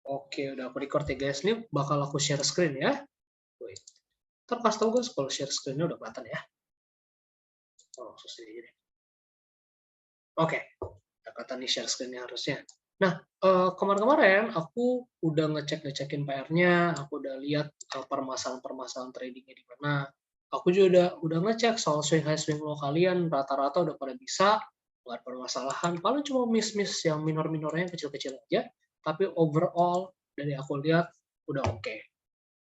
Oke, udah aku record ya guys. Ini bakal aku share screen ya. Wait. Ntar kasih tau guys kalau share screen-nya udah kelihatan ya. Oh, susah ini. Oke, udah kelihatan nih share screen-nya harusnya. Nah, kemarin-kemarin aku udah ngecekin PR-nya, aku udah lihat permasalahan-permasalahan tradingnya di mana. Aku juga udah ngecek soal swing high swing low kalian rata-rata udah pada bisa, nggak ada permasalahan. Paling cuma miss-miss yang minor-minornya yang kecil-kecil aja. Tapi overall dari aku lihat udah oke.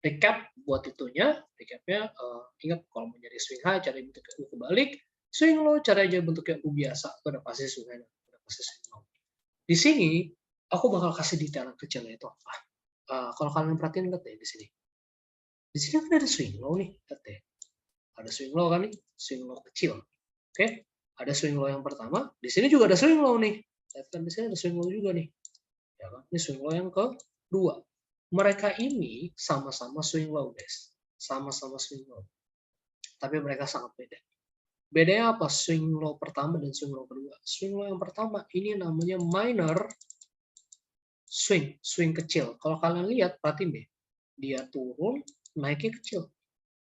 Recap buat itunya, recapnya ingat kalau mau nyari swing high cari bentuknya U kebalik, swing low cari aja bentuknya U biasa, itu udah pasti swing high, udah pasti swing low. Di sini aku bakal kasih detail yang kecilnya itu apa. Kalau kalian perhatiin lihat deh di sini. Di sini kan ada swing low nih, lihat deh. Ada swing low kan nih, swing low kecil. Oke, ada swing low yang pertama, di sini juga ada swing low nih. Lihat kan di sini ada swing low juga nih. Ya kan? Ini swing low yang kedua. Mereka ini sama-sama swing low, guys. Sama-sama swing low. Tapi mereka sangat beda. Bedanya apa? Swing low pertama dan swing low kedua. Swing low yang pertama ini namanya minor swing, swing kecil. Kalau kalian lihat, perhatiin deh. Dia turun, naiknya kecil.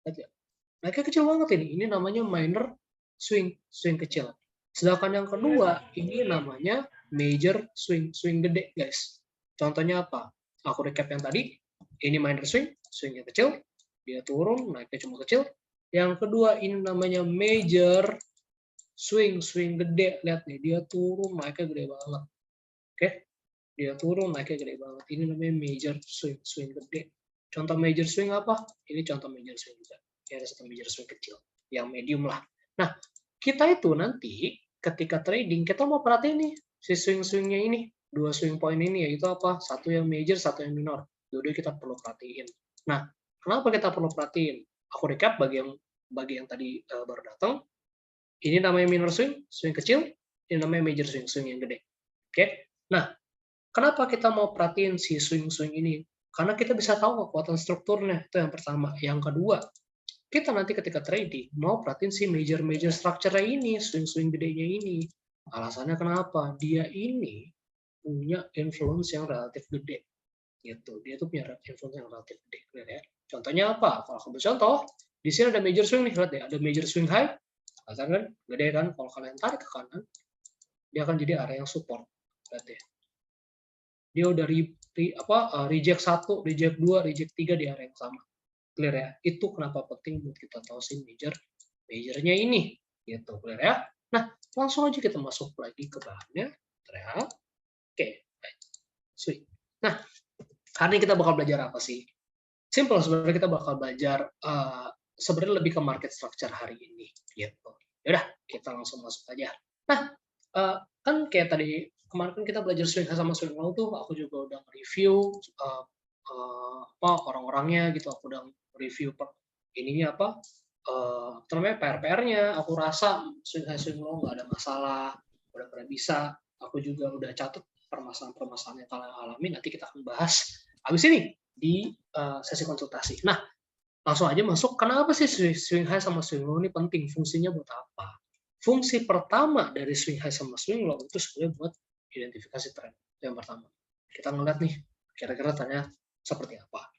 Lihat ya? Naiknya kecil banget ini. Ini namanya minor swing, swing kecil. Sedangkan yang kedua, ini namanya major swing, swing gede, guys. Contohnya apa? Aku recap yang tadi. Ini minor swing, swingnya kecil. Dia turun, naiknya cuma kecil. Yang kedua, ini namanya major swing, swing gede. Lihat nih, dia turun, naiknya gede banget. Oke? Dia turun, naiknya gede banget. Ini namanya major swing, swing gede. Contoh major swing apa? Ini contoh major swing juga. Ini ada satu major swing kecil, yang medium lah. Nah, kita itu nanti ketika trading, kita mau perhatiin nih, si swing-swingnya ini, dua swing point ini, yaitu apa? Satu yang major, satu yang minor. Dua kita perlu perhatiin. Nah, kenapa kita perlu perhatiin? Aku recap bagi yang tadi baru datang. Ini namanya minor swing, swing kecil. Ini namanya major swing, swing yang gede. Oke? Nah, kenapa kita mau perhatiin si swing-swing ini? Karena kita bisa tahu kekuatan strukturnya, itu yang pertama. Yang kedua, kita nanti ketika trading mau perhatiin si major-major structure-nya ini, swing-swing gedenya ini. Alasannya kenapa? Dia ini punya influence yang relatif gede. Gitu. Dia tuh punya influence yang relatif gede. Lihat ya. Contohnya apa? Kalau aku contoh, di sini ada major swing nih, lihat ya. Ada major swing high, kan gede kan? Kalau kalian tarik ke kanan, dia akan jadi area yang support. Lihat ya. Dia udah reject 1, reject 2, reject 3 di area yang sama. Clear ya? Itu kenapa penting buat kita tahu sih majornya ini. Gitu, clear ya? Nah, langsung aja kita masuk lagi ke bahannya. Lihat. Oke, sweet. Nah, hari ini kita bakal belajar apa sih? Simple, sebenarnya kita bakal belajar sebenarnya lebih ke market structure hari ini. Gitu. Yaudah, kita langsung masuk aja. Nah, kan kayak tadi kemarin kan kita belajar swing high sama swing low tuh, aku juga udah review orang-orangnya gitu, aku udah review ininya namanya PR-PR-nya, aku rasa swing high swing low nggak ada masalah, udah pernah bisa, aku juga udah catat permasalahan-permasalahan yang kalian alami, nanti kita akan bahas habis ini di sesi konsultasi. Nah, langsung aja masuk, kenapa sih swing high sama swing low ini penting, fungsinya buat apa? Fungsi pertama dari swing high sama swing low itu sebenarnya buat identifikasi tren. Itu yang pertama. Kita ngeliat nih, kira-kira tanya seperti apa.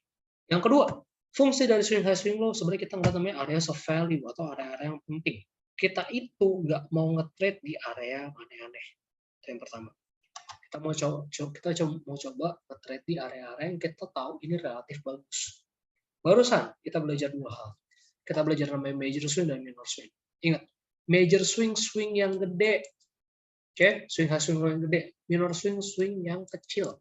Yang kedua, fungsi dari swing high swing low sebenarnya kita ngeliat namanya area of value atau area-area yang penting. Kita itu nggak mau nge-trade di area yang aneh-aneh. Itu yang pertama. Kita mau coba nge-trade di area-area yang kita tahu ini relatif bagus. Barusan kita belajar dua hal. Kita belajar namanya major swing dan minor swing. Ingat, major swing swing yang gede. Oke, swing high swing low yang gede. Minor swing swing yang kecil.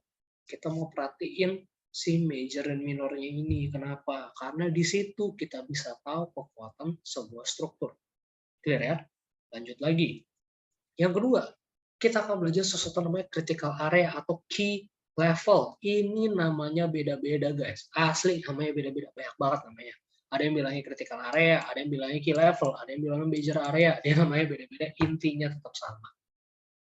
Kita mau perhatiin si major dan minornya ini. Kenapa? Karena di situ kita bisa tahu kekuatan sebuah struktur. Clear ya? Lanjut lagi. Yang kedua, kita akan belajar sesuatu namanya critical area atau key level. Ini namanya beda-beda guys. Asli namanya beda-beda. Banyak banget namanya. Ada yang bilangnya critical area, ada yang bilangnya key level, ada yang bilangnya major area. Dia namanya beda-beda, intinya tetap sama.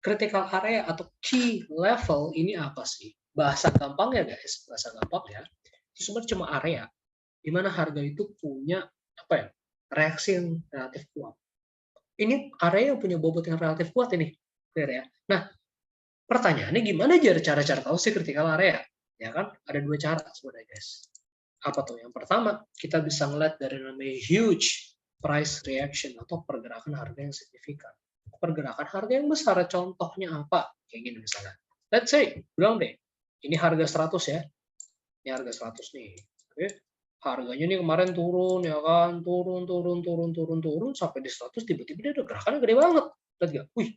Critical area atau key level ini apa sih? Bahasa gampang ya guys, bahasa gampang ya. Itu sebenarnya cuma area di mana harga itu punya reaksi yang relatif kuat. Ini area yang punya bobot yang relatif kuat ini, clear ya. Nah, pertanyaannya gimana cara tahu sih critical area? Ya kan? Ada dua cara sebenarnya guys. Apa tuh? Yang pertama, kita bisa ngeliat dari namanya huge price reaction atau pergerakan harga yang signifikan. Pergerakan harga yang besar, contohnya apa? Kayak gini misalnya. Let's say, bilang deh, ini harga 100 ya. Ini harga 100 nih. Oke. Harganya nih kemarin turun ya kan, turun sampai di 100 tiba-tiba dia ada gerakannya gede banget. Lihat gak? Wih,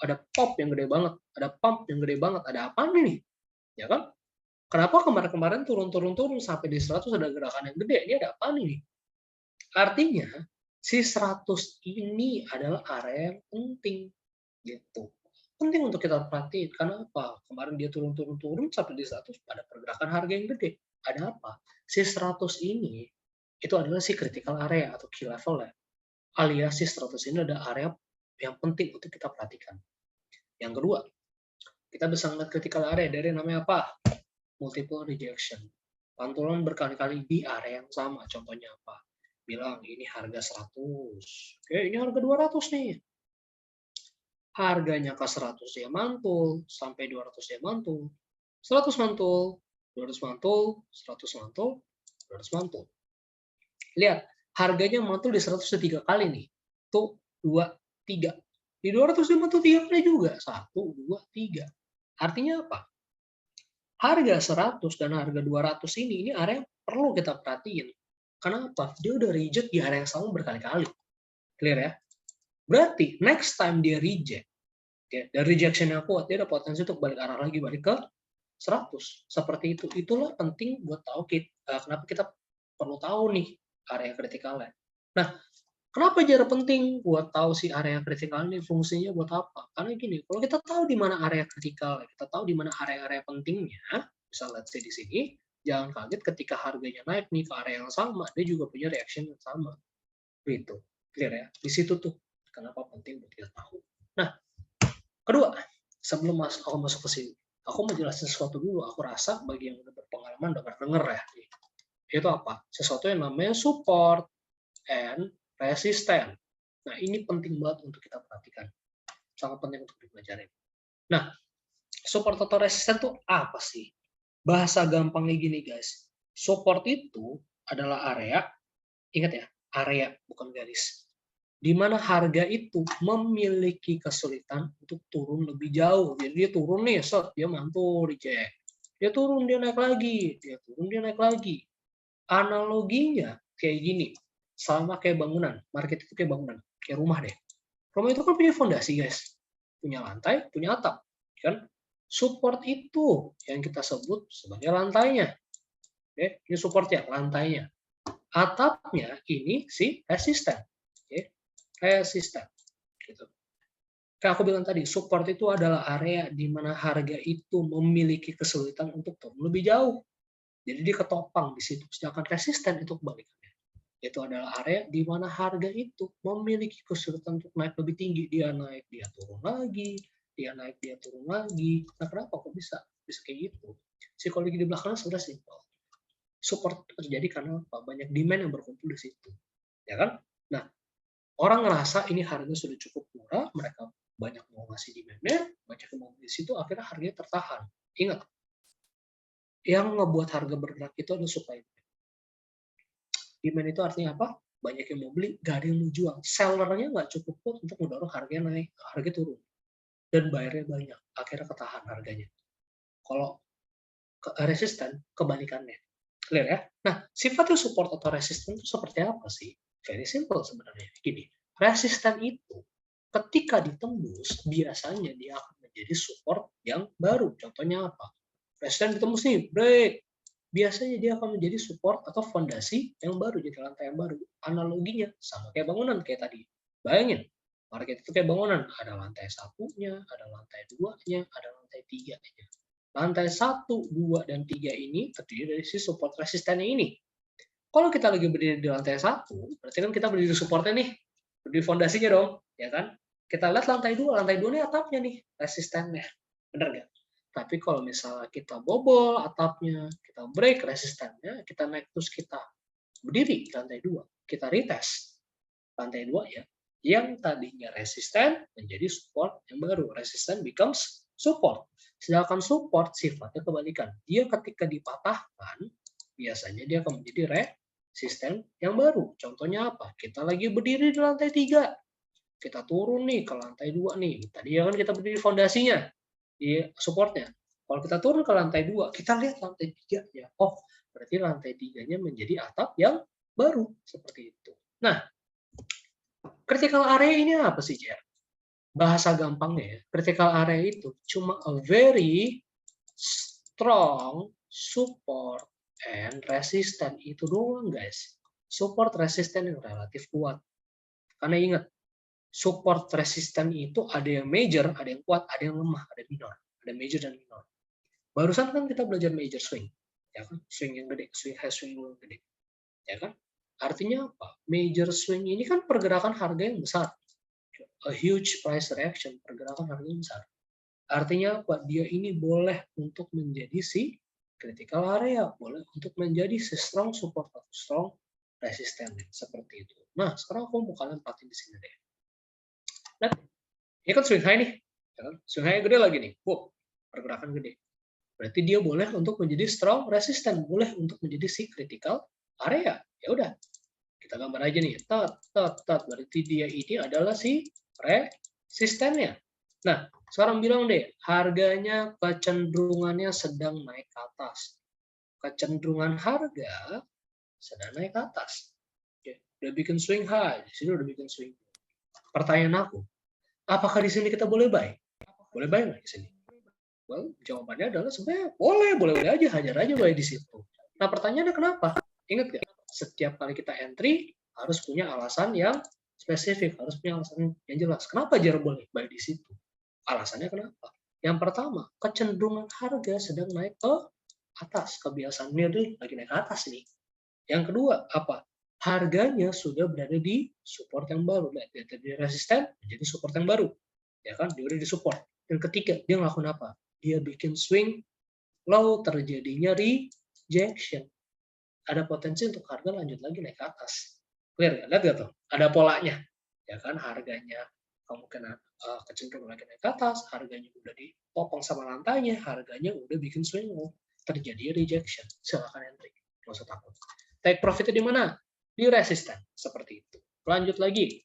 ada pop yang gede banget, ada pump yang gede banget, ada apa nih? Ya kan? Kenapa kemarin-kemarin turun sampai di 100 ada gerakan yang gede? Ini ada apa nih? Artinya, si 100 ini adalah area yang penting. Gitu. Penting untuk kita perhatiin. Kenapa? Kemarin dia turun sampai di 100 ada pergerakan harga yang gede. Ada apa? Si 100 ini itu adalah si critical area atau key level ya. Alias si 100 ini ada area yang penting untuk kita perhatikan. Yang kedua, kita bisa melihat critical area dari namanya apa? Multiple rejection. Pantulan berkali-kali di area yang sama. Contohnya apa? Bilang ini harga 100. Oke, ini harga 200 nih. Harganya ke 100 dia mantul, sampai 200 dia mantul. 100 mantul, 200 mantul, 100 mantul, 200 mantul. Lihat, harganya mantul di 100 3 kali nih. Tuh, 2, 3. Di 200 dia mantul 3 kali juga. 1, 2, 3. Artinya apa? Harga 100 dan harga 200 ini area yang perlu kita perhatiin. Kenapa? Dia udah reject di area yang sama berkali-kali. Clear ya? Berarti next time dia reject, ya, dan rejection yang kuat, dia ada potensi untuk balik arah lagi, balik ke 100. Seperti itu. Itulah penting buat tahu kenapa kita perlu tahu nih area kritikalnya. Nah, kenapa jadi penting buat tahu si area kritikal ini fungsinya buat apa? Karena gini, kalau kita tahu di mana area kritikal, kita tahu di mana area-area pentingnya, misalnya let's say di sini, jangan kaget ketika harganya naik nih ke area yang sama, dia juga punya reaction yang sama. Gitu. Clear ya? Di situ tuh kenapa penting buat kita tahu. Nah, kedua, sebelum aku masuk ke sini, aku mau jelasin sesuatu dulu. Aku rasa bagi yang udah berpengalaman, udah pernah denger ya. Itu apa? Sesuatu yang namanya support and resistance. Nah, ini penting banget untuk kita perhatikan. Sangat penting untuk dipelajari. Nah, support atau resistance itu apa sih? Bahasa gampangnya gini, guys. Support itu adalah area, ingat ya, area bukan garis, di mana harga itu memiliki kesulitan untuk turun lebih jauh. Jadi dia turun nih, set, dia mantul, reject. Dia turun, dia naik lagi. Dia turun, dia naik lagi. Analoginya kayak gini, sama kayak bangunan. Market itu kayak bangunan, kayak rumah deh. Rumah itu kan punya fondasi, guys. Punya lantai, punya atap. Kan? Support itu yang kita sebut sebagai lantainya. Oke, ini supportnya, lantainya. Atapnya ini si resisten. Oke, resisten. Gitu. Kayak aku bilang tadi, support itu adalah area di mana harga itu memiliki kesulitan untuk turun lebih jauh. Jadi dia ketopang di situ. Sedangkan resisten itu kebalikannya. Itu adalah area di mana harga itu memiliki kesulitan untuk naik lebih tinggi. Dia naik, dia turun lagi. Dia naik, dia turun lagi. Nah, kenapa kok bisa? Bisa kayak gitu. Psikologi di belakangnya sudah simpel. Support terjadi karena apa? Banyak demand yang berkumpul di situ. Ya kan? Nah, orang ngerasa ini harga sudah cukup murah, mereka banyak mau ngasih demand-nya, banyak yang mau di situ, akhirnya harganya tertahan. Ingat, yang ngebuat harga bergerak itu adalah supply. Demand itu artinya apa? Banyak yang mau beli, gak ada yang mau jual. Sellernya nggak cukup kuat untuk mendorong harganya naik, harga turun. Dan bayarnya banyak, akhirnya ketahan harganya. Kalau resisten, kebalikannya. Clear ya? Nah, sifatnya support atau resisten itu seperti apa sih? Very simple sebenarnya. Gini, resisten itu ketika ditembus, biasanya dia akan menjadi support yang baru. Contohnya apa? Resisten ditembus nih, break. Biasanya dia akan menjadi support atau fondasi yang baru, jadi lantai yang baru. Analoginya sama kayak bangunan kayak tadi. Bayangin, market itu kayak bangunan. Ada lantai satunya, ada lantai duanya, ada lantai tiganya. Lantai 1, 2, dan 3 ini terdiri dari si support resistennya ini. Kalau kita lagi berdiri di lantai 1, berarti kan kita berdiri supportnya nih. Berdiri fondasinya dong, ya kan? Kita lihat lantai 2 ini atapnya nih, resistennya. Bener nggak? Tapi kalau misalnya kita bobol atapnya, kita break resistennya, kita naik terus kita berdiri di lantai 2, kita retest lantai 2 ya, yang tadinya resisten menjadi support yang baru. Resisten becomes support. Sedangkan support sifatnya kebalikan. Dia ketika dipatahkan, biasanya dia akan menjadi resisten yang baru. Contohnya apa? Kita lagi berdiri di lantai 3. Kita turun nih ke lantai 2 nih. Tadi kan kita berdiri fondasinya, di supportnya. Kalau kita turun ke lantai 2, kita lihat lantai 3 ya. Oh, berarti lantai 3-nya menjadi atap yang baru. Seperti itu. Nah, critical area ini apa sih, Jer? Bahasa gampangnya ya, critical area itu cuma a very strong support and resistant. Itu doang, guys. Support resistant yang relatif kuat. Karena ingat, support resistant itu ada yang major, ada yang kuat, ada yang lemah, ada minor. Ada major dan minor. Barusan kan kita belajar major swing. Ya kan? Swing yang gede, swing high, swing low yang gede. Ya kan? Artinya apa? Major swing ini kan pergerakan harga yang besar. A huge price reaction, pergerakan harga yang besar. Artinya apa? Dia ini boleh untuk menjadi si critical area, boleh untuk menjadi si strong support atau strong resistance, seperti itu. Nah, sekarang aku mau kalian perhatiin di sini deh. Nah, ini kan swing high nih, ya kan? Swing high gede lagi nih. Wow, pergerakan gede. Berarti dia boleh untuk menjadi strong resistance, boleh untuk menjadi si critical area. Ya udah, kita gambar aja nih. Berarti dia ini adalah si resistennya. Nah, sekarang bilang deh, harganya kecenderungannya sedang naik ke atas. Kecenderungan harga sedang naik ke atas. Oke, udah bikin swing high, di sini udah bikin swing. Pertanyaan aku, apakah di sini kita boleh buy? Boleh buy nggak di sini? Well, jawabannya adalah sebenarnya boleh aja, hajar aja buy di situ. Nah, pertanyaannya kenapa? Ingat nggak? Setiap kali kita entry harus punya alasan yang spesifik, harus punya alasan yang jelas. Kenapa jar boleh buy di situ? Alasannya kenapa? Yang pertama, kecenderungan harga sedang naik ke atas. Kebiasaannya lagi naik ke atas nih. Yang kedua, apa? Harganya sudah berada di support yang baru. Dari resisten menjadi support yang baru. Ya kan? Dia udah di support. Yang ketiga, dia ngelakuin apa? Dia bikin swing low, terjadinya rejection. Ada potensi untuk harga lanjut lagi naik ke atas. Clear nggak? Lihat nggak tuh? Ada polanya. Ya kan? Harganya kemungkinan kecenderungan lagi naik ke atas, harganya udah dipopong sama lantainya, harganya udah bikin swing low, terjadi rejection. Silakan entry, nggak usah takut. Take profitnya di mana? Di resisten, seperti itu. Lanjut lagi.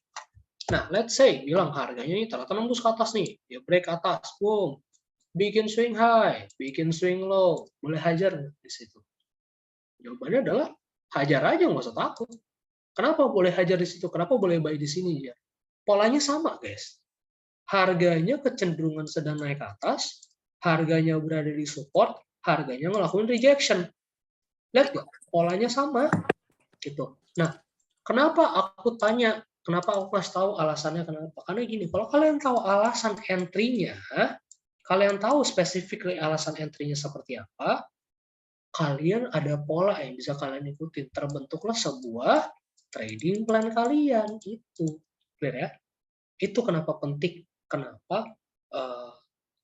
Nah, let's say bilang harganya ini ternyata nembus ke atas nih, dia break atas, boom, bikin swing high, bikin swing low, boleh hajar di situ? Jawabannya adalah hajar aja, nggak usah takut. Kenapa boleh hajar di situ? Kenapa boleh buy di sini ya? Polanya sama, guys. Harganya kecenderungan sedang naik ke atas, harganya berada di support, harganya ngelakuin rejection. Lihat nggak? Polanya sama. Gitu. Nah, kenapa aku tanya, kenapa aku kasih tahu alasannya kenapa? Karena gini, kalau kalian tahu alasan entry-nya, kalian tahu spesifik alasan entry-nya seperti apa, kalian ada pola yang bisa kalian ikutin. Terbentuklah sebuah trading plan kalian. Itu. Clear ya? Itu kenapa penting. Kenapa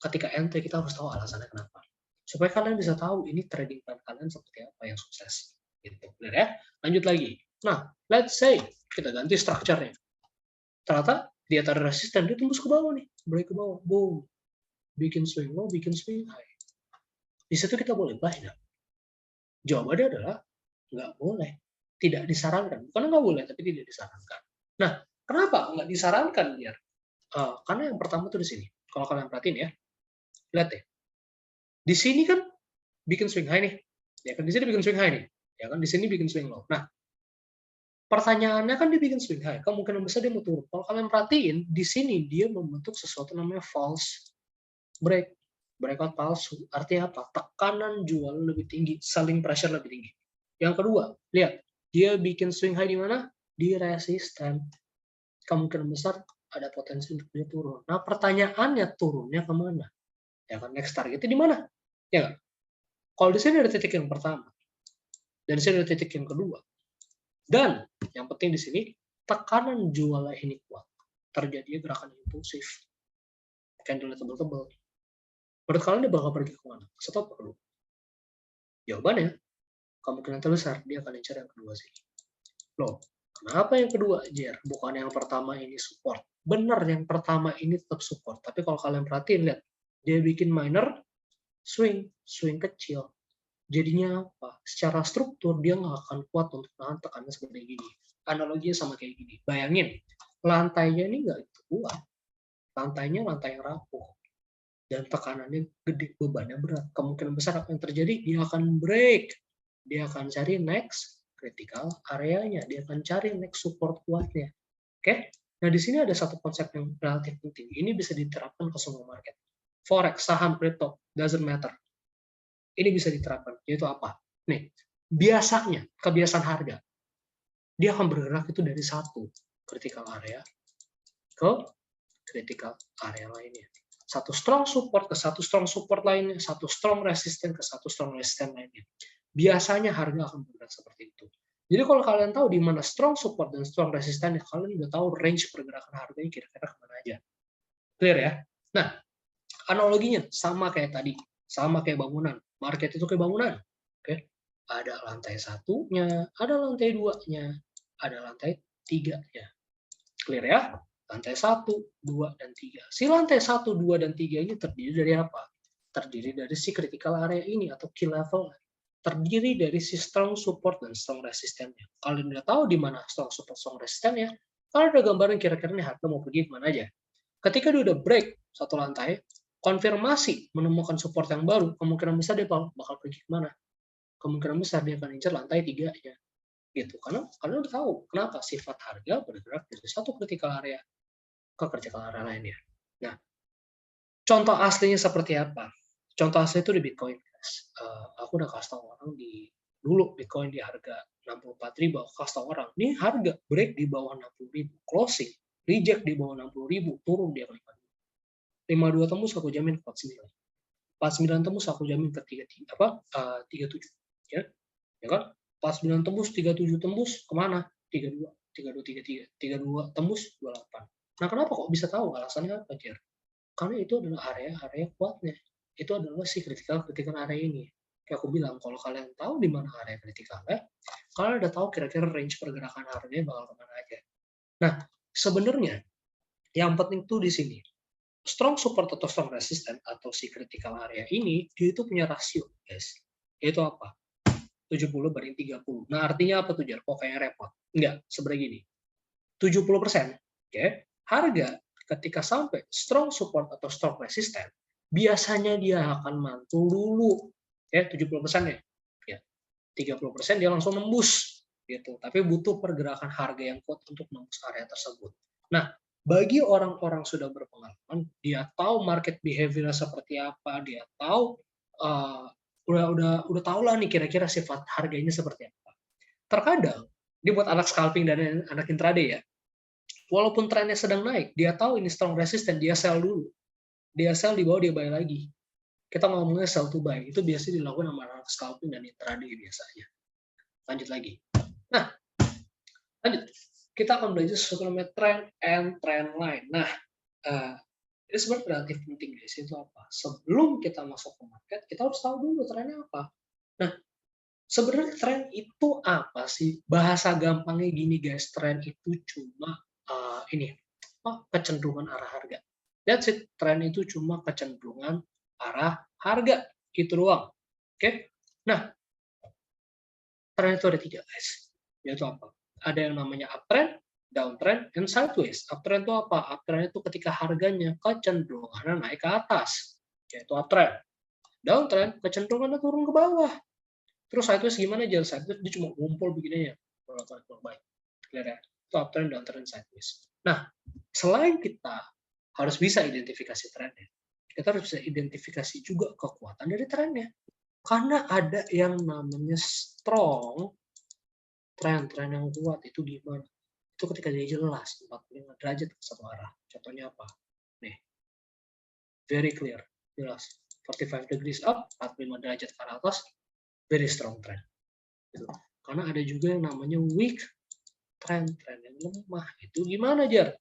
ketika entry kita harus tahu alasannya kenapa. Supaya kalian bisa tahu ini trading plan kalian seperti apa yang sukses. Gitu. Clear ya? Lanjut lagi. Nah, let's say kita ganti structure-nya. Ternyata dia ada resisten, dia tembus ke bawah nih. Break ke bawah. Boom. Bikin swing low, bikin swing high. Di situ kita boleh buy nggak? Jawabannya adalah nggak boleh. Tidak disarankan. Bukan nggak boleh, tapi tidak disarankan. Nah, kenapa nggak disarankan, biar? Karena yang pertama tuh di sini. Kalau kalian perhatiin ya, lihat deh. Di sini kan bikin swing high nih. Ya kan di sini bikin swing high nih. Ya kan di sini bikin swing low. Nah, pertanyaannya kan dia bikin swing high. Kemungkinan besar dia mau turun. Kalau kalian perhatiin, di sini dia membentuk sesuatu namanya false break. Breakout palsu. Artinya apa? Tekanan jual lebih tinggi, selling pressure lebih tinggi. Yang kedua, lihat, dia bikin swing high di mana? Di resisten. Kemungkinan besar ada potensi untuk dia turun. Nah, pertanyaannya turunnya kemana? Ya kan, next targetnya di mana? Ya kan? Kalau di sini ada titik yang pertama, dan di sini ada titik yang kedua. Dan yang penting di sini, tekanan jualnya ini kuat. Terjadi gerakan impulsif. Candle tebal-tebal. Menurut kalian dia bakal pergi kemana? Stop dulu. Jawabannya, kemungkinan terbesar dia akan incar yang kedua sih. Loh, kenapa yang kedua, Jer? Bukan yang pertama ini support. Benar, yang pertama ini tetap support. Tapi kalau kalian perhatiin, lihat. Dia bikin minor swing kecil. Jadinya apa? Secara struktur dia nggak akan kuat untuk nahan tekanan seperti gini. Analoginya sama kayak gini. Bayangin, lantainya ini nggak kuat. Lantainya lantai yang rapuh. Dan tekanannya gede, bebannya berat. Kemungkinan besar apa yang terjadi? Dia akan break. Dia akan cari next critical areanya. Dia akan cari next support kuatnya. Oke? Nah, di sini ada satu konsep yang relatif penting. Ini bisa diterapkan ke semua market. Forex, saham, crypto, doesn't matter. Ini bisa diterapkan. Yaitu apa? Nih, biasanya, kebiasaan harga. Dia akan bergerak itu dari satu critical area ke critical area lainnya. Satu strong support ke satu strong support lainnya, satu strong resistance ke satu strong resistance lainnya. Biasanya harga akan bergerak seperti itu. Jadi kalau kalian tahu di mana strong support dan strong resistance, kalian udah tahu range pergerakan harganya kira-kira kemana aja. Clear ya? Nah, analoginya sama kayak tadi, sama kayak bangunan. Market itu kayak bangunan. Oke? Ada lantai satunya, ada lantai duanya, ada lantai tiganya. Clear ya? Lantai 1, 2, dan 3. Si lantai 1, 2, dan 3 ini terdiri dari apa? Terdiri dari si critical area ini atau key level. Terdiri dari si strong support dan strong resistance-nya. Kalian udah tahu di mana strong support, strong resistance-nya, kalian udah gambarin kira-kira nih harga mau pergi kemana aja. Ketika dia udah break satu lantai, konfirmasi menemukan support yang baru, kemungkinan besar dia bakal pergi kemana? Kemungkinan besar dia akan incar lantai 3-nya. Gitu. Karena kalian udah tahu kenapa sifat harga bergerak dari satu critical area ke critical area lainnya. Nah, contoh aslinya seperti apa? Contoh asli itu di Bitcoin. Aku udah kasih tahu orang dulu Bitcoin di harga 64.000, aku kasih tahu orang, ini harga break di bawah 60.000, closing, reject di bawah 60.000, turun dia ke 52 tembus aku jamin 49. 49 tembus aku jamin ke 37, ya. Ya kan? 49 tembus, 37 tembus, kemana? 32, 32, 33, 32 tembus, 28. Nah, kenapa kok bisa tahu? Alasannya apa, Jer? Karena itu adalah area-area kuatnya. Itu adalah si critical area ini. Kayak aku bilang, kalau kalian tahu di mana area kritikalnya, kalian udah tahu kira-kira range pergerakan harganya bakal kemana aja. Nah, sebenarnya yang penting tuh di sini, strong support atau strong resistance atau si critical area ini, dia itu punya rasio, guys. Yaitu apa? 70 banding 30. Nah, artinya apa tuh, Jar? Kok kayak repot? Enggak, sebenarnya gini. 70%, oke, harga ketika sampai strong support atau strong resistance, biasanya dia akan mantul dulu. Ya, 70%-nya. Ya. 30% dia langsung nembus gitu. Tapi butuh pergerakan harga yang kuat untuk nembus area tersebut. Nah, bagi orang-orang sudah berpengalaman, dia tahu market behavior seperti apa, dia tahu udah tahu lah nih kira-kira sifat harganya seperti apa. Terkadang dia buat anak scalping dan anak intraday ya. Walaupun trennya sedang naik, dia tahu ini strong resistance, dia sell dulu. Dia sell di bawah, dia buy lagi. Kita ngomongnya sell to buy, itu biasanya dilakukan sama anak scalping dan intraday biasanya. Lanjut lagi. Nah, lanjut. Kita akan belajar sesuatu namanya trend and trend line. Nah, ini sebenarnya relatif penting guys. Itu apa? Sebelum kita masuk ke market, kita harus tahu dulu trennya apa. Nah, sebenarnya tren itu apa sih? Bahasa gampangnya gini guys, tren itu cuma kecenderungan arah harga. That's it. Tren itu cuma kecenderungan arah harga. Gitu doang. Oke? Nah, tren itu ada 3 guys. Yaitu apa? Ada yang namanya uptrend, downtrend, and sideways. Uptrend itu apa? Uptrend itu ketika harganya kecenderungannya naik ke atas. Yaitu uptrend. Downtrend kecenderungannya turun ke bawah. Terus sideways gimana aja? Sideways dia cuma ngumpul begininya. Baik. Clear ya? Itu uptrend, downtrend, sideways. Nah, selain kita harus bisa identifikasi trennya, kita harus bisa identifikasi juga kekuatan dari trennya. Karena ada yang namanya strong tren yang kuat itu gimana? Itu ketika dia jelas 45 derajat ke satu arah. Contohnya apa? Nih. Very clear, jelas. 45 degrees up, 45 derajat ke atas, very strong trend. Gitu. Karena ada juga yang namanya weak trend yang lemah. Itu gimana, Jar?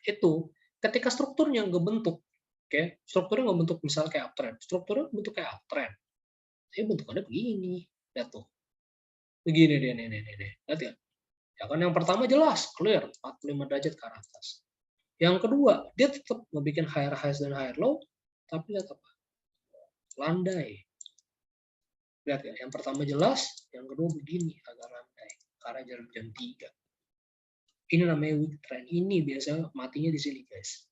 Itu ketika strukturnya nggak bentuk, oke? Strukturnya nggak bentuk misalnya kayak uptrend. Strukturnya bentuk kayak uptrend. Tapi bentukannya begini, lihat tuh. Begini dia, nih. Lihat ya? Ya kan yang pertama jelas, clear, 45 derajat ke atas. Yang kedua, dia tetap ngebikin higher highs dan higher low, Tapi lihat apa? Landai. Lihat ya, yang pertama jelas, yang kedua begini, agak landai. Karena jam 3. Ini namanya weak trend. Ini biasanya matinya di sini, guys.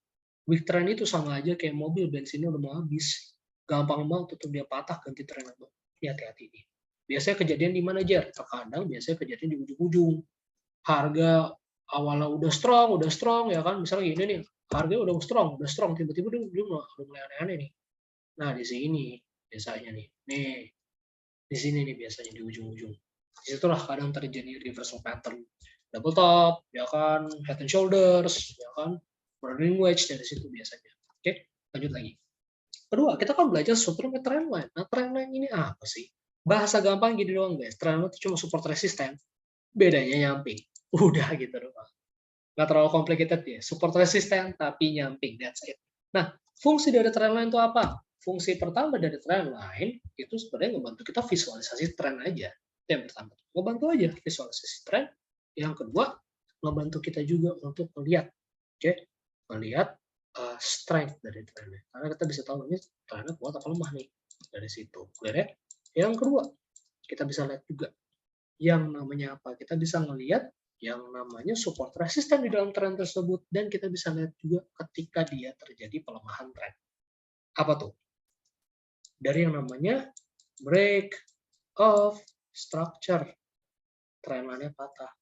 Weak trend itu sama aja kayak mobil bensinnya udah mau habis. Gampang banget tutup dia patah ganti trend. Hati-hati nih. Biasanya kejadian di mana aja? Terkadang biasanya kejadian di ujung-ujung. Harga awalnya udah strong ya kan. Misalnya gini nih, harganya udah strong, tiba-tiba dia mulai aneh-aneh nih. Nah, di sini biasanya nih. Nih, di sini nih biasanya di ujung-ujung. Disitulah kadang terjadi reversal pattern. Double top, ya kan, head and shoulders, ya kan, running wedge dari situ biasanya. Oke, lanjut lagi. Kedua, kita kan belajar sesuatu namanya trendline. Nah, trendline ini apa sih? Bahasa gampang gini doang, guys. Trendline itu cuma support resisten. Bedanya nyamping. Udah gitu doang. Nggak terlalu complicated ya. Support resisten tapi nyamping. That's it. Nah, fungsi dari trendline itu apa? Fungsi pertama dari trendline itu sebenarnya ngebantu kita visualisasi trend aja. Itu yang pertama. Ngebantu aja visualisasi trend. Yang kedua, ngebantu kita juga untuk melihat, oke, melihat strength dari trendnya. Karena kita bisa tahu ini trendnya kuat atau lemah nih dari situ. Clear ya? Yang kedua, kita bisa lihat juga yang namanya apa? Kita bisa melihat yang namanya support resisten di dalam tren tersebut dan kita bisa lihat juga ketika dia terjadi pelemahan tren. Apa tuh? Dari yang namanya break of structure. Trendline-nya patah.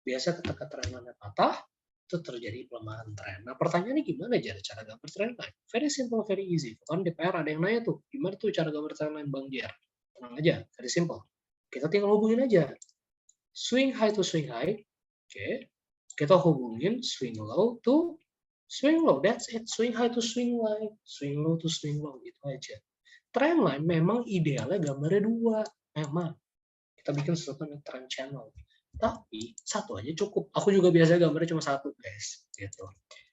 Biasa ketika trendline-nya patah, itu terjadi pelemahan tren. Nah, pertanyaannya gimana cara gambar trendline? Very simple, very easy. Kan DPR ada yang nanya tuh, gimana tuh cara gambar trendline Bang Jer? Tenang aja, very simple. Kita tinggal hubungin aja. Swing high to swing high. Oke. Kita hubungin swing low to swing low. That's it. Swing high to swing low. Swing low to swing low. Itu aja. Trendline memang idealnya gambarnya 2. Memang. Kita bikin sesuatu yang trend channel. Tapi satu aja cukup. Aku juga biasa gambarnya cuma 1, guys. Gitu.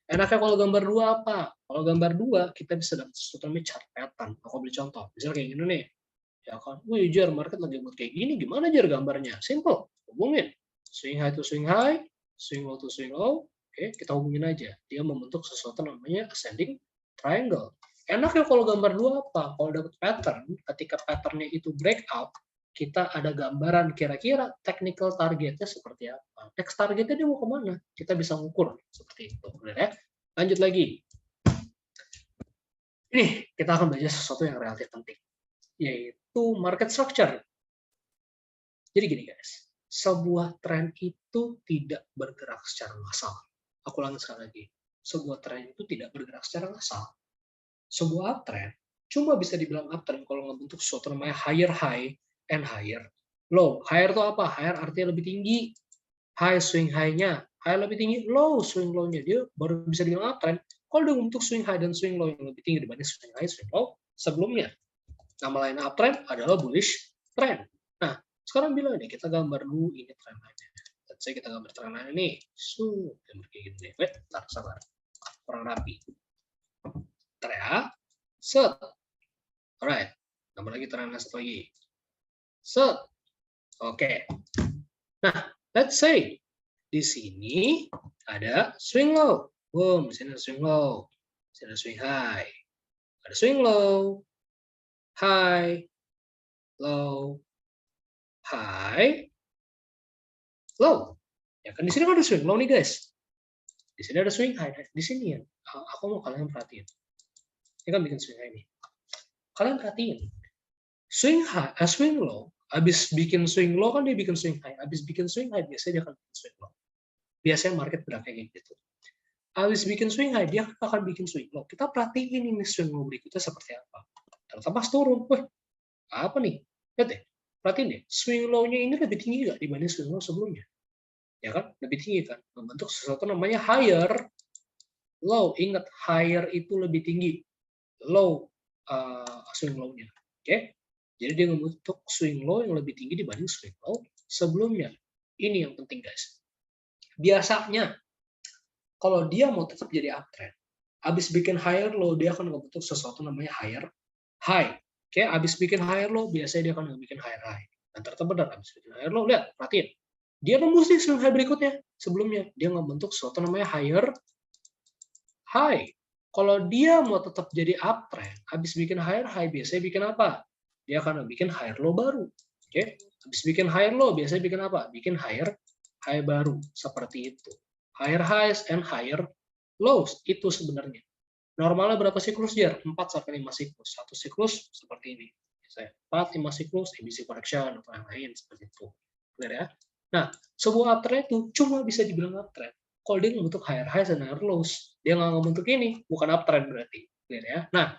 Enaknya kalau gambar 2 apa? Kalau gambar 2 kita bisa dapat sesuatu namanya chart pattern. Aku beri contoh. Misalnya kayak gini nih. Ya kan, wih Jar, market lagi buat kayak gini, gimana Jar gambarnya? Simple, hubungin. Swing high to swing high, swing low to swing low. Oke, kita hubungin aja. Dia membentuk sesuatu namanya ascending triangle. Enaknya kalau gambar 2 apa? Kalau dapat pattern, ketika patternnya itu breakout, kita ada gambaran kira-kira technical targetnya seperti apa. Next targetnya dia mau kemana? Kita bisa ngukur seperti itu. Benar ya? Lanjut lagi. Ini kita akan belajar sesuatu yang relatif penting, yaitu market structure. Jadi gini guys, sebuah tren itu tidak bergerak secara massal. Aku ulangi sekali lagi, sebuah tren itu tidak bergerak secara massal. Sebuah uptrend cuma bisa dibilang uptrend kalau ngebentuk sesuatu namanya higher high and higher low. Higher itu apa? Higher artinya lebih tinggi. High swing high-nya, high lebih tinggi, low swing low-nya. Dia baru bisa dibilang uptrend kalau dia membentuk swing high dan swing low yang lebih tinggi dibanding swing high, swing low sebelumnya. Nama lain uptrend adalah bullish trend. Nah, sekarang bilang nih, kita gambar dulu ini trendline-nya. Let's say kita gambar trendline ini. Gambar kayak gini deh. Wait, sabar. Kurang rapi. Ntar ya. Set. Alright. Gambar lagi trendline satu lagi. Set. Oke. Nah, let's say di sini ada swing low. Boom, di sini ada swing low. Di sini ada swing high. Ada swing low. High. Low. High. Low. Ya kan di sini kan ada swing low nih guys. Di sini ada swing high. Di sini ya. Aku mau kalian perhatiin. Ini kan bikin swing high nih. Kalian perhatiin. Swing high, swing low. Abis bikin swing low kan dia bikin swing high. Abis bikin swing high biasanya dia akan bikin swing low. Biasanya market bergerak kayak gitu. Abis bikin swing high dia akan bikin swing low. Kita perhatiin ini swing low berikutnya seperti apa. Ternyata pas turun. Wah, apa nih? Lihat deh. Perhatiin deh. Swing low-nya ini lebih tinggi nggak dibanding swing low sebelumnya? Ya kan? Lebih tinggi kan? Membentuk sesuatu namanya higher low. Ingat, higher itu lebih tinggi. Low swing low-nya. Oke? Jadi dia membentuk swing low yang lebih tinggi dibanding swing low sebelumnya. Ini yang penting guys. Biasanya kalau dia mau tetap jadi uptrend, habis bikin higher low dia akan membentuk sesuatu namanya higher high. Oke, habis bikin higher low biasanya dia akan bikin higher high. Dan ternyata benar habis bikin higher low, lihat, perhatiin. Dia nembus nih swing high berikutnya sebelumnya. Dia membentuk sesuatu namanya higher high. Kalau dia mau tetap jadi uptrend, habis bikin higher high, biasanya bikin apa? Dia akan bikin higher low baru. Oke, habis bikin higher low, biasanya bikin apa? Bikin higher high baru. Seperti itu. Higher highs and higher lows. Itu sebenarnya. Normalnya berapa siklus, Jar? 4 sampai 5 siklus. Satu siklus seperti ini. 4, 5 siklus, ABC correction, atau yang lain. Seperti itu. Clear ya? Nah, sebuah uptrend itu cuma bisa dibilang uptrend kalau dia membentuk higher highs dan higher lows. Dia nggak membentuk ini, bukan uptrend berarti. Clear ya? Nah,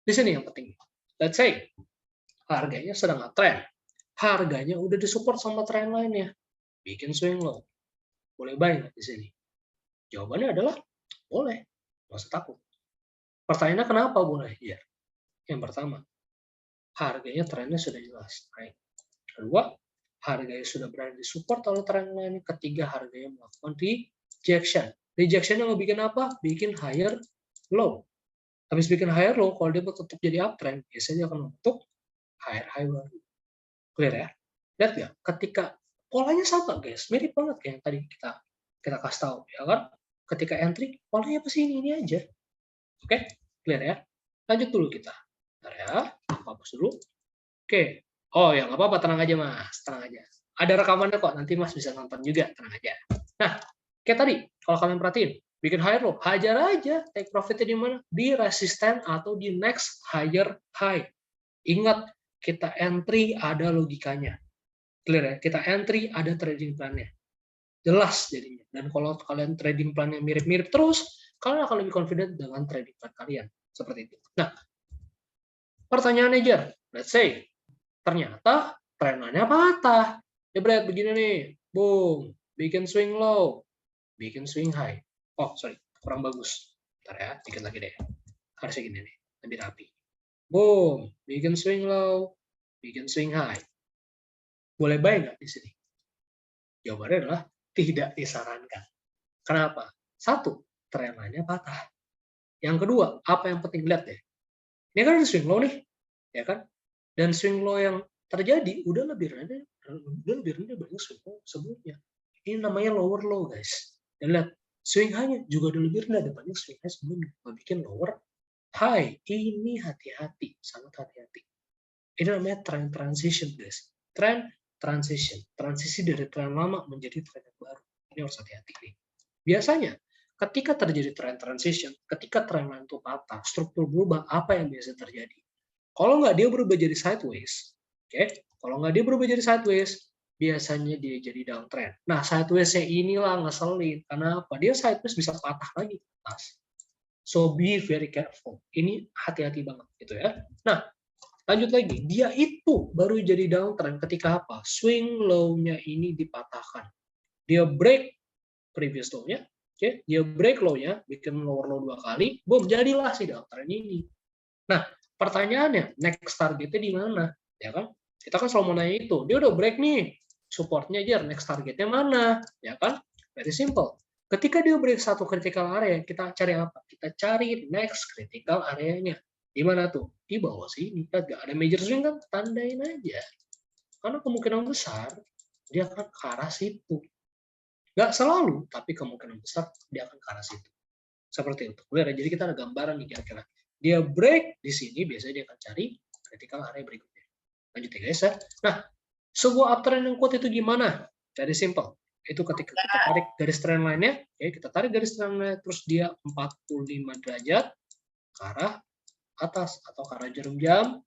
di sini yang penting. Let's say, harganya sedang uptrend. Harganya udah disupport sama trend lainnya. Bikin swing low. Boleh buy nggak di sini? Jawabannya adalah boleh. Nggak usah takut. Pertanyaannya kenapa boleh? Ya. Yang pertama, harganya trennya sudah jelas naik. Kedua, harganya sudah berada di support oleh tren lain. Ketiga, harganya melakukan rejection. Rejectionnya mau bikin apa? Bikin higher low. Habis bikin higher low, kalau dia tetap jadi uptrend, biasanya akan membentuk higher high baru. Clear ya? Lihat ya, ketika polanya sama guys, mirip banget kayak yang tadi kita kasih tahu, ya kan? Ketika entry, polanya pasti ini aja. Oke, clear ya? Lanjut dulu kita. Bentar ya, hapus dulu. Oke. Oh ya, nggak apa-apa, tenang aja Mas, tenang aja. Ada rekamannya kok, nanti Mas bisa nonton juga, tenang aja. Nah, kayak tadi, kalau kalian perhatiin, bikin higher low, hajar aja take profitnya di mana? Di resisten atau di next higher high. Ingat, kita entry ada logikanya. Clear ya? Kita entry ada trading plan-nya. Jelas jadinya. Dan kalau kalian trading plan-nya mirip-mirip terus, kalian akan lebih confident dengan trading plan kalian. Seperti itu. Nah, pertanyaannya aja, let's say, ternyata trennya patah. Ya berat begini nih, boom, bikin swing low, bikin swing high. Oh sorry, kurang bagus. Bentar ya, bikin lagi deh. Harusnya gini nih, lebih rapi. Boom, bikin swing low, bikin swing high. Boleh buy nggak di sini? Jawabannya adalah tidak disarankan. Kenapa? Satu, trennya patah. Yang kedua, apa yang penting lihat deh. Ini kan ada swing low nih, ya kan? Dan swing low yang terjadi udah lebih rendah dari swing low sebelumnya. Ini namanya lower low guys. Dan lihat swing high-nya juga udah lebih rendah dibanding swing high sebelumnya. Bikin lower high. Ini hati-hati, sangat hati-hati. Ini namanya trend transition guys. Trend transition, transisi dari tren lama menjadi tren yang baru. Ini harus hati-hati nih. Biasanya ketika terjadi trend transition, ketika tren lain itu patah, struktur berubah, apa yang biasa terjadi? Kalau nggak dia berubah jadi sideways, oke? Kalau nggak dia berubah jadi sideways, biasanya dia jadi downtrend. Nah, sideways-nya inilah ngeselin. Karena apa? Dia sideways bisa patah lagi ke atas. So be very careful. Ini hati-hati banget gitu ya. Nah, lanjut lagi. Dia itu baru jadi downtrend ketika apa? Swing low-nya ini dipatahkan. Dia break previous low-nya, oke? Dia break low-nya, bikin lower low 2 kali, boom, jadilah si downtrend ini. Nah, pertanyaannya, next targetnya di mana? Ya kan? Kita kan selalu mau nanya itu. Dia udah break nih, supportnya aja, next targetnya mana? Ya kan? Very simple. Ketika dia break satu critical area, kita cari apa? Kita cari next critical area-nya. Di mana tuh? Di bawah sini. Lihat nggak? Ada major swing kan? Tandain aja. Karena kemungkinan besar, dia akan ke arah situ. Nggak selalu, tapi kemungkinan besar dia akan ke arah situ. Seperti itu. Jadi kita ada gambaran nih kira-kira. Dia break di sini, biasanya dia akan cari critical area berikutnya. Lanjut ya guys ya. Nah, sebuah uptrend yang kuat itu gimana? Very simple. Itu ketika kita tarik garis trend lainnya, oke, kita tarik garis trend lainnya, terus dia 45 derajat ke arah atas atau ke arah jarum jam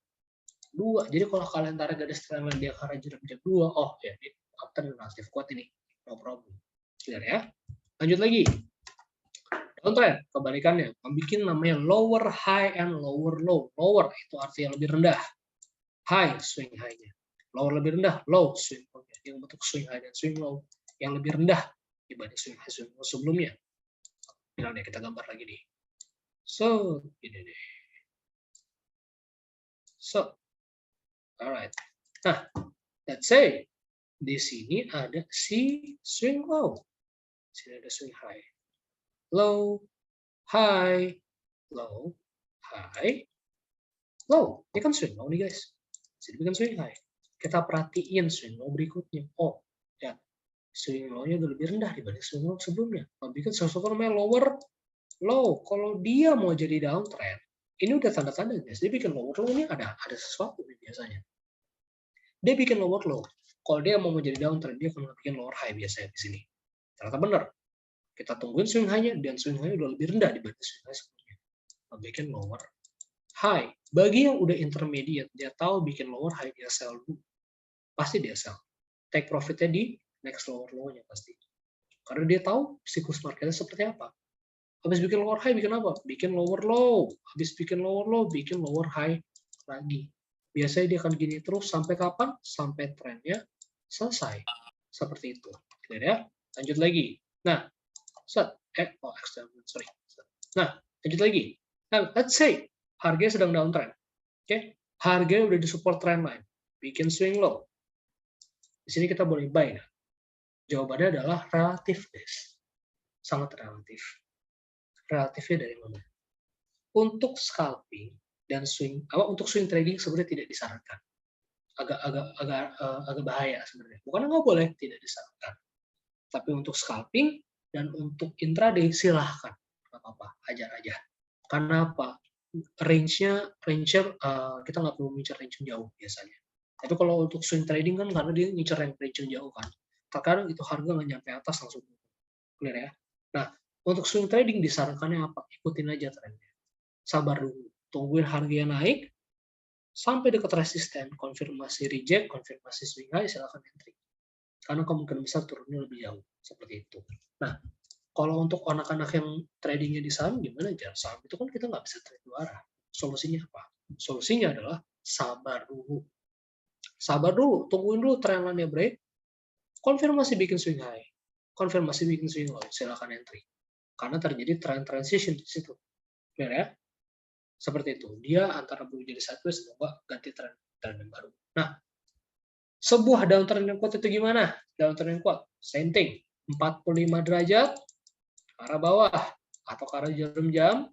2. Jadi kalau kalian tarik garis trend line dia ke arah jarum jam 2, oh ya, ini uptrend relatif kuat ini. No problem. Clear ya. Lanjut lagi. Downtrend, kebalikannya, membuat namanya lower high and lower low. Lower itu artinya lebih rendah. High, swing high-nya. Lower lebih rendah, low, swing low-nya. Yang bentuk swing high dan swing low yang lebih rendah dibanding swing high, swing low sebelumnya. Bilang deh, kita gambar lagi nih. So, ini deh. So, alright. Nah, let's say di sini ada si swing low. Sini ada swing high. Low, high, low, high, low. Ini kan swing low nih guys. Jadi kan swing high. Kita perhatiin swing low berikutnya. Oh, ya. Swing low-nya udah lebih rendah dibanding swing low sebelumnya. Bikin sesuatu namanya lower low. Kalau dia mau jadi downtrend, ini udah tanda-tanda guys. Dia bikin lower low ini ada sesuatu nih biasanya. Dia bikin lower low. Kalau dia mau menjadi downtrend, dia akan bikin lower high biasanya di sini. Ternyata benar. Kita tungguin swing high-nya, dan swing high udah lebih rendah dibanding swing high sebelumnya. Bikin lower high. Bagi yang udah intermediate, dia tahu bikin lower high, dia sell dulu. Pasti dia sell. Take profitnya di next lower low-nya pasti. Karena dia tahu siklus marketnya seperti apa. Habis bikin lower high, bikin apa? Bikin lower low. Habis bikin lower low, bikin lower high lagi. Biasanya dia akan gini terus sampai kapan? Sampai trennya selesai. Seperti itu. Clear ya? Lanjut lagi. Nah, sorry. Nah, lanjut lagi. Nah, let's say harganya sedang downtrend. Oke? Harganya udah di support trend line. Bikin swing low. Di sini kita boleh buy. Nah. Jawabannya adalah relatif, guys. Sangat relatif. Relatifnya dari mana? Untuk scalping dan untuk swing trading sebenarnya tidak disarankan. Agak bahaya sebenarnya. Bukan nggak boleh, tidak disarankan. Tapi untuk scalping dan untuk intraday silahkan, nggak apa-apa, ajar aja. Karena apa? Range-nya kita nggak perlu ngincer range yang jauh biasanya. Tapi kalau untuk swing trading kan karena dia ngincer range yang jauh kan. Terkadang itu harga nggak nyampe atas langsung. Clear ya? Nah, untuk swing trading disarankannya apa? Ikutin aja trennya. Sabar dulu. Tungguin harganya naik, sampai dekat resisten, konfirmasi reject, konfirmasi swing high, silakan entry. Karena kemungkinan besar turunnya lebih jauh. Seperti itu. Nah, kalau untuk anak-anak yang tradingnya di saham, gimana aja? Saham itu kan kita nggak bisa trade dua arah. Solusinya apa? Solusinya adalah sabar dulu. Sabar dulu, tungguin dulu trend line-nya break, konfirmasi bikin swing high, konfirmasi bikin swing low, silakan entry. Karena terjadi trend transition di situ. Clear ya? Seperti itu. Dia antara belum jadi sideways, semoga ganti trend yang baru. Nah, sebuah downtrend yang kuat itu gimana? Downtrend yang kuat, same thing. 45 derajat, ke arah bawah, atau ke arah jarum jam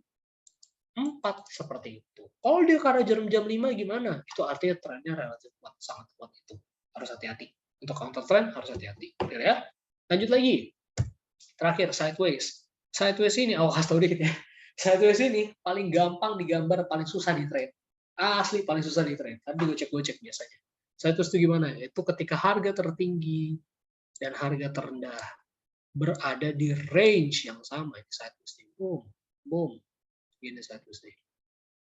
4, seperti itu. Kalau dia ke arah jarum jam 5 gimana? Itu artinya trennya relatif kuat, sangat kuat itu. Harus hati-hati. Untuk counter trend harus hati-hati. Clear ya? Lanjut lagi. Terakhir, sideways. Sideways ini, kasih tau dikit ya. Sideways ini paling gampang digambar, paling susah di trade. Asli paling susah di trade. Tapi gocek-gocek biasanya. Sideways itu gimana? Itu ketika harga tertinggi dan harga terendah berada di range yang sama. Sideways ini. Boom. Boom. Gini sideways ini.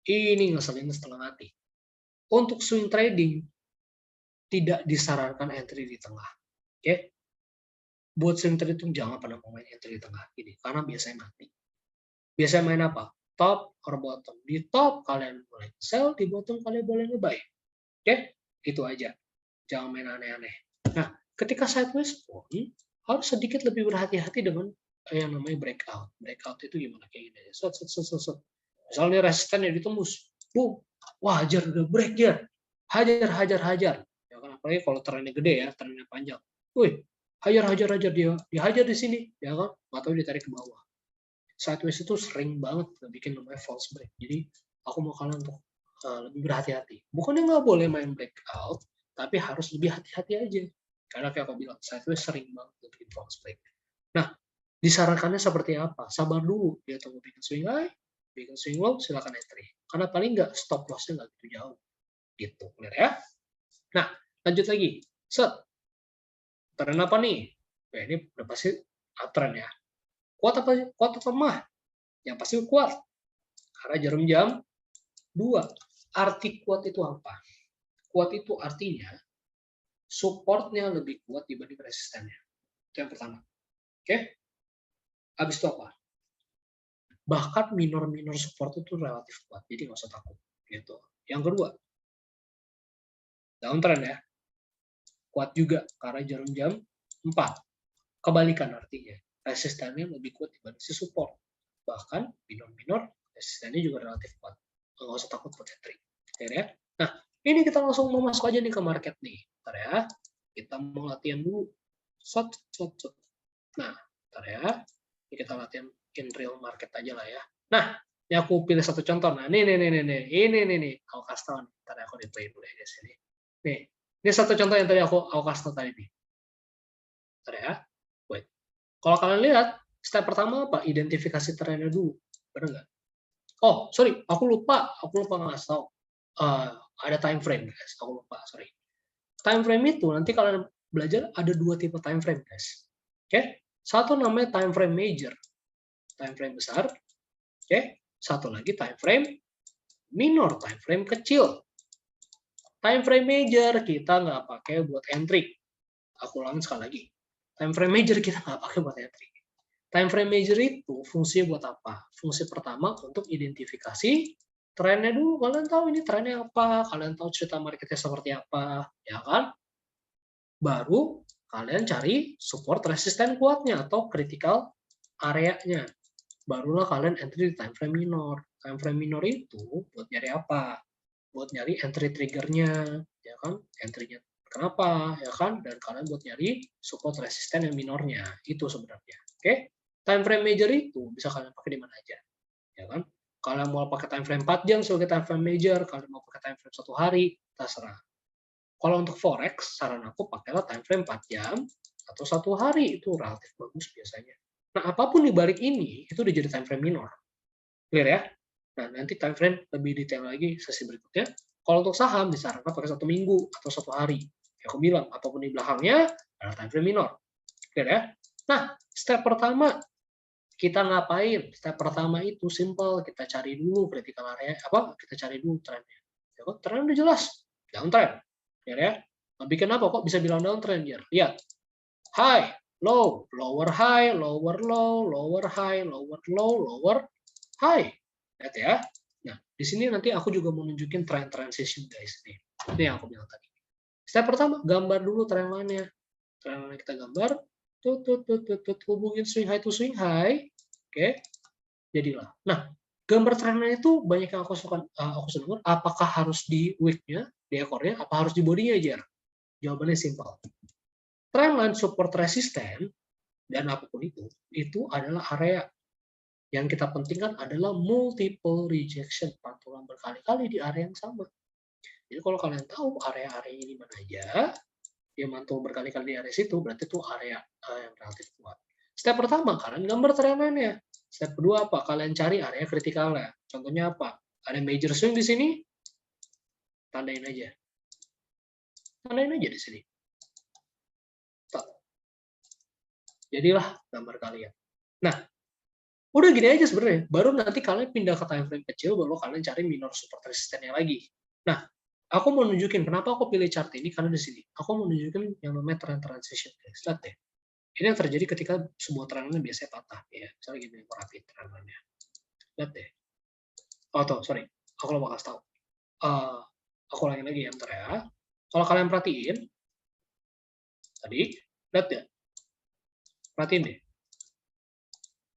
Ini ngeselin setengah mati. Untuk swing trading, tidak disarankan entry di tengah. Oke? Buat swing trading jangan pernah main entry di tengah. Gini, karena biasanya mati. Biasanya main apa? Top or bottom. Di top kalian boleh sell, di bottom kalian boleh nge-buy. Oke? Itu aja. Jangan main aneh-aneh. Nah, ketika sideways pun harus sedikit lebih berhati-hati dengan yang namanya breakout. Breakout itu gimana? Kayak gini aja. Misalnya resistennya ditembus. Boom. Wah, hajar udah break ya. Hajar. Ya kan, apalagi kalau trennya gede ya, trennya panjang. Wih, hajar dia. Dihajar di sini, ya kan? Nggak tahu ditarik ke bawah. Sideways itu sering banget bikin namanya false break. Jadi aku mau kalian untuk lebih berhati-hati. Bukannya nggak boleh main breakout, tapi harus lebih hati-hati aja. Karena kayak aku bilang, sideways sering banget bikin false break. Nah, disarankannya seperti apa? Sabar dulu, dia tunggu bikin swing high, bikin swing low, silakan entry. Karena paling nggak stop loss-nya nggak gitu jauh. Gitu, clear ya? Nah, lanjut lagi. Set. Trend apa nih? Ya, ini udah pasti uptrend ya. Kuat atau lemah? Yang pasti kuat. Karena jarum jam 2. Arti kuat itu apa? Kuat itu artinya supportnya lebih kuat dibanding resistennya. Itu yang pertama. Oke? Habis itu apa? Bahkan minor support itu relatif kuat. Jadi nggak usah takut. Gitu. Yang kedua, downtrend ya. Kuat juga karena jarum jam 4. Kebalikan artinya. Resistennya lebih kuat dibanding si support. Bahkan minor resistennya juga relatif kuat. Nggak usah takut buat entry. Ya? Nah, ini kita langsung mau masuk aja nih ke market nih. Bentar ya. Kita mau latihan dulu. Set. Nah, bentar ya. Ini kita latihan in real market aja lah ya. Nah, ini aku pilih satu contoh. Nah, ini. Ini. Aku kasih tau nih. Bentar ya, aku di play dulu ya guys. Nih. Ini satu contoh yang tadi aku kasih tau tadi nih. Bentar ya. Wait. Kalau kalian lihat, Step pertama apa? Identifikasi trennya dulu. Benar nggak? Oh, sorry, aku lupa ngasih tahu. Ada time frame, guys. Aku lupa, sorry. Time frame itu nanti kalian belajar ada 2 tipe time frame, guys. Oke? Satu namanya time frame major. Time frame besar. Oke? Satu lagi time frame minor, time frame kecil. Time frame major kita nggak pakai buat entry. Aku ulangin sekali lagi. Time frame major kita nggak pakai buat entry. Time frame major itu fungsinya buat apa? Fungsi pertama untuk identifikasi trennya dulu. Kalian tahu ini trennya apa, kalian tahu cerita marketnya seperti apa, ya kan? Baru kalian cari support resisten kuatnya atau critical area-nya. Barulah kalian entry di time frame minor. Time frame minor itu buat nyari apa? Buat nyari entry triggernya, ya kan? Entry-nya kenapa, ya kan? Dan kalian buat nyari support resisten yang minornya. Itu sebenarnya. Oke? Time frame major itu bisa kalian pakai di mana aja, ya kan? Kalian mau pakai time frame 4 jam sebagai time frame major, kalian mau pakai time frame 1 hari, terserah. Kalau untuk forex, saran aku pakailah time frame 4 jam atau 1 hari, itu relatif bagus biasanya. Nah, apapun di balik ini itu udah jadi time frame minor. Clear ya? Nah, nanti time frame lebih detail lagi sesi berikutnya. Kalau untuk saham disarankan pakai 1 minggu atau 1 hari. Ya, aku bilang apapun di belakangnya adalah time frame minor. Clear ya? Nah, step pertama kita ngapain? Step pertama itu simple, kita cari dulu critical area, kita cari dulu trennya. Ya kan? Tren udah jelas, downtrend. Ya. Bikin apa kok bisa bilang downtrend ya? Lihat. High, low, lower high, lower low, lower high, lower low, lower high. Lihat ya. Nah, di sini nanti aku juga mau nunjukin trend transition guys nih. Ini yang aku bilang tadi. Step pertama, gambar dulu trend line-nya. Trend line kita gambar, hubungin swing high to swing high. Oke. Jadilah. Nah, gambar trennya itu banyak yang aku senang. Apakah harus di wick-nya, di ekornya, apa harus di body-nya aja? Jawabannya simpel. Trendline support resisten dan apapun itu adalah area yang kita pentingkan adalah multiple rejection, pantulan berkali-kali di area yang sama. Jadi kalau kalian tahu area-area ini mana aja, dia mantul berkali-kali di area situ, berarti itu area yang relatif kuat. Step pertama, kalian gambar trennya. Step kedua apa? Kalian cari area kritikalnya. Contohnya apa? Ada major swing di sini, tandain aja. Tandain aja di sini. Jadilah gambar kalian. Nah, udah gini aja sebenarnya. Baru nanti kalian pindah ke time frame kecil, baru kalian cari minor support resistennya lagi. Nah, aku mau nunjukin kenapa aku pilih chart ini karena di sini. Aku mau nunjukin yang namanya trend transition, guys. Lihat deh. Ini yang terjadi ketika sebuah trendline biasanya patah, ya. Misalnya gini, rapid trendline-nya. Lihat deh. Oh, tuh, sorry. Aku lupa kasih tahu. Aku ulangin lagi ya, bentar ya. Kalau kalian perhatiin, tadi, lihat deh. Perhatiin deh.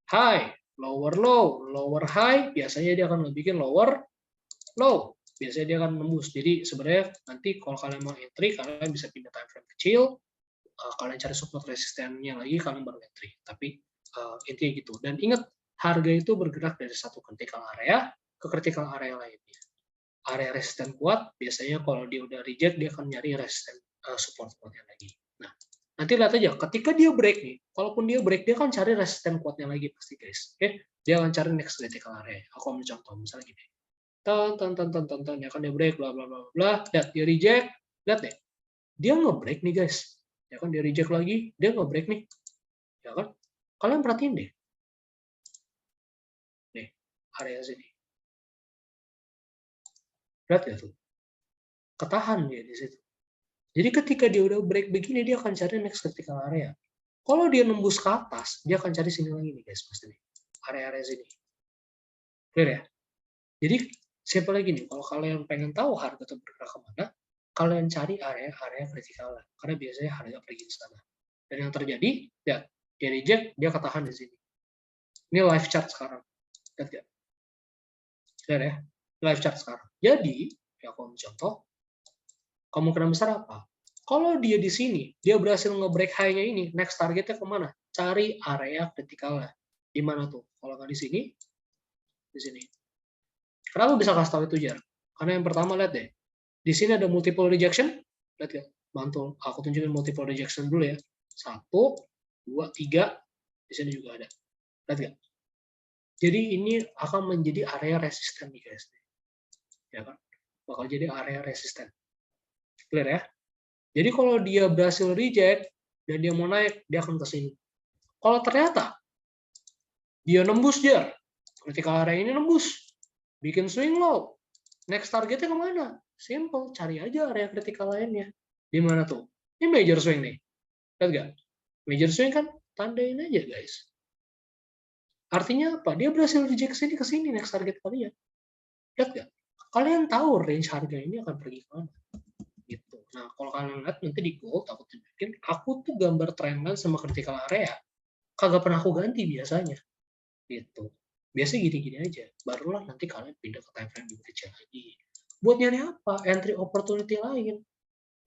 High, lower low, lower high, biasanya dia akan bikin lower low. Biasanya dia akan nembus. Jadi sebenarnya nanti kalau kalian mau entry, kalian bisa pindah time frame kecil, kalian cari support resistennya lagi, kalian baru entry. Tapi intinya gitu. Dan ingat, harga itu bergerak dari satu critical area ke critical area lainnya. Area resisten kuat, biasanya kalau dia udah reject, dia akan nyari resisten support kuatnya lagi. Nah, nanti lihat aja, ketika dia break nih, kalaupun dia break, dia akan cari resisten kuatnya lagi pasti guys. Oke, dia akan cari next critical area. Aku ambil contoh, misalnya gini. Ya kan dia break, bla bla bla bla. Lihat, dia reject, lihat deh. Dia nge-break nih guys. Ya kan dia reject lagi, dia nge-break nih. Ya kan? Kalian perhatiin deh. Nih, area sini. Lihat ya tuh. Ketahan dia di situ. Jadi ketika dia udah break begini, dia akan cari next critical area. Kalau dia nembus ke atas, dia akan cari sini lagi nih guys, pasti nih. Area-area sini. Clear ya? Jadi, siapa lagi nih, kalau kalian pengen tahu harga itu bergerak kemana, kalian cari area-area kritikal. Karena biasanya harga pergi ke sana. Dan yang terjadi, ya, dia reject, dia ketahan di sini. Ini live chart sekarang. Lihat ya? Clear ya? Live chart sekarang. Jadi, ya aku ambil contoh, kemungkinan besar apa? Kalau dia di sini, dia berhasil nge-break high-nya ini, next targetnya kemana? Cari area kritikalnya. Di mana tuh? Kalau nggak di sini, di sini. Kenapa bisa kasih tahu itu, Jar? Karena yang pertama, lihat deh. Di sini ada multiple rejection. Lihat ya, mantul. Aku tunjukin multiple rejection dulu ya. 1, 2, 3. Di sini juga ada. Lihat nggak? Jadi ini akan menjadi area resisten nih guys. Ya kan? Bakal jadi area resisten. Clear ya? Jadi kalau dia berhasil reject dan dia mau naik, dia akan ke sini. Kalau ternyata dia nembus jar, critical area ini nembus, bikin swing low, next targetnya kemana? Simple, cari aja area critical lainnya. Di mana tuh? Ini major swing nih. Lihat nggak? Major swing kan tandain aja guys. Artinya apa? Dia berhasil reject sini ke sini next target kalian. Lihat nggak? Kalian tahu range harga ini akan pergi kemana? Gitu. Nah, kalau kalian lihat nanti di gold, aku tunjukin, aku tuh gambar trendline sama critical area, kagak pernah aku ganti biasanya. Gitu. Biasanya gini-gini aja. Barulah nanti kalian pindah ke time frame lebih kecil lagi. Buat nyari apa? Entry opportunity lain.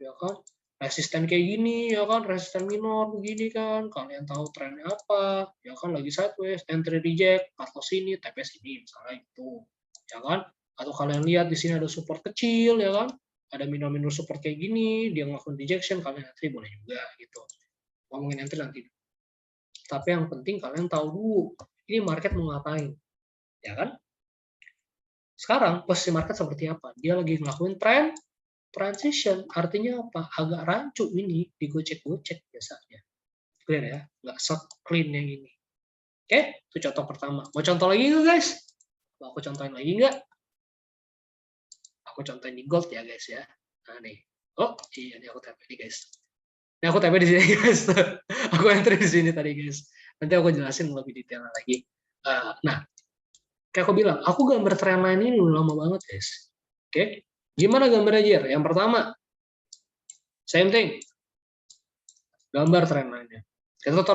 Ya kan? Resisten kayak gini, ya kan, resisten minor begini kan, kalian tahu trennya apa, ya kan, lagi sideways, entry reject, cut loss ini, TP sini, misalnya itu, ya kan, atau kalian lihat di sini ada support kecil, ya kan, ada minor support kayak gini, dia ngelakuin rejection, kalian entry boleh juga, gitu. Ngomongin entry nanti. Tapi yang penting kalian tahu dulu, ini market mau ngapain, ya kan? Sekarang posisi market seperti apa? Dia lagi ngelakuin trend transition, artinya apa? Agak rancu ini, digocek-gocek biasanya. Clear ya? Nggak se-clean yang ini. Oke, itu contoh pertama. Mau contoh lagi nggak guys? Mau aku contohin lagi nggak? Aku contohin di gold ya guys ya. Nah nih. Oh iya, ini aku tap ini guys. Ini aku tap di sini guys. Aku entry di sini tadi guys. Nanti aku jelasin lebih detail lagi. Nah, kayak aku bilang, aku gambar trendline ini udah lama banget guys. Oke, gimana gambarnya Jer? Yang pertama, same thing. Gambar trendline-nya. Kita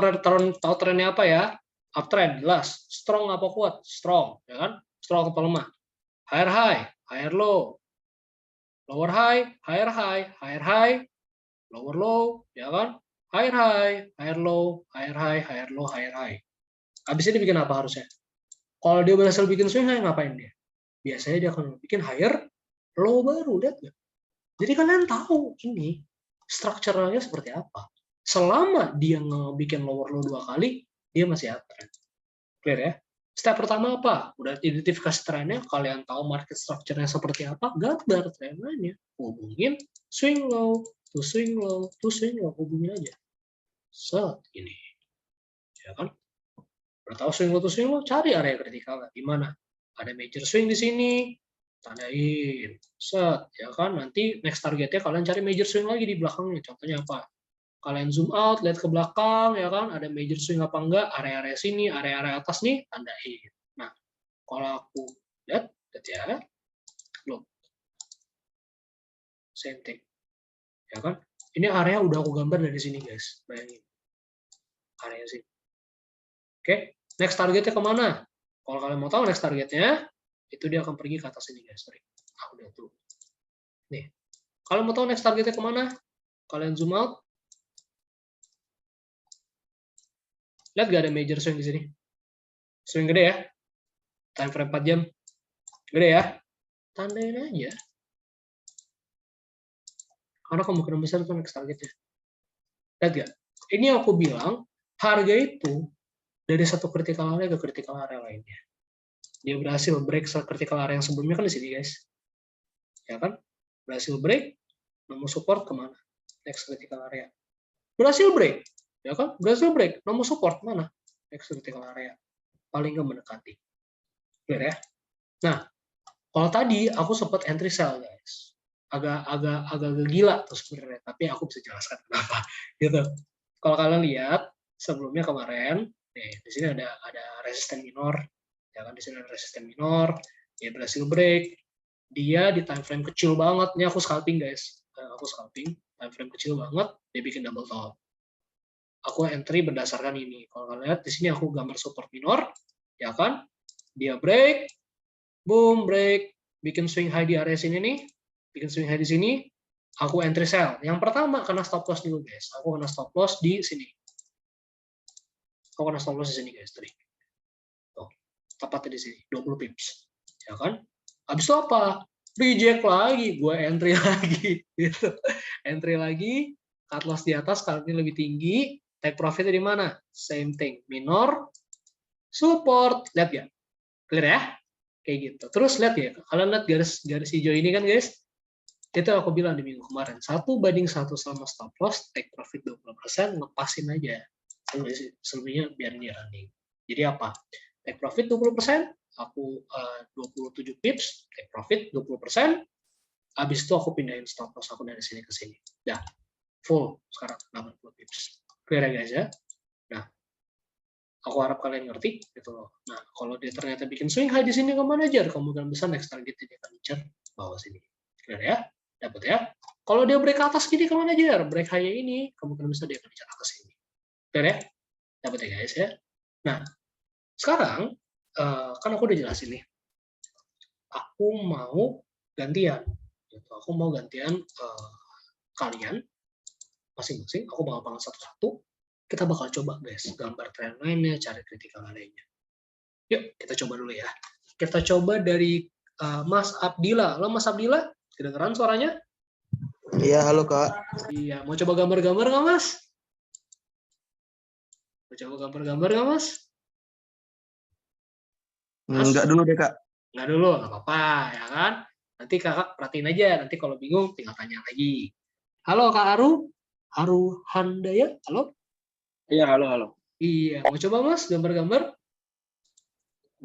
tahu trennya apa ya? Uptrend, jelas. Strong apa kuat? Strong, ya kan? Strong apa lemah? Higher high, higher low. Lower high, higher high, higher high, lower low, ya kan? Higher high, higher low, higher high, higher low, higher high. Habis ini bikin apa harusnya? Kalau dia berhasil bikin swing high, ngapain dia? Biasanya dia akan bikin higher low baru, lihat nggak? Jadi kalian tahu ini strukturalnya seperti apa. Selama dia ngebikin lower low 2 kali, dia masih uptrend. Clear ya? Step pertama apa? Udah identifikasi trennya, kalian tahu market structure-nya seperti apa, gambar trennya, hubungin swing low, to swing low, to swing low, hubungin aja. Set, ini. Ya kan? Udah tahu swing low to swing low, cari area kritikal di mana? Ada major swing di sini, tandain. Set, ya kan? Nanti next targetnya kalian cari major swing lagi di belakangnya. Contohnya apa? Kalian zoom out, lihat ke belakang, ya kan, ada major swing apa enggak, area-area sini, area-area atas nih, tandain. Nah, kalau aku lihat ya, belum, same thing, ya kan, ini area udah aku gambar dari sini guys, bayangin, area sini. Oke, next targetnya kemana? Kalau kalian mau tahu next targetnya, itu dia akan pergi ke atas ini guys, sorry, udah tuh, nih, kalau mau tahu next targetnya kemana, kalian zoom out, lihat gak ada major swing di sini? Swing gede ya? Time frame 4 jam. Gede ya? Tandain aja. Karena kemungkinan besar itu next targetnya. Lihat gak? Ini aku bilang, harga itu dari satu critical area ke critical area lainnya. Dia berhasil break critical area yang sebelumnya kan di sini guys. Ya kan? Berhasil break, nemu support kemana? Next critical area. Berhasil break. Ya kan? Berhasil break, nemu support mana? Next critical area. Paling nggak mendekati. Clear ya? Nah, kalau tadi aku sempat entry sell guys. Agak gila tuh sebenarnya, tapi aku bisa jelaskan kenapa. Gitu. Kalau kalian lihat sebelumnya kemarin, nih di sini ada resisten minor, ya kan, di sini ada resisten minor, dia berhasil break, dia di time frame kecil banget, ini aku scalping guys, aku scalping time frame kecil banget, dia bikin double top. Aku entry berdasarkan ini. Kalau kalian lihat di sini aku gambar support minor, ya kan, dia break, boom break, bikin swing high di area sini nih, bikin swing high di sini, aku entry sell. Yang pertama kena stop loss dulu guys. Aku kena stop loss di sini. Aku kena stop loss di sini guys tadi. Tuh, tepatnya di sini, 20 pips. Ya kan? Habis itu apa? Reject lagi, gue entry lagi gitu. Entry lagi, cut loss di atas, kali ini lebih tinggi, take profitnya di mana? Same thing, minor, support. Lihat ya, clear ya, kayak gitu. Terus lihat ya, kalian lihat garis hijau ini kan guys, itu aku bilang di minggu kemarin, 1:1 sama stop loss, take profit 20%, ngepasin aja. Selebihnya biar dia running. Jadi apa? Take profit 20%, aku 27 pips, take profit 20%, habis itu aku pindahin stop loss aku dari sini ke sini. Dah, full sekarang 80 pips. Clear ya guys ya? Nah, aku harap kalian ngerti gitu loh. Nah, kalau dia ternyata bikin swing high di sini kemana aja, kemungkinan besar next target dia akan incer bawah sini. Clear ya? Dapat ya? Kalau dia break ke atas gini kemana aja? Break high ini kemungkinan besar dia akan incer atas sini. Clear ya? Dapat ya guys ya? Nah, sekarang kan aku udah jelasin nih. Aku mau gantian. Gitu. Aku mau gantian kalian masing-masing. Aku bakal panggil satu-satu. Kita bakal coba guys gambar trendline-nya, cari critical area-nya. Yuk kita coba dulu ya. Kita coba dari Mas Abdillah. Halo Mas Abdillah, kedengeran suaranya? Iya, halo Kak. Iya, mau coba gambar-gambar nggak Mas? Mau coba gambar-gambar nggak Mas? Enggak dulu deh Kak. Nggak dulu, nggak apa-apa ya kan. Nanti kakak perhatiin aja, nanti kalau bingung tinggal tanya lagi. Halo Kak Aru Handaya, halo? Iya, halo. Iya, mau coba Mas gambar-gambar?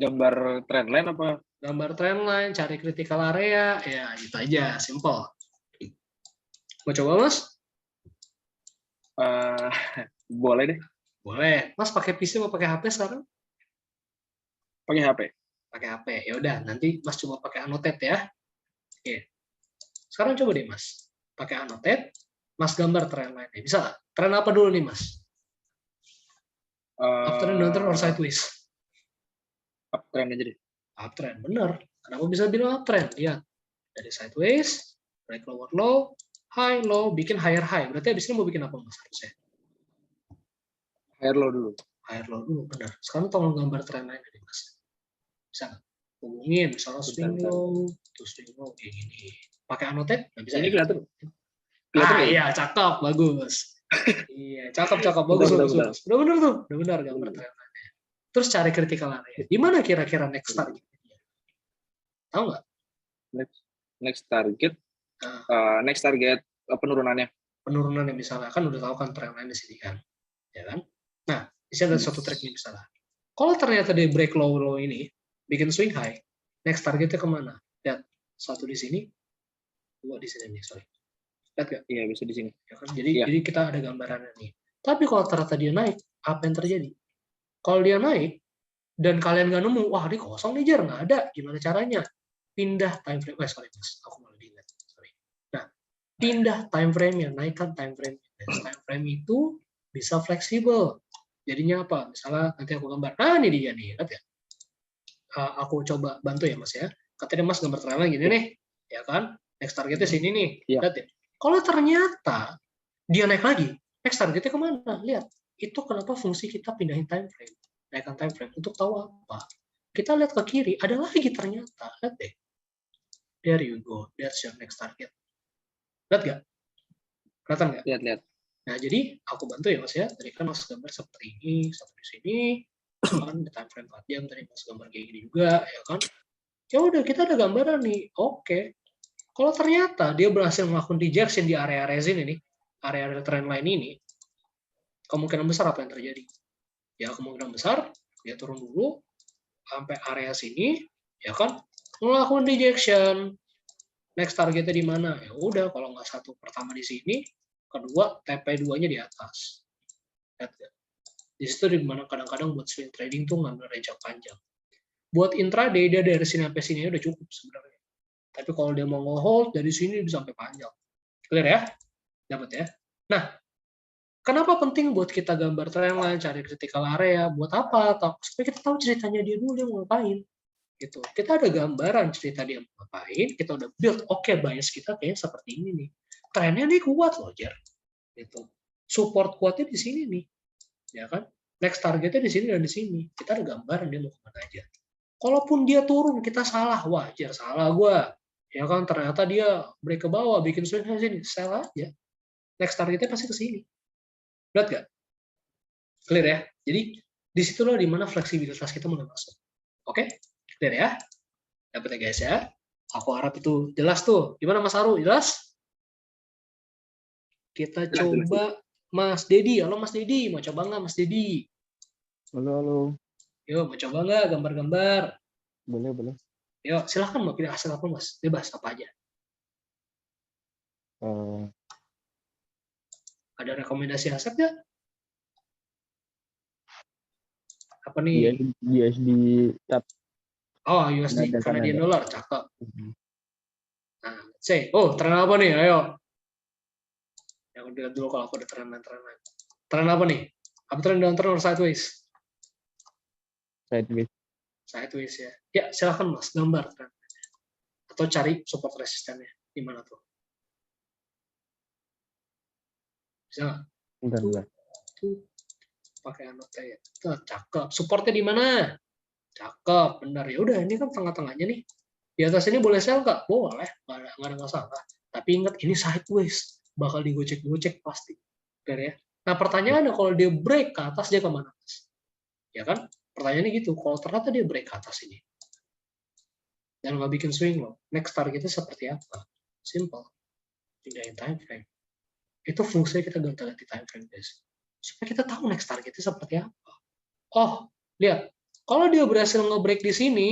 Gambar trendline apa? Gambar trendline, cari critical area, ya gitu aja, simple. Mau coba Mas? Boleh deh. Boleh. Mas pakai PC mau pakai HP sekarang? Pakai HP. Pakai HP. Ya udah, nanti Mas coba pakai Annotate ya. Oke. Sekarang coba deh Mas, pakai Annotate. Mas gambar trendline-nya. Bisa nggak? Trend apa dulu nih Mas? Uptrend, downtrend, or sideways? Uptrend aja deh. Uptrend, bener. Kenapa bisa bilang uptrend? Lihat, dari sideways, break lower low, high low, bikin higher high. Berarti abis ini mau bikin apa Mas harusnya? Higher low dulu. Higher low dulu, benar. Sekarang tolong gambar trend lain nih Mas. Bisa nggak? Hubungin, misalnya swing low, to swing low kayak gini. Pakai Annotate? Nggak bisa. Ini ya? kelihatan. Iya, cakep, bagus. Iya, cakep, bagus. Udah bener tuh, udah benar gambar trend lainnya. Terus cari critical area. Di mana kira-kira next target? Tahu nggak? Next target. Next target penurunannya. Penurunannya misalnya kan udah tahu kan trend line di sini kan, ya kan? Nah, di sini ada satu trik nih misalnya. Kalau ternyata dia break low ini, bikin swing high, next targetnya kemana? Lihat, satu di sini, dua di sini nih, sorry. Lihat nggak? Iya, bisa di sini. Ya kan? Jadi kita ada gambarannya nih. Tapi kalau ternyata dia naik, apa yang terjadi? Kalau dia naik dan kalian nggak nemu, wah ini kosong nih Jar, nggak ada. Gimana caranya? Pindah time frame. Sorry mas, aku malah dilihat. Sorry. Nah, pindah time frame-nya, naikkan time frame. Time frame itu bisa fleksibel. Jadinya apa? Misalnya nanti aku gambar. Nah ini dia nih, lihat ya. Aku coba bantu ya mas ya. Katanya mas gambar trailer gini nih, ya kan? Next targetnya sini nih, lihat ya. Kalau ternyata dia naik lagi, next targetnya kemana? Lihat, itu kenapa fungsi kita pindahin time frame, naikkan time frame untuk tahu apa? Kita lihat ke kiri, ada lagi ternyata, lihat deh. There you go, that's your next target. Lihat nggak? Kelihatan nggak? Lihat. Nah jadi aku bantu ya mas ya. Tadi kan mas gambar seperti ini, satu di sini, kan time frame 4 jam tadi mas gambar kayak gini juga, ya kan? Ya udah kita ada gambaran nih. Oke. Kalau ternyata dia berhasil melakukan rejection di area-area sini nih, area-area trend line ini, kemungkinan besar apa yang terjadi? Ya kemungkinan besar dia turun dulu sampai area sini, ya kan? Melakukan rejection. Next targetnya di mana? Ya udah, kalau nggak satu pertama di sini, kedua TP2-nya di atas. Di situ di mana kadang-kadang buat swing trading tuh ngambil range yang panjang. Buat intraday dia dari sini sampai sini udah cukup sebenarnya. Tapi kalau dia mau nge-hold dari sini bisa sampai panjang. Clear ya? Dapat ya? Nah, kenapa penting buat kita gambar trendline, cari critical area, buat apa? Supaya kita tahu ceritanya dia dulu dia mau ngapain. Gitu. Kita ada gambaran cerita dia mau ngapain, kita udah build, oke, bias kita kayaknya seperti ini nih. Trennya nih kuat loh, Jer. Gitu. Support kuatnya di sini nih. Ya kan? Next targetnya di sini dan di sini. Kita ada gambaran dia mau kemana aja. Kalaupun dia turun, kita salah. Wajar, salah gue. Ya kan, ternyata dia break ke bawah, bikin swing ke sini. Sell aja. Next targetnya pasti ke sini. Lihat gak? Clear ya? Jadi, Disitulah dimana fleksibilitas kita mulai masuk. Oke, clear ya? Dapat ya guys ya? Aku harap itu jelas tuh. Gimana Mas Aru? Jelas? Kita Jelas, jelas. coba Mas Dedi. Halo Mas Dedi, mau coba nggak Mas Dedi? Halo. Yuk, mau coba nggak gambar-gambar? Boleh. Yuk, silahkan mau pilih hasil apa Mas? Bebas apa aja. Ada rekomendasi hasil nggak? Apa nih? USD tab. Oh, USD, Ada, Canadian ada. dollar, cakep. Nah, say, tren apa nih? Ayo. Yang lihat dulu kalau aku ada tren. Tren apa nih? Apa tren downtrend or sideways? Sideways. Sideways ya. Ya, silahkan Mas, gambar tren. Atau cari support resistannya. Di mana tuh? Bisa nggak? Bentar. Tuh. Pakai anote ya. Tuh, cakep. Supportnya di mana? Cakep, benar. Ya udah, ini kan tengah-tengahnya nih. Di atas ini boleh sell nggak? Boleh, nggak ada masalah. Tapi ingat, ini sideways. Bakal digocek-gocek pasti. Benar ya? Nah, pertanyaannya kalau dia break ke atas, dia kemana? Ya kan? Pertanyaannya gitu. Kalau ternyata dia break ke atas ini, dan nggak bikin swing loh, next targetnya seperti apa? Simple. Pindahin time frame. Itu fungsinya kita ganti time frame, guys. Supaya kita tahu next targetnya seperti apa. Oh, lihat. Kalau dia berhasil nge-break di sini,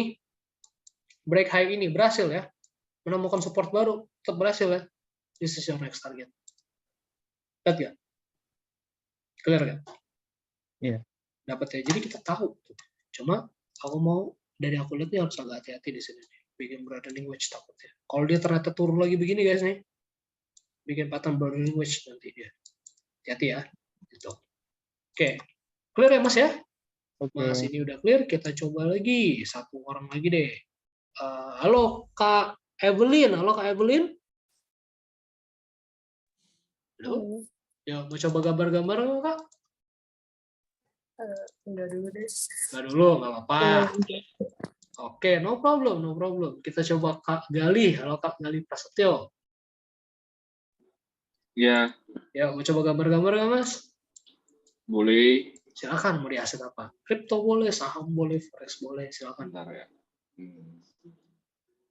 break high ini berhasil ya, menemukan support baru, tetap berhasil ya. This is your next target. Lihat ya? Clear kan? Iya. Dapat ya. Jadi kita tahu. Cuma aku mau dari aku lihat nih harus agak hati-hati di sini. Bikin broadening wedge takutnya. Kalau dia ternyata turun lagi begini guys nih, bikin pattern broadening wedge nanti dia. Hati-hati ya. Gitu. Oke. Clear ya Mas ya? Oke. Mas ini udah clear. Kita coba lagi. Satu orang lagi deh. Halo Kak Evelyn. Halo Kak Evelyn. Halo. Ya, mau coba gambar-gambar nggak, Kak? Enggak dulu deh. Nggak dulu, nggak apa-apa. Oke, no problem. Kita coba Kak Gali. Halo Kak Gali Prasetyo. Ya, Ya, mau coba gambar-gambar nggak, Mas? boleh. Silakan, mau di aset apa? Kripto boleh, saham boleh, forex boleh, silakan. Bentar ya.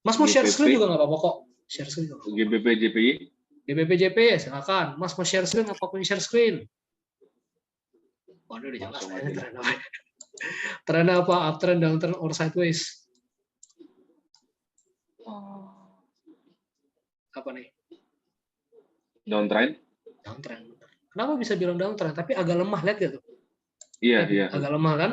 Mas mau share GBP. screen juga nggak apa-apa kok. Share screen juga. GBP, JPY. GBP, silakan. Mas mau share screen, apapun share screen. Waduh, udah jelas. Tren apa? Uptrend, downtrend, or sideways? Apa nih? Downtrend. Downtrend. Kenapa bisa bilang downtrend? Tapi agak lemah, lihat gak tuh? Iya. Agak lemah kan?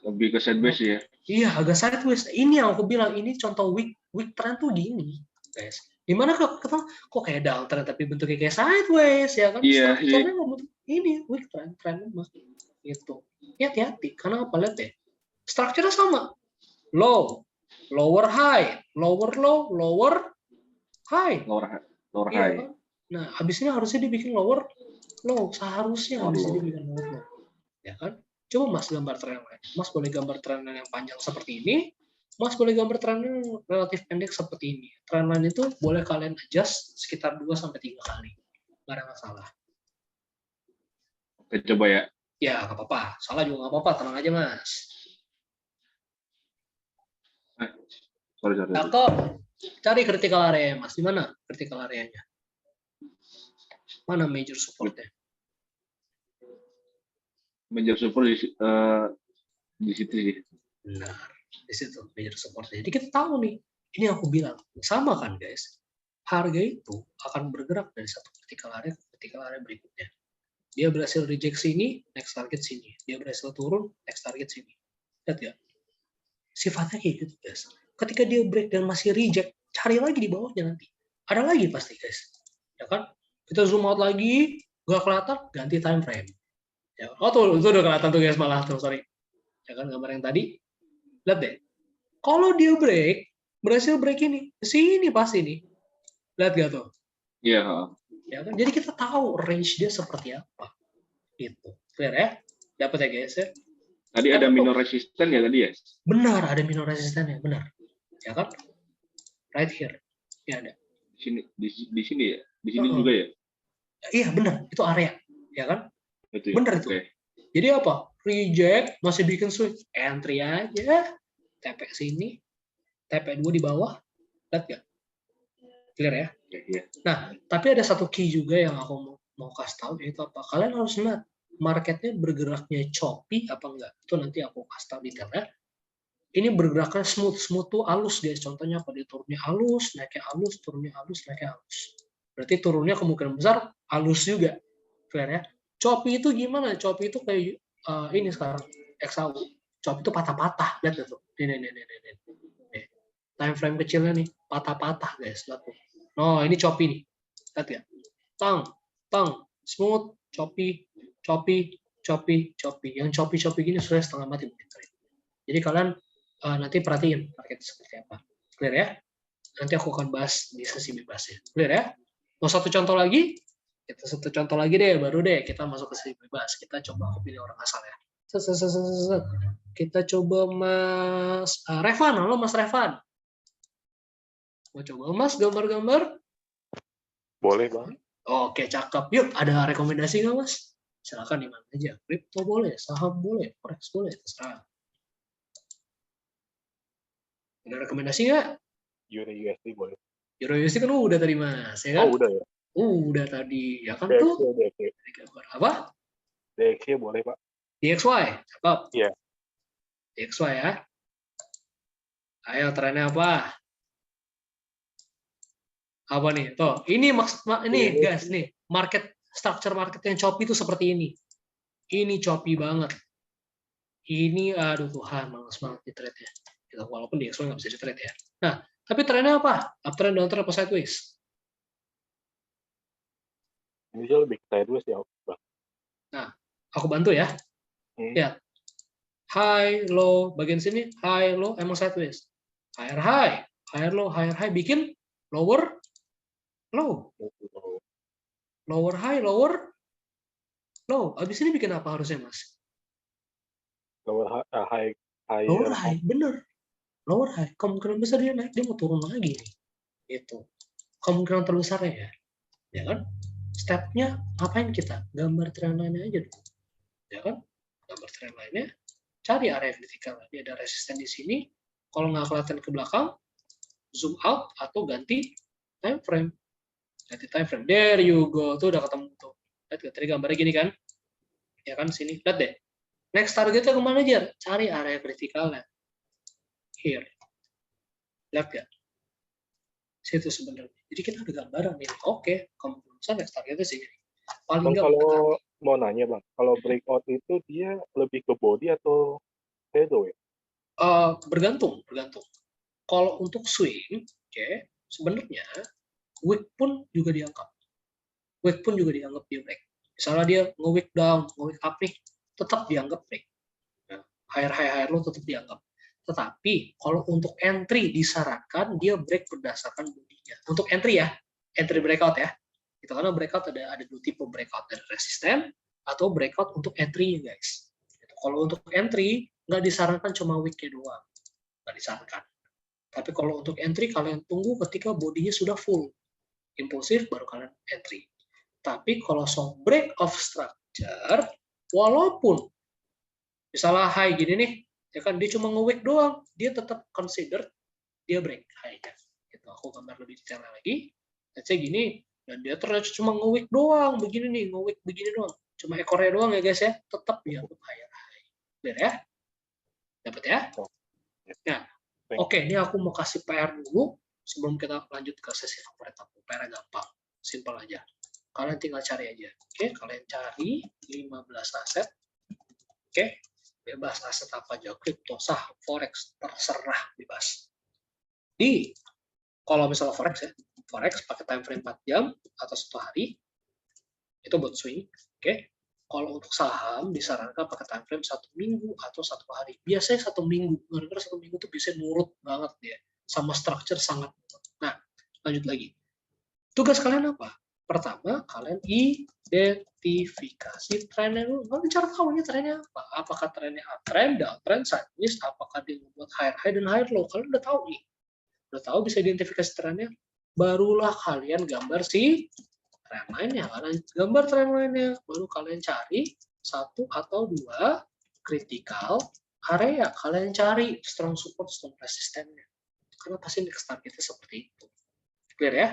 Lebih ke sideways ya. Iya, agak sideways. Ini yang aku bilang, ini contoh weak trend tuh gini, guys. Dimana kok kayak downtrend tapi bentuknya kayak sideways ya kan? Iya. Strukturnya nggak bentuk ini weak trend lemah gitu. Hati-hati, karena apa? Lihat deh, strukturnya sama, low, lower high, lower low, lower high. Lower Iya, high. kan? Nah, habis ini harusnya dibikin lower low, seharusnya habis ini dibikin lower low, ya kan? Coba Mas gambar tren lain. Mas boleh gambar tren yang panjang seperti ini. Mas boleh gambar tren yang relatif pendek seperti ini. Tren lain itu boleh kalian adjust sekitar 2-3 kali. Nggak ada masalah. Oke, coba ya. Ya, nggak apa-apa. Salah juga nggak apa-apa. Tenang aja, Mas. Sorry. Cakep. Cari critical area, Mas. Di mana critical area-nya? Mana major support-nya? Major support di situ sih. Benar. Di situ major support-nya. Jadi kita tahu nih. Ini yang aku bilang. Sama kan, guys? Harga itu akan bergerak dari satu critical area ke critical area berikutnya. Dia berhasil reject sini, next target sini. Dia berhasil turun, next target sini. Lihat ya? Sifatnya kayak gitu, guys. Ketika dia break dan masih reject, cari lagi di bawahnya nanti. Ada lagi pasti, guys. Ya kan? Kita zoom out lagi, nggak kelihatan, ganti time frame. Ya. Oh tuh, itu udah kelihatan tuh guys, malah tuh, sorry. Ya kan, gambar yang tadi. Lihat deh. Kalau dia break, berhasil break ini, sini pasti nih. Lihat gak tuh? Iya. Ya kan? Jadi kita tahu range dia seperti apa. Gitu. Clear ya? Dapat ya guys ya? Tadi ada minor resisten ya tadi ya? Benar, ada minor resistennya, benar. Ya kan? Right here. Ya ada. Di sini ya? Di sini juga ya? Iya, benar. Itu area. Ya kan? Betul. Benar itu. Okay. Jadi apa? reject, masih bikin swing, entry aja, TP sini, TP2 di bawah, lihat nggak? Clear ya? Iya. Nah, tapi ada satu key juga yang aku mau kasih tahu, yaitu apa? Kalian harus lihat marketnya bergeraknya choppy apa enggak. Itu nanti aku kasih tahu detailnya. Ini bergeraknya smooth. Smooth tuh halus guys. Contohnya apa? Dia turunnya halus, naiknya halus, turunnya halus, naiknya halus. Berarti turunnya kemungkinan besar halus juga. Clear ya? Choppy itu gimana? Choppy itu kayak ini sekarang. XAU. Choppy itu patah-patah. Lihat tuh. Nih. Time frame kecilnya nih. Patah-patah guys. Lihat tuh. Oh, ini choppy nih. Lihat ya. Tang. Smooth. Choppy. Yang choppy gini sudah setengah mati mungkin. Jadi kalian nanti perhatiin market seperti apa. Clear ya? Nanti aku akan bahas di sesi bebasnya. Clear ya? Mau satu contoh lagi? Kita satu contoh lagi deh, baru deh kita masuk ke sesi bebas. Kita coba aku pilih orang asal ya. Kita coba Mas Revan. Halo Mas Revan. Mau coba Mas gambar-gambar? Boleh, Bang. Oke, cakep. Yuk, ada rekomendasi nggak Mas? Silakan di mana aja. Kripto boleh, saham boleh, forex boleh, terserah. Ada rekomendasi nggak? Euro USD boleh. Euro USD kan udah tadi Mas, ya kan? Oh, udah ya. Udah tadi, ya kan DXY, tuh? DXY. Apa? DXY boleh, Pak. DXY, cakep. Iya. DXY ya. Ayo, trennya apa? Apa nih? Tuh, ini ini guys, nih market structure market yang choppy itu seperti ini. Ini choppy banget. Ini, aduh Tuhan, males banget di trade-nya. Gitu, walaupun DXY nggak bisa di trade ya. Nah, tapi trennya apa? Uptrend, downtrend, apa sideways? Ini dia lebih ke sideways ya, Bang. Nah, aku bantu ya. Ya, high, low, bagian sini, high, low, emang sideways. Higher, low, bikin lower, low. Lower, high, lower, low. Abis ini bikin apa harusnya, Mas? Lower high, Lower, high, bener. Lower, high. Kemungkinan besar dia naik, dia mau turun lagi nih. Itu. Kemungkinan terbesarnya ya. Ya kan? Stepnya ngapain kita? Gambar trendline aja dulu. Ya kan? Gambar trendline-nya, cari area vertikal. Dia ada resisten di sini. Kalau nggak kelihatan ke belakang, zoom out atau ganti time frame. Ganti time frame. There you go. Tuh udah ketemu tuh. Lihat gak? Tadi gambarnya gini kan? Ya kan sini. Lihat deh. Next targetnya kemana aja? Cari area vertikalnya. Here. Lihat gak? Situ sebenarnya. Jadi kita ada gambaran nih. Oke, kemungkinan besar next targetnya sini. Paling Bang, nggak kalau mau nanya, Bang, kalau breakout itu dia lebih ke body atau shadow ya? bergantung. Kalau untuk swing, sebenarnya wick pun juga dianggap. Dia break. Misalnya dia nge-wick down, nge-wick up nih, tetap dianggap break. Nah, higher low tetap dianggap. Tetapi kalau untuk entry disarankan dia break berdasarkan bodinya. Untuk entry ya, entry breakout ya. Itu karena breakout ada dua tipe breakout, dari resisten atau breakout untuk entry guys. Kalau untuk entry nggak disarankan cuma wick-nya doang, nggak disarankan. Tapi kalau untuk entry kalian tunggu ketika bodinya sudah full, impulsif baru kalian entry. Tapi kalau soal break of structure, walaupun misalnya high gini nih, ya kan dia cuma nge-wick doang, dia tetap consider dia break high-nya. Gitu. Aku gambar lebih detail lagi. Let's say gini, dan dia ternyata cuma nge-wick doang, begini nih, nge-wick begini doang. Cuma ekornya doang ya guys ya, tetap dianggap higher high. Biar ya? Dapat ya? Nah, oke, ini aku mau kasih PR dulu sebelum kita lanjut ke sesi favorit aku. PR gampang, simple aja. Kalian tinggal cari aja. Oke, kalian cari 15 aset. Oke, bebas aset apa aja, kripto, saham, forex, terserah bebas. Kalau misalnya forex ya, forex pakai time frame 4 jam atau 1 hari, itu buat swing. Oke. Kalau untuk saham disarankan pakai time frame 1 minggu atau 1 hari. Biasanya 1 minggu, gara-gara 1 minggu tuh bisa nurut banget dia, sama structure sangat nurut. Nah, lanjut lagi. Tugas kalian apa? Pertama, kalian identifikasi trennya dulu. Kalian cara tahu ini trennya apa? Apakah trennya uptrend, downtrend, sideways, apakah dia membuat higher high dan higher low? Kalian udah tahu nih. Udah tahu bisa identifikasi trennya, barulah kalian gambar si trendline-nya. Kalian gambar trendline-nya, baru kalian cari 1 atau 2 critical area, kalian cari strong support, strong resistannya. Karena pasti next targetnya seperti itu. Clear ya?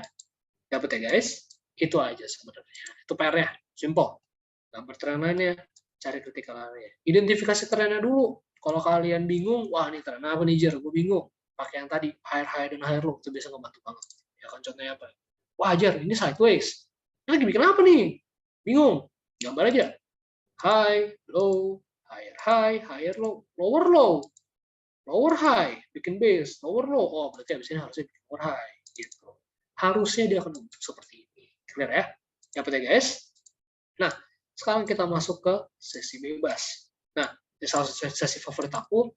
Dapat ya guys? Itu aja sebenarnya. Itu PR-nya, simple. Gambar trennya, cari critical area. Identifikasi trennya dulu. Kalau kalian bingung, wah ini tren apa nih Jer? Gue bingung. Pakai yang tadi, higher high dan higher low. Itu bisa ngebantu banget. Ya kan contohnya apa? Wah Jer, ini sideways. Ini lagi bikin apa nih? Bingung. Gambar aja. High, low, higher low, lower low, lower high, bikin base, lower low. Oh, berarti abis ini harusnya bikin lower high. Gitu. Harusnya dia akan bentuk seperti ini. Clear ya? Dapat ya guys? Nah, sekarang kita masuk ke sesi bebas. Nah, di salah satu sesi favorit aku,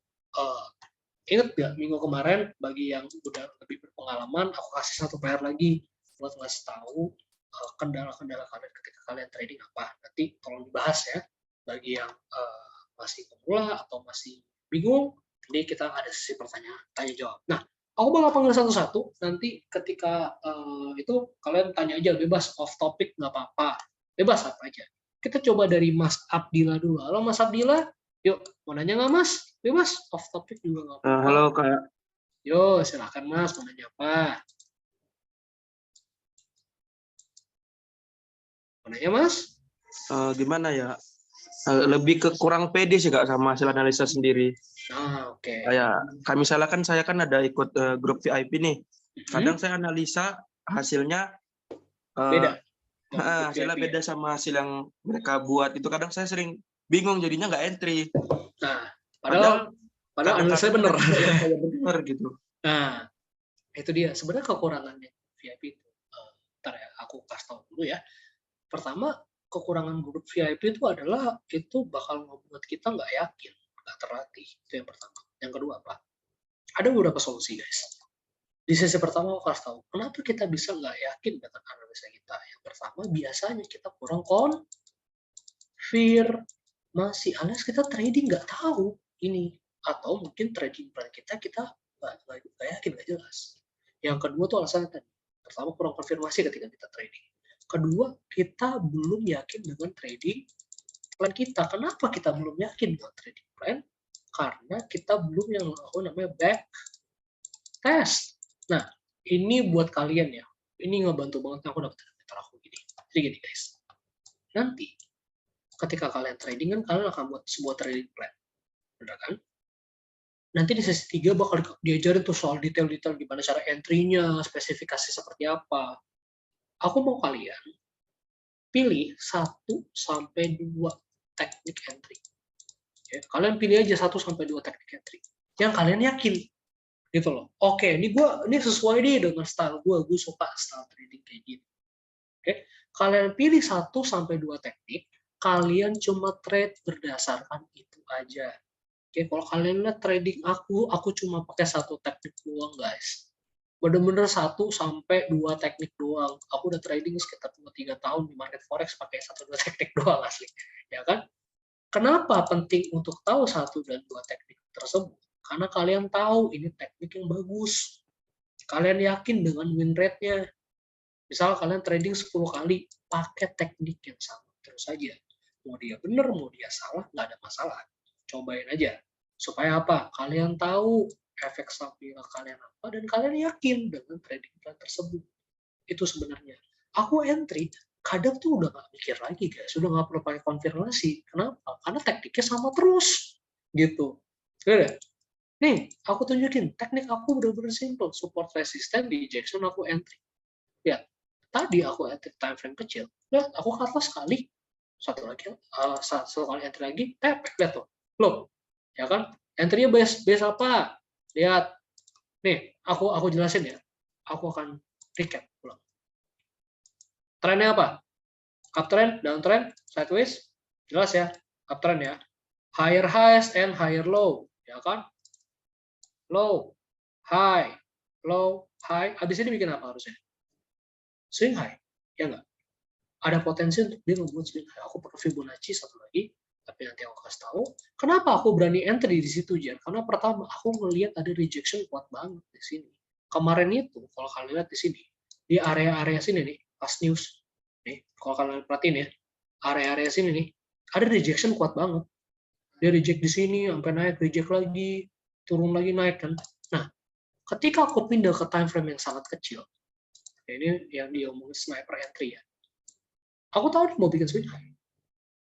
ingat nggak minggu kemarin, bagi yang udah lebih berpengalaman, aku kasih satu PR lagi buat ngasih tahu kendala-kendala kalian ketika kalian trading apa. Nanti tolong dibahas ya, bagi yang masih pemula atau masih bingung, ini kita ada sesi pertanyaan, tanya jawab. Nah, aku bakal panggil satu-satu, nanti ketika itu kalian tanya aja, bebas, off topic nggak apa-apa, bebas apa aja. Kita coba dari Mas Abdillah dulu. Halo Mas Abdillah, yuk mau nanya nggak Mas? Bebas, off topic juga nggak apa-apa. Halo Kak, Yo, silakan Mas, mau nanya apa? Mau nanya Mas? gimana ya? Lebih ke kurang pede sih Kak sama hasil analisa sendiri. Nah, oke. Kayak misalnya kan saya kan ada ikut grup VIP nih. Kadang saya analisa hasilnya Beda. hasilnya beda sama hasil yang mereka buat. Itu kadang saya sering bingung jadinya nggak entry. Nah, padahal analisanya benar. Benar gitu. Nah, itu dia. Sebenarnya kekurangannya VIP itu. Ntar ya, aku kasih tahu dulu ya. Pertama, kekurangan grup VIP itu adalah itu bakal membuat kita nggak yakin, nggak terlatih. Itu yang pertama. Yang kedua apa? Ada beberapa solusi guys. Di sesi pertama aku kasih tahu, kenapa kita bisa nggak yakin dengan analisa kita. Yang pertama, biasanya kita kurang konfirmasi, alias kita trading nggak tahu ini. Atau mungkin trading plan kita nggak yakin, nggak jelas. Yang kedua tuh alasannya tadi. Pertama, kurang konfirmasi ketika kita trading. Kedua, kita belum yakin dengan trading plan kita. Kenapa kita belum yakin dengan trading plan? Karena kita belum yang namanya back test. Nah, ini buat kalian ya. Ini ngebantu banget. Aku dapat komentar aku gini. Jadi gini guys. Nanti ketika kalian trading kan kalian akan buat sebuah trading plan. Benar kan? Nanti di sesi 3 bakal diajarin tuh soal detail-detail gimana cara entry-nya, spesifikasi seperti apa. Aku mau kalian pilih 1-2 teknik entry. Ya, kalian pilih aja 1-2 teknik entry yang kalian yakin gitu loh. Oke, ini sesuai nih dengan style gue suka style trading kayak gini. Oke, kalian pilih 1-2 teknik, kalian cuma trade berdasarkan itu aja. Oke, kalau kalian lihat trading aku cuma pakai 1 teknik doang guys. Bener-bener 1-2 teknik doang. Aku udah trading sekitar 2-3 tahun di market forex pakai 1-2 teknik doang asli. Ya kan? Kenapa penting untuk tahu 1 dan 2 teknik tersebut? Karena kalian tahu ini teknik yang bagus. Kalian yakin dengan win rate-nya. Misal kalian trading 10 kali pakai teknik yang sama terus aja. Mau dia benar, mau dia salah, nggak ada masalah. Cobain aja. Supaya apa? Kalian tahu efek samping kalian apa dan kalian yakin dengan trading plan tersebut. Itu sebenarnya. Aku entry kadang tuh udah nggak mikir lagi guys, udah nggak perlu pakai konfirmasi. Kenapa? Karena tekniknya sama terus gitu. Udah. Nih, aku tunjukin teknik aku benar-benar simple. Support resisten di Jackson aku entry. Ya, tadi aku entry time frame kecil. Lihat, aku cut loss sekali. Satu kali entry lagi, tepek lihat tuh. Loh, ya kan? Entry-nya base apa? Lihat, nih aku jelasin ya. Aku akan recap ulang. Trennya apa? Uptrend, downtrend, sideways, jelas ya. Uptrend ya. Higher highs and higher low, ya kan? Low, high, low, high. Habis ini bikin apa harusnya? Swing high, ya nggak? Ada potensi untuk dia membuat swing high. Aku pakai Fibonacci satu lagi. Tapi nanti aku kasih tahu. Kenapa aku berani entry di situ, Jar? Karena pertama, aku ngelihat ada rejection kuat banget di sini. Kemarin itu, kalau kalian lihat di sini, di area-area sini nih, pas news. Nih, kalau kalian perhatiin ya, area-area sini nih, ada rejection kuat banget. dia reject di sini sampai naik, reject lagi, turun lagi, naik kan. Nah, ketika aku pindah ke time frame yang sangat kecil, ini yang dia omongin sniper entry ya. Aku tahu dia mau bikin swing high.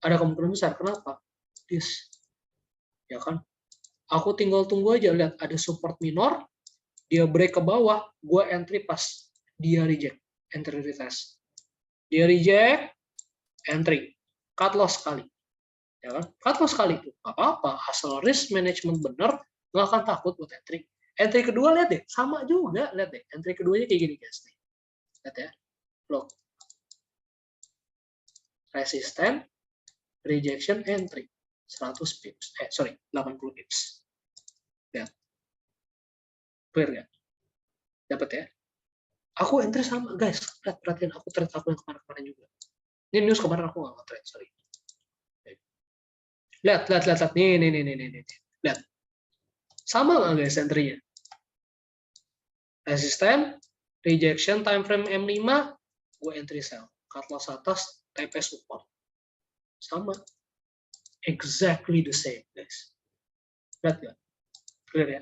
Ada kemungkinan besar. Kenapa? Ya kan? Aku tinggal tunggu aja, lihat ada support minor, dia break ke bawah, gue entry pas dia reject, entry retest. Dia reject, entry, cut loss sekali. Ya kan? Cut loss sekali itu nggak apa-apa, asal risk management bener, nggak akan takut buat entry. Entry kedua lihat deh, sama juga, lihat deh. Entry keduanya kayak gini guys nih. Lihat ya. Look. Resisten, rejection, entry. 100 pips. 80 pips. Lihat. Clear nggak? Dapat ya? Aku entry sama, guys. Lihat, perhatian aku trade aku yang kemarin-kemarin juga. Ini news kemarin aku nggak trade, sorry. Lihat. Nih. Lihat. Sama nggak guys entry-nya? Resisten, rejection, time frame M5, gue entry sell. Cut loss atas, TP support. Sama. Exactly the same, guys. Lihat nggak? Clear ya?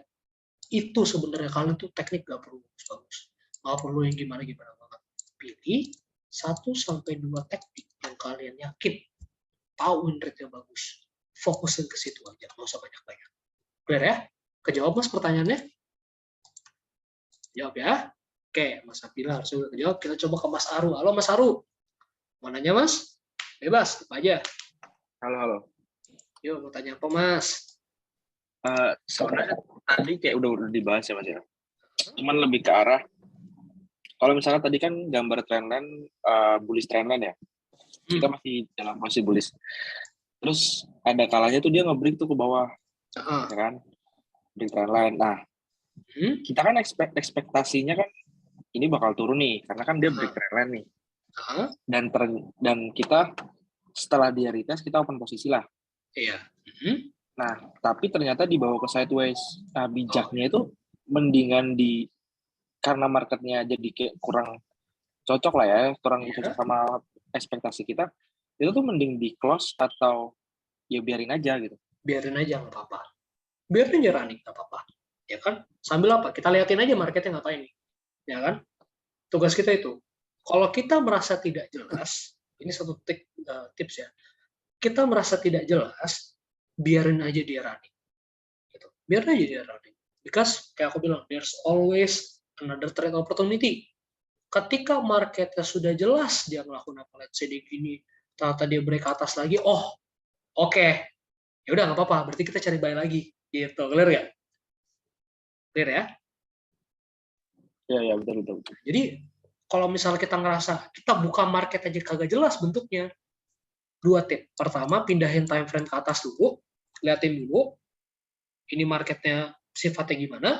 Itu sebenarnya kalian tuh teknik nggak perlu bagus. Nggak perlu yang gimana-gimana banget. Pilih 1-2 teknik yang kalian yakin tahu win rate-nya bagus. Fokusin ke situ aja, nggak usah banyak-banyak. Clear ya? Kejawab mas pertanyaannya? Jawab ya. Oke, Mas Abdillah harus udah kejawab. Kita coba ke Mas Aru. Halo Mas Aru. Mau nanya Mas? Bebas, apa aja. Halo. Yuk, mau tanya apa Mas? Sebenarnya tadi kayak udah dibahas ya Mas ya. Cuman lebih ke arah, kalau misalnya tadi kan gambar trendline, bullish trendline ya. Kita masih dalam posisi bullish. Terus ada kalanya tuh dia nge-break tuh ke bawah. Ya kan? Break trendline. Nah, kita kan ekspektasinya kan ini bakal turun nih, karena kan dia break trendline nih. Dan kita setelah dia retest kita open posisi lah. Iya. Nah, tapi ternyata dibawa ke sideways. Nah, bijaknya itu mendingan karena marketnya jadi kayak kurang cocok lah ya, kurang cocok sama ekspektasi kita. Itu tuh mending di close atau ya biarin aja gitu. Biarin aja nggak apa-apa. Biarin aja running nggak apa-apa. Ya kan? Sambil apa? Kita liatin aja marketnya ngapain nih. Ya kan? Tugas kita itu. Kalau kita merasa tidak jelas, ini satu tips ya. Kita merasa tidak jelas, biarin aja dia running. Gitu. Biarin aja dia running. Because kayak aku bilang, there's always another trade opportunity. Ketika marketnya sudah jelas dia melakukan apa, let's say dia gini, ternyata dia break ke atas lagi, oke. Ya udah nggak apa-apa, berarti kita cari buy lagi. Gitu, clear ya? Clear ya? Ya, betul. Jadi, kalau misalnya kita ngerasa kita buka market aja kagak jelas bentuknya, 2 tip. Pertama, pindahin time frame ke atas dulu, liatin dulu, ini marketnya sifatnya gimana.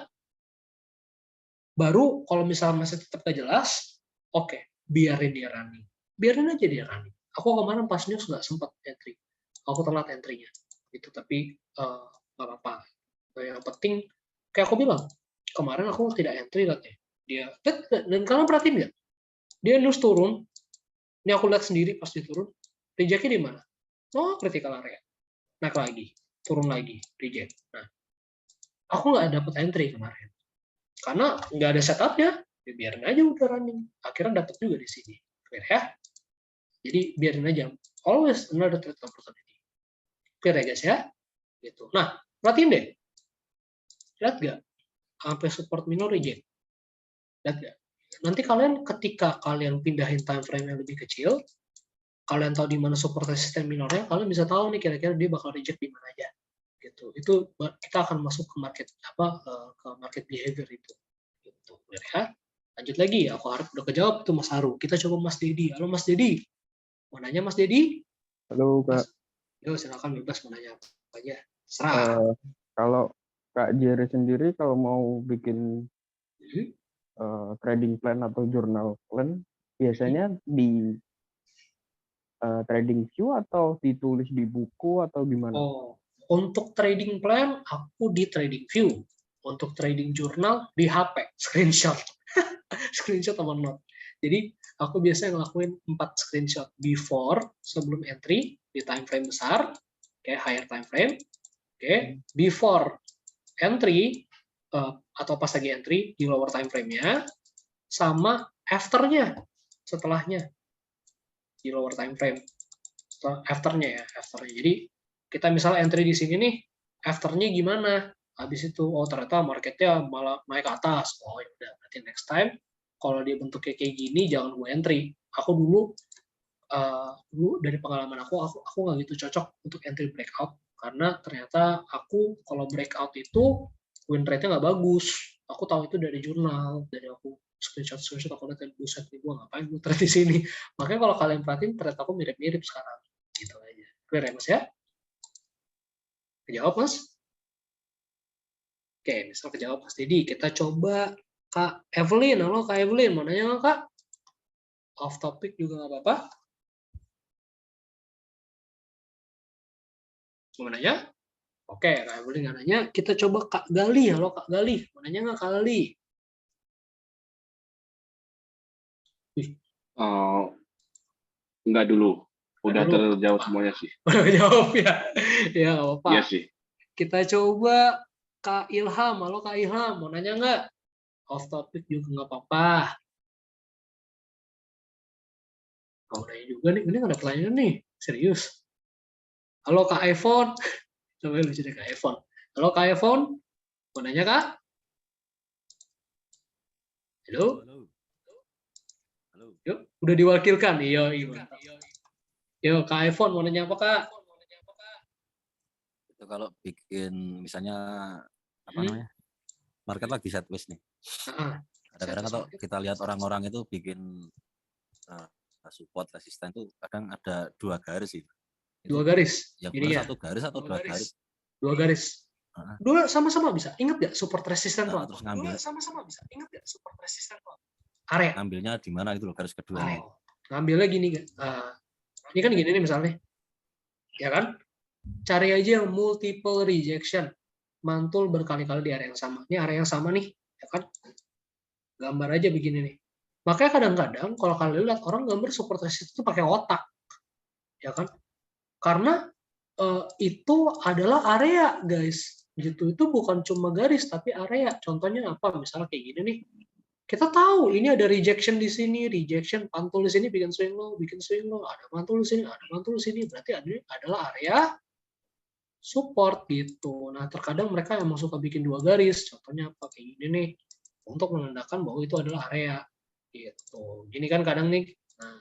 Baru, kalau misalnya masih tetap gak jelas, oke, biarin dia running. Biarin aja dia running. Aku kemarin pas news nggak sempat entry. Aku telat entry-nya. Itu tapi nggak apa-apa. Yang penting, kayak aku bilang, kemarin aku tidak entry katanya. Dan kalian perhatiin nggak? Dia news turun, ini aku lihat sendiri pas dia turun, reject-nya di mana? Critical area. Naik lagi, turun lagi, reject. Nah, aku nggak dapat entry kemarin. Karena nggak ada setup-nya, ya biarin aja udah running. Akhirnya dapat juga di sini. Clear ya? Jadi biarin aja. Always another trade opportunity. Clear ya guys ya? Gitu. Nah, perhatiin deh. Lihat nggak? Sampai support minor reject. Lihat nggak? Nanti kalian ketika kalian pindahin time frame yang lebih kecil, kalian tahu di mana support resisten minornya, kalian bisa tahu nih kira-kira dia bakal reject di mana aja. Gitu. Itu kita akan masuk ke market ke market behavior itu. Gitu. Ya. Lanjut lagi, aku harap udah kejawab tuh Mas Haru. Kita coba Mas Dedi. Halo Mas Dedi. Mau nanya Mas Dedi? Halo Kak. Yo, silakan bebas mau nanya apa aja. Serah. Kalau Kak Jerry sendiri kalau mau bikin trading plan atau journal plan, biasanya di trading view atau ditulis di buku atau gimana? Untuk trading plan aku di trading view. Untuk trading journal di HP, screenshot. Screenshot sama note. Jadi aku biasanya ngelakuin 4 screenshot before sebelum entry di time frame besar, kayak higher time frame, Oke, before entry atau pas lagi entry di lower time frame-nya, sama after-nya, setelahnya di lower time frame. After-nya ya, after-nya. Jadi kita misal entry di sini nih, after-nya gimana? Habis itu, oh ternyata marketnya malah naik ke atas. Oh ya udah, nanti next time kalau dia bentuknya kayak gini, jangan gue entry. Aku dulu dari pengalaman aku nggak gitu cocok untuk entry breakout karena ternyata aku kalau breakout itu win rate-nya nggak bagus. Aku tahu itu dari jurnal, dari aku screenshot aku lihat buset nih gue ngapain gue trade di sini. Makanya kalau kalian perhatiin ternyata aku mirip-mirip sekarang. Gitu aja. Clear ya Mas ya? Kejawab Mas? Oke, misal kejawab Mas Dedi. Kita coba Kak Evelyn. Halo Kak Evelyn, mau nanya nggak Kak? Off topic juga nggak apa-apa. Mau nanya? Oke, Kak Evelyn nggak nanya. Kita coba Kak Gali. Halo Kak Gali, mau nanya nggak Kak Gali? Enggak dulu. Udah Nggak dulu. terjawab semuanya sih. Udah jawab ya? Ya nggak apa-apa. Iya sih. Kita coba Kak Ilham. Halo Kak Ilham, mau nanya nggak? Off topic juga nggak apa-apa. Mau nanya juga nih, ini ada pertanyaan nih, serius. Halo Kak iPhone. Coba lucu deh Kak iPhone. Halo Kak iPhone, mau nanya Kak? Halo? Halo. Yuk, udah diwakilkan. Iya, mantap. Yuk, Kak iPhone mau nanya apa Kak? Itu kalau bikin misalnya apa namanya? Market lagi sideways nih. Kadang-kadang kalau kita lihat orang-orang itu bikin support resisten tuh kadang ada 2 garis sih. Dua garis. Yang Ini ya. 1 garis atau 2 garis? 2 garis. Dua sama-sama bisa. Ingat nggak support resisten tuh? Terus ngambil. Dua sama-sama bisa. Ingat nggak support resisten tuh? Area. Ngambilnya di mana itu loh garis kedua. Ngambilnya gini kan. Ini kan gini nih misalnya. Ya kan? Cari aja yang multiple rejection. Mantul berkali-kali di area yang sama. Ini area yang sama nih. Ya kan? Gambar aja begini nih. Makanya kadang-kadang kalau kalian lihat orang gambar support resistance itu pakai otak. Ya kan? Karena itu adalah area, guys. Gitu. Itu bukan cuma garis tapi area. Contohnya apa? Misalnya kayak gini nih. Kita tahu ini ada rejection di sini, rejection, pantul di sini bikin swing low, ada pantul di sini, ada pantul di sini. Berarti adalah area support gitu. Nah, terkadang mereka emang suka bikin 2 garis. Contohnya apa? Kayak gini nih. Untuk menandakan bahwa itu adalah area gitu. Gini kan kadang nih. Nah,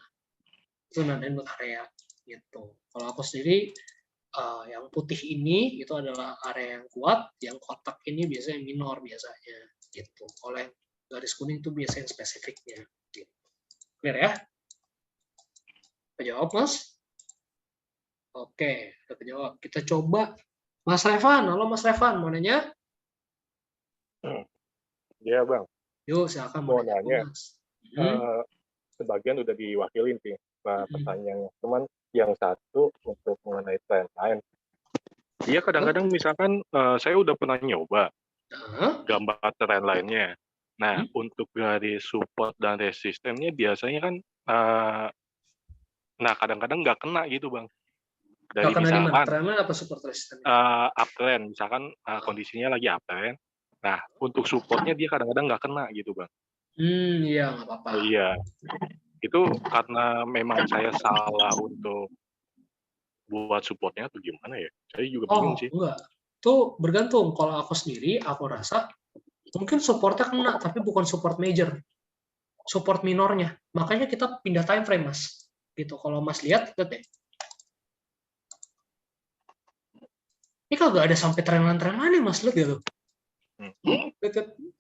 itu nandain buat area gitu. Kalau aku sendiri yang putih ini itu adalah area yang kuat, yang kotak ini biasanya minor biasanya gitu. Kalau yang garis kuning itu biasanya spesifiknya gitu. Clear ya? Kejawab Mas? Oke, udah kejawab. Kita coba Mas Revan. Halo Mas Revan, mau nanya? Iya Bang, Yuk, silakan mau nanya. nanya. Mas. Sebagian udah diwakilin sih pertanyaannya. Cuman yang satu untuk mengenai trend line. Iya kadang-kadang misalkan saya udah pernah nyoba gambar trend line-nya. Nah, untuk garis support dan resistennya biasanya kan nah kadang-kadang nggak kena gitu Bang. Dari Nggak kena di mana? misalkan Trend line apa support resisten? uptrend, misalkan kondisinya lagi uptrend. Nah, untuk supportnya dia kadang-kadang nggak kena gitu Bang. Iya, nggak apa-apa. Iya. Itu karena memang saya salah untuk buat supportnya atau gimana ya? Saya juga bingung sih. Enggak. Itu bergantung. Kalau aku sendiri, aku rasa mungkin supportnya kena, tapi bukan support major. Support minornya. Makanya kita pindah time frame, Mas. Gitu. Kalau Mas lihat deh. Ini kagak ada sampai trend line Mas. Lihat gitu.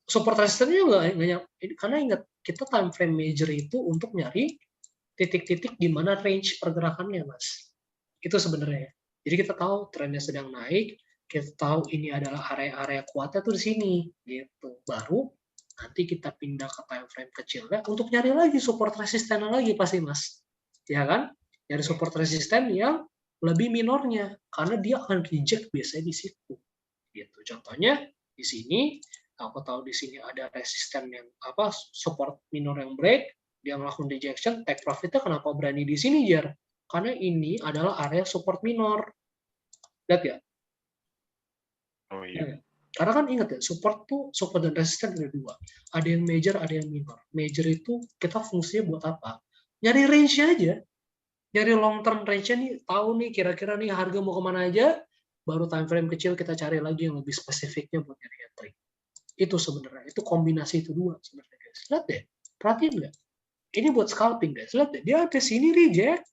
Support resistennya nggak karena ingat kita time frame major itu untuk nyari titik-titik di mana range pergerakannya, Mas. Itu sebenarnya. Jadi kita tahu trennya sedang naik, kita tahu ini adalah area-area kuatnya tuh di sini, gitu. Baru nanti kita pindah ke time frame kecilnya untuk nyari lagi support resisten lagi pasti, Mas. Ya kan? Nyari support resisten yang lebih minornya karena dia akan reject biasanya di situ. Gitu. Contohnya di sini aku tahu di sini ada resisten yang support minor yang break, dia melakukan rejection, take profitnya kenapa berani di sini, Jar? Karena ini adalah area support minor. Lihat ya? Oh iya. Karena kan ingat ya, support dan resisten ada dua. Ada yang major, ada yang minor. Major itu kita fungsinya buat apa? Nyari range aja. Nyari long term range-nya nih, tahu nih kira-kira nih harga mau kemana aja, baru time frame kecil kita cari lagi yang lebih spesifiknya buat nyari entry. Itu sebenarnya, itu kombinasi itu dua sebenarnya guys. Lihat deh, perhatiin nggak? Ini buat scalping guys. Lihat deh, dia ke sini reject,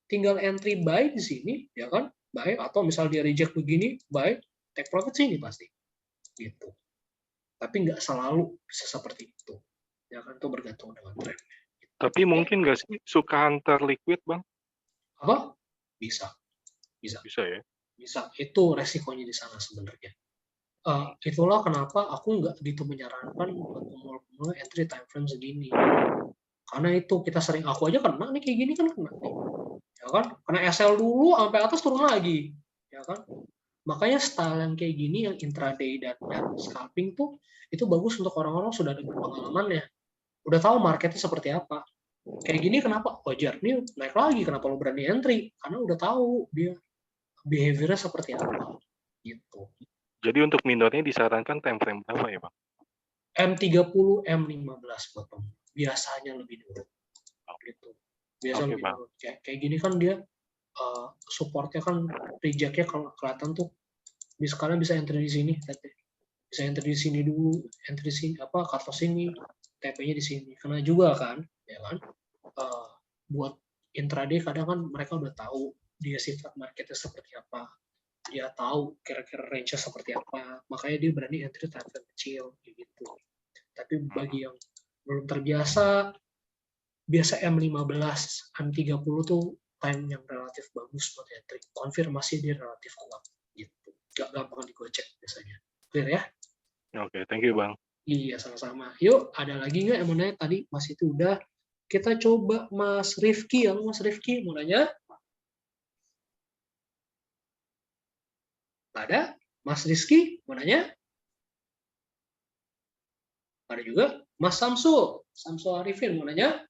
tinggal entry buy di sini, ya kan? Buy, atau misal dia reject begini, buy, take profit sini pasti gitu, tapi nggak selalu bisa seperti itu ya kan, itu bergantung dengan tren. Tapi mungkin nggak sih suka hunter liquid bang? Apa bisa ya bisa, itu resikonya di sana sebenarnya. Itulah kenapa aku nggak gitu menyarankan buat pemula entry time frame segini, karena itu kita sering, aku aja kena nih kayak gini kan, kena nih ya kan, kena SL dulu sampai atas turun lagi ya kan. Makanya style yang kayak gini, yang intraday dan scalping tuh, itu bagus untuk orang-orang sudah ada pengalaman ya. Udah tahu marketnya seperti apa. Kayak gini kenapa? Wajar, nih naik lagi, kenapa lo berani entry? Karena udah tahu dia behaviornya seperti apa. Gitu. Jadi untuk minornya disarankan time frame berapa ya Bang? M30, M15 buat pemula. Biasanya lebih dulu. Gitu. Biasanya lebih dulu. Kayak gini kan dia supportnya kan, rejectnya kalau kelihatan tuh, kalian bisa entry di sini, bisa entry di sini dulu, entry sini apa, cut loss sini, TP-nya di sini. Karena juga kan, ya kan, buat intraday kadang kan mereka udah tahu dia sifat marketnya seperti apa, dia tahu kira-kira range-nya seperti apa, makanya dia berani entry time frame kecil gitu. Tapi bagi yang belum terbiasa, biasa M15, M30 tuh time yang relatif bagus buat entry. Konfirmasi dia relatif kuat gitu. Gak gampang digocek biasanya. Clear ya? Oke, thank you Bang. Iya, sama-sama. Yuk, ada lagi nggak yang mau nanya? Tadi Mas itu udah. Kita coba Mas Rifki. Yang Mas Rifki mau nanya? Ada? Mas Rizky mau nanya? Ada juga. Mas Samsul. Samsul Arifin mau nanya?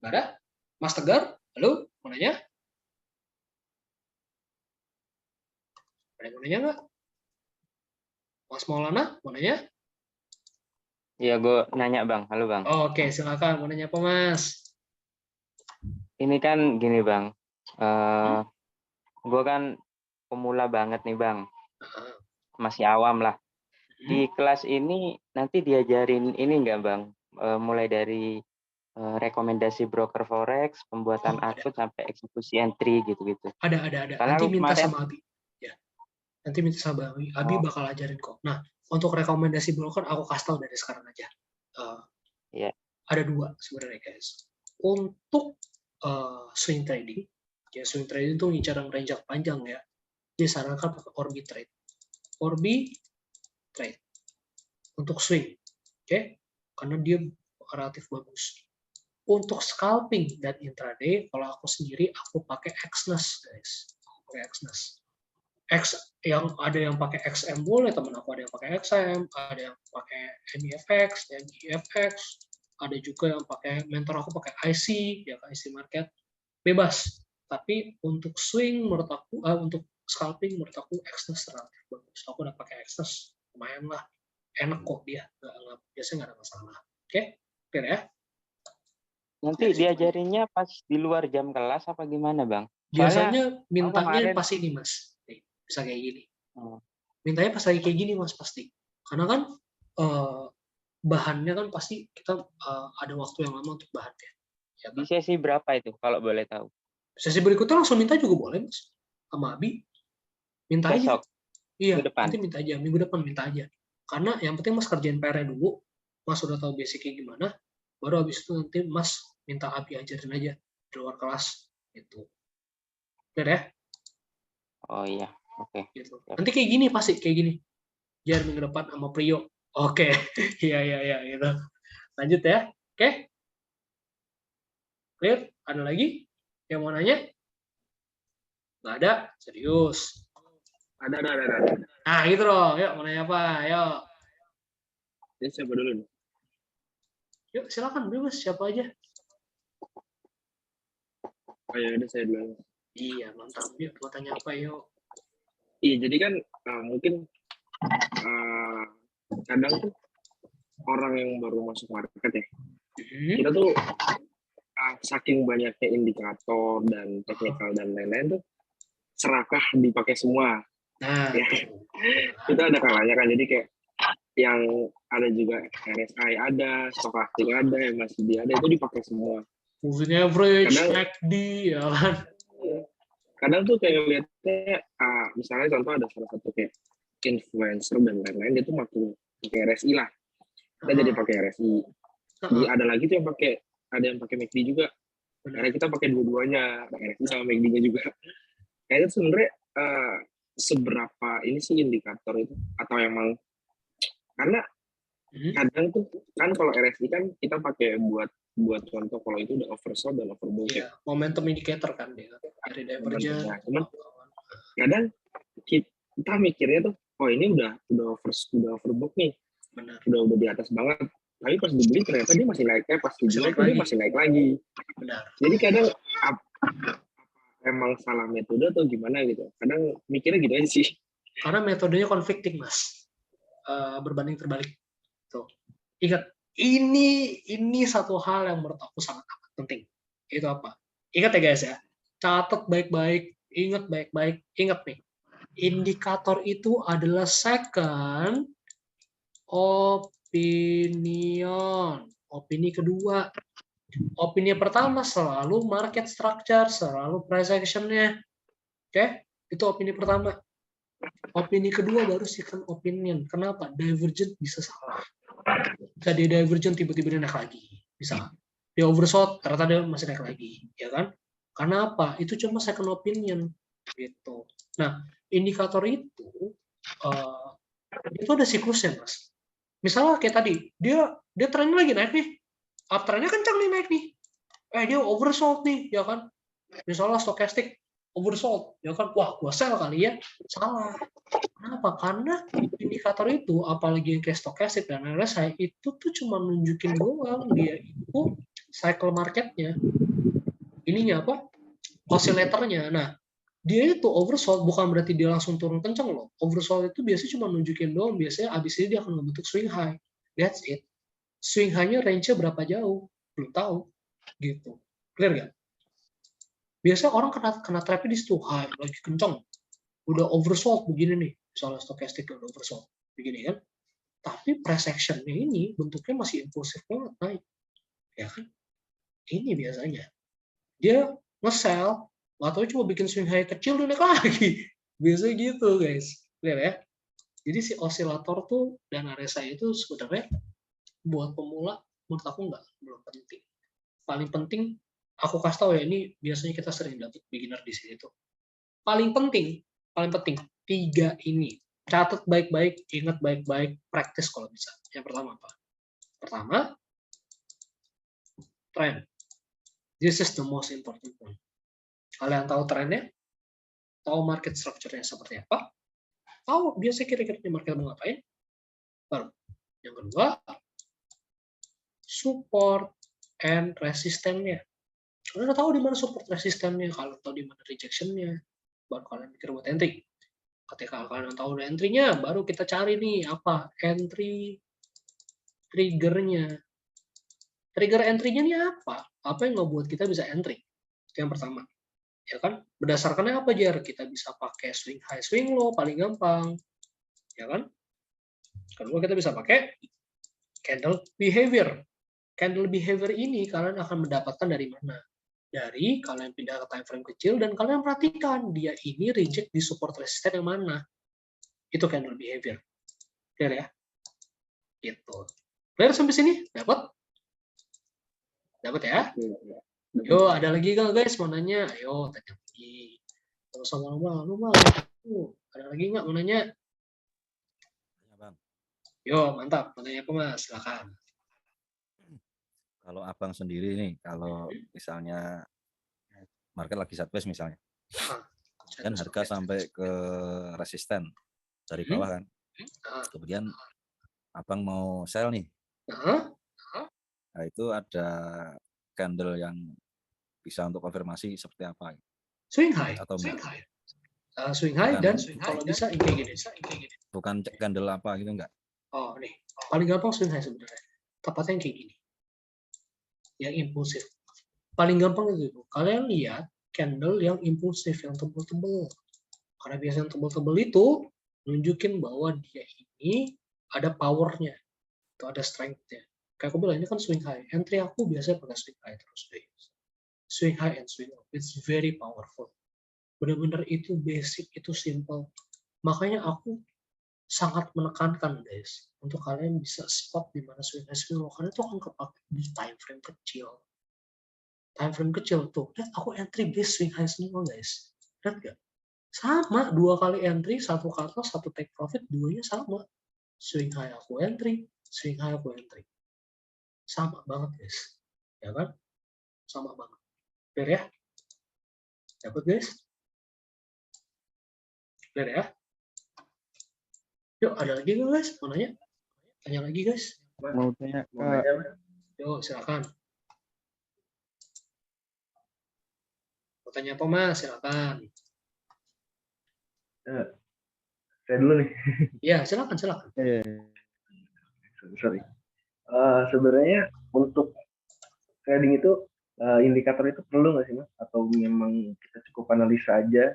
Ada? Mas Tegar? Halo? Mau nanya? Ada yang mau nanya nggak? Mas Maulana mau nanya? Iya, gue nanya Bang. Halo Bang. Oke, silakan. Mau nanya apa Mas? Ini kan gini Bang, gue kan pemula banget nih Bang, masih awam lah. Di kelas ini nanti diajarin ini nggak Bang, mulai dari rekomendasi broker forex, pembuatan akun sampai eksekusi entry gitu-gitu. Ada. Karena Nanti minta kemarin, sama Abi. Ya. Nanti minta sama Abi. Abi bakal ajarin kok. Nah, untuk rekomendasi broker aku kasih tahu dari sekarang aja. Ada dua sebenarnya guys. Untuk swing trading, ya swing trading itu ngincar range panjang ya. Disarankan pakai Orbi Trade. Orbi Trade untuk swing, oke? Karena dia relatif bagus. Untuk scalping dan intraday, kalau aku sendiri aku pakai Exness guys. Aku pakai Exness. Yang ada yang pakai XM boleh, teman aku ada yang pakai XM, ada yang pakai MEFX, dan EFX, ada juga yang pakai, mentor aku pakai IC, ya IC market, bebas. Tapi untuk swing menurut aku, untuk scalping menurut aku Exness relatif bagus. Aku udah pakai Exness, lumayan lah, enak kok dia, biasanya nggak ada masalah. Oke, clear ya? nanti diajarinnya pas di luar jam kelas apa gimana Bang? Biasanya mintanya pas ini Mas, nih, bisa kayak gini. Mintanya pas lagi kayak gini Mas pasti. Karena kan bahannya kan pasti kita ada waktu yang lama untuk bahannya. Ya kan? Di sesi berapa itu kalau boleh tahu? Sesi berikutnya langsung minta juga boleh Mas. Sama Abi. Minta besok, aja. Iya, depan. nanti minta aja. Minggu depan minta aja. Karena yang penting Mas kerjain PR-nya dulu. Mas sudah tahu basicnya gimana. Baru habis itu nanti Mas minta Abi ajarin aja di luar kelas. Gitu. Bener ya? Oh iya, oke. Gitu. Nanti kayak gini pasti, kayak gini. Jar minggu depan sama Prio. Oke. Iya, gitu. Lanjut ya. Oke. Clear? Ada lagi yang mau nanya? Nggak ada? Serius? Ada. Nah, gitu dong. Yuk, mau nanya apa? Yuk. Ini siapa dulu nih? Yuk, silakan bebas siapa aja. Oh ya, udah saya dulu. Iya, mantap. Yuk, mau tanya apa yuk? Iya, jadi kan mungkin kadang tuh orang yang baru masuk market ya, kita tuh saking banyaknya indikator dan teknikal dan lain-lain tuh serakah dipakai semua. Nah, Ya, itu ada kalanya kan. Jadi kayak yang ada juga RSI ada, stokastik ada, MACD ada, itu dipakai semua. moving average, Kadang- MACD, ya kan? Kadang tuh kayak lihatnya, misalnya contoh ada salah satu kayak influencer dan lain-lain, dia tuh pakai RSI lah. Kita jadi pakai RSI. Jadi ada lagi tuh yang ada yang pakai MACD juga. Karena kita pakai dua-duanya, RSI sama MACD-nya juga. Kayaknya sebenarnya seberapa ini sih indikator itu, atau emang karena kadang tuh kan kalau RSI kan kita pakai buat contoh kalau itu udah oversold dan overbought. Iya, momentum indicator kan dia dari divergent. Nah, cuman kadang kita mikirnya tuh, oh ini udah overbook nih, Benar. udah di atas banget. Tapi pas dibeli ternyata dia masih naik, pas dijual dia masih naik lagi. Benar. Jadi kadang emang salah metode atau gimana gitu. Kadang mikirnya gitu aja sih. Karena metodenya conflicting, Mas. Berbanding terbalik. Tuh. Ingat, ini satu hal yang menurut aku sangat amat penting. Itu apa? Ingat ya guys ya. Catat baik-baik, ingat baik-baik, ingat nih. Indikator itu adalah second opinion. Opini kedua. Opini pertama selalu market structure, selalu price action-nya. Oke? Itu opini pertama. Opini kedua baru second opinion. Kenapa? Divergent bisa salah. Bisa dia divergent tiba-tiba dia naik lagi. Bisa. Dia oversold, ternyata dia masih naik lagi. Ya kan? Karena apa? Itu cuma second opinion. Gitu. Nah, indikator itu ada siklusnya, Mas. Misalnya kayak tadi, dia trennya lagi naik nih. Uptrendnya kencang nih naik nih. Dia oversold nih, ya kan? Misalnya stokastik oversold, ya kan? Wah, gua sell kali ya. Salah. Kenapa? Karena indikator itu, apalagi yang kayak stokastik dan RSI, itu tuh cuma nunjukin doang dia itu cycle marketnya. Ininya apa? Oscillatornya. Nah, dia itu oversold bukan berarti dia langsung turun kencang loh. Oversold itu biasanya cuma nunjukin doang. Biasanya abis ini dia akan membentuk swing high. That's it. Swing high-nya range-nya berapa jauh? Belum tahu. Gitu. Clear nggak? Biasanya orang kena trap di situ. High, lagi kencang. Udah oversold begini nih. Misalnya stokastik udah oversold. Begini kan. Tapi price action-nya ini bentuknya masih impulsif banget naik. Ya kan? Ini biasanya. Dia nge-sell, atau cuma bikin swing high kecil dan naik lagi. Biasanya gitu, guys. Clear ya? Jadi si osilator tuh dan RSI itu sebenarnya buat pemula menurut aku belum penting. Paling penting aku kasih tahu ya, ini biasanya kita sering dapat beginner di sini tuh. Paling penting 3 ini. Catat baik-baik, ingat baik-baik, praktis kalau bisa. Yang pertama apa? Pertama, trend. This is the most important one. Kalian tahu trennya? Tahu market structure-nya seperti apa? Tahu biasanya kira-kira market mau ngapain? Baru. Yang kedua, support and resistennya. Kalian udah tahu di mana support resistennya, kalau tahu di mana rejection-nya, baru kalian mikir buat entry. Ketika kalian tahu udah entry-nya, baru kita cari nih apa entry trigger-nya. Trigger entry-nya nih apa? Apa yang ngebuat kita bisa entry? Itu yang pertama. Ya kan? Berdasarkannya apa, Jar? Kita bisa pakai swing high, swing low, paling gampang. Ya kan? Kedua, kita bisa pakai candle behavior. Candle behavior ini kalian akan mendapatkan dari mana? Dari kalian pindah ke time frame kecil dan kalian perhatikan dia ini reject di support resisten yang mana. Itu candle behavior. Clear ya? Gitu. Clear sampai sini? Dapat? Dapat ya? Yo, ada lagi nggak guys mau nanya? Ayo, tanya lagi. Kalau sama lu mah. Ada lagi nggak mau nanya? Ya, Bang. Yo, mantap. Mau nanya apa, Mas? Silakan. Kalau abang sendiri nih, kalau misalnya market lagi sideways misalnya, dan harga sampai ke resisten dari bawah kan, kemudian abang mau sell nih, nah itu ada candle yang bisa untuk konfirmasi seperti apa? Swing high. Atau Swing enggak? high. swing high Bukan- dan kalau bisa kayak gini. Bukan candle apa gitu enggak? Oh, nih. Paling gampang swing high sebenarnya. Tepatnya yang kayak gini. Yang impulsif. Paling gampang itu. Kalian lihat candle yang impulsif, yang tebel-tebel. Karena biasanya yang tebel-tebel itu nunjukin bahwa dia ini ada powernya. Itu ada strength-nya. Kayak aku bilang, ini kan swing high. Entry aku biasanya pakai swing high terus. Swing high and swing low. It's very powerful. Benar-benar itu basic, itu simple. Makanya aku sangat menekankan guys untuk kalian bisa spot di mana swing high, swing low, karena itu akan kepake di time frame kecil. Time frame kecil tuh, lihat aku entry base swing high semua guys. Lihat gak? Sama, 2 kali entry, 1 cut loss, 1 take profit, 2-nya sama. Swing high aku entry, swing high aku entry. Sama banget guys, ya kan? Sama banget. Clear ya? Dapat guys? Clear ya? Yuk, ada lagi nggak guys? Mau nanya? Tanya lagi guys. Mau tanya Yuk, silakan. Mau tanya apa mas? Silakan. Saya dulu nih. Ya, silakan. Sorry. Sebenarnya untuk trading itu indikator itu perlu nggak sih mas? Atau memang kita cukup analisa aja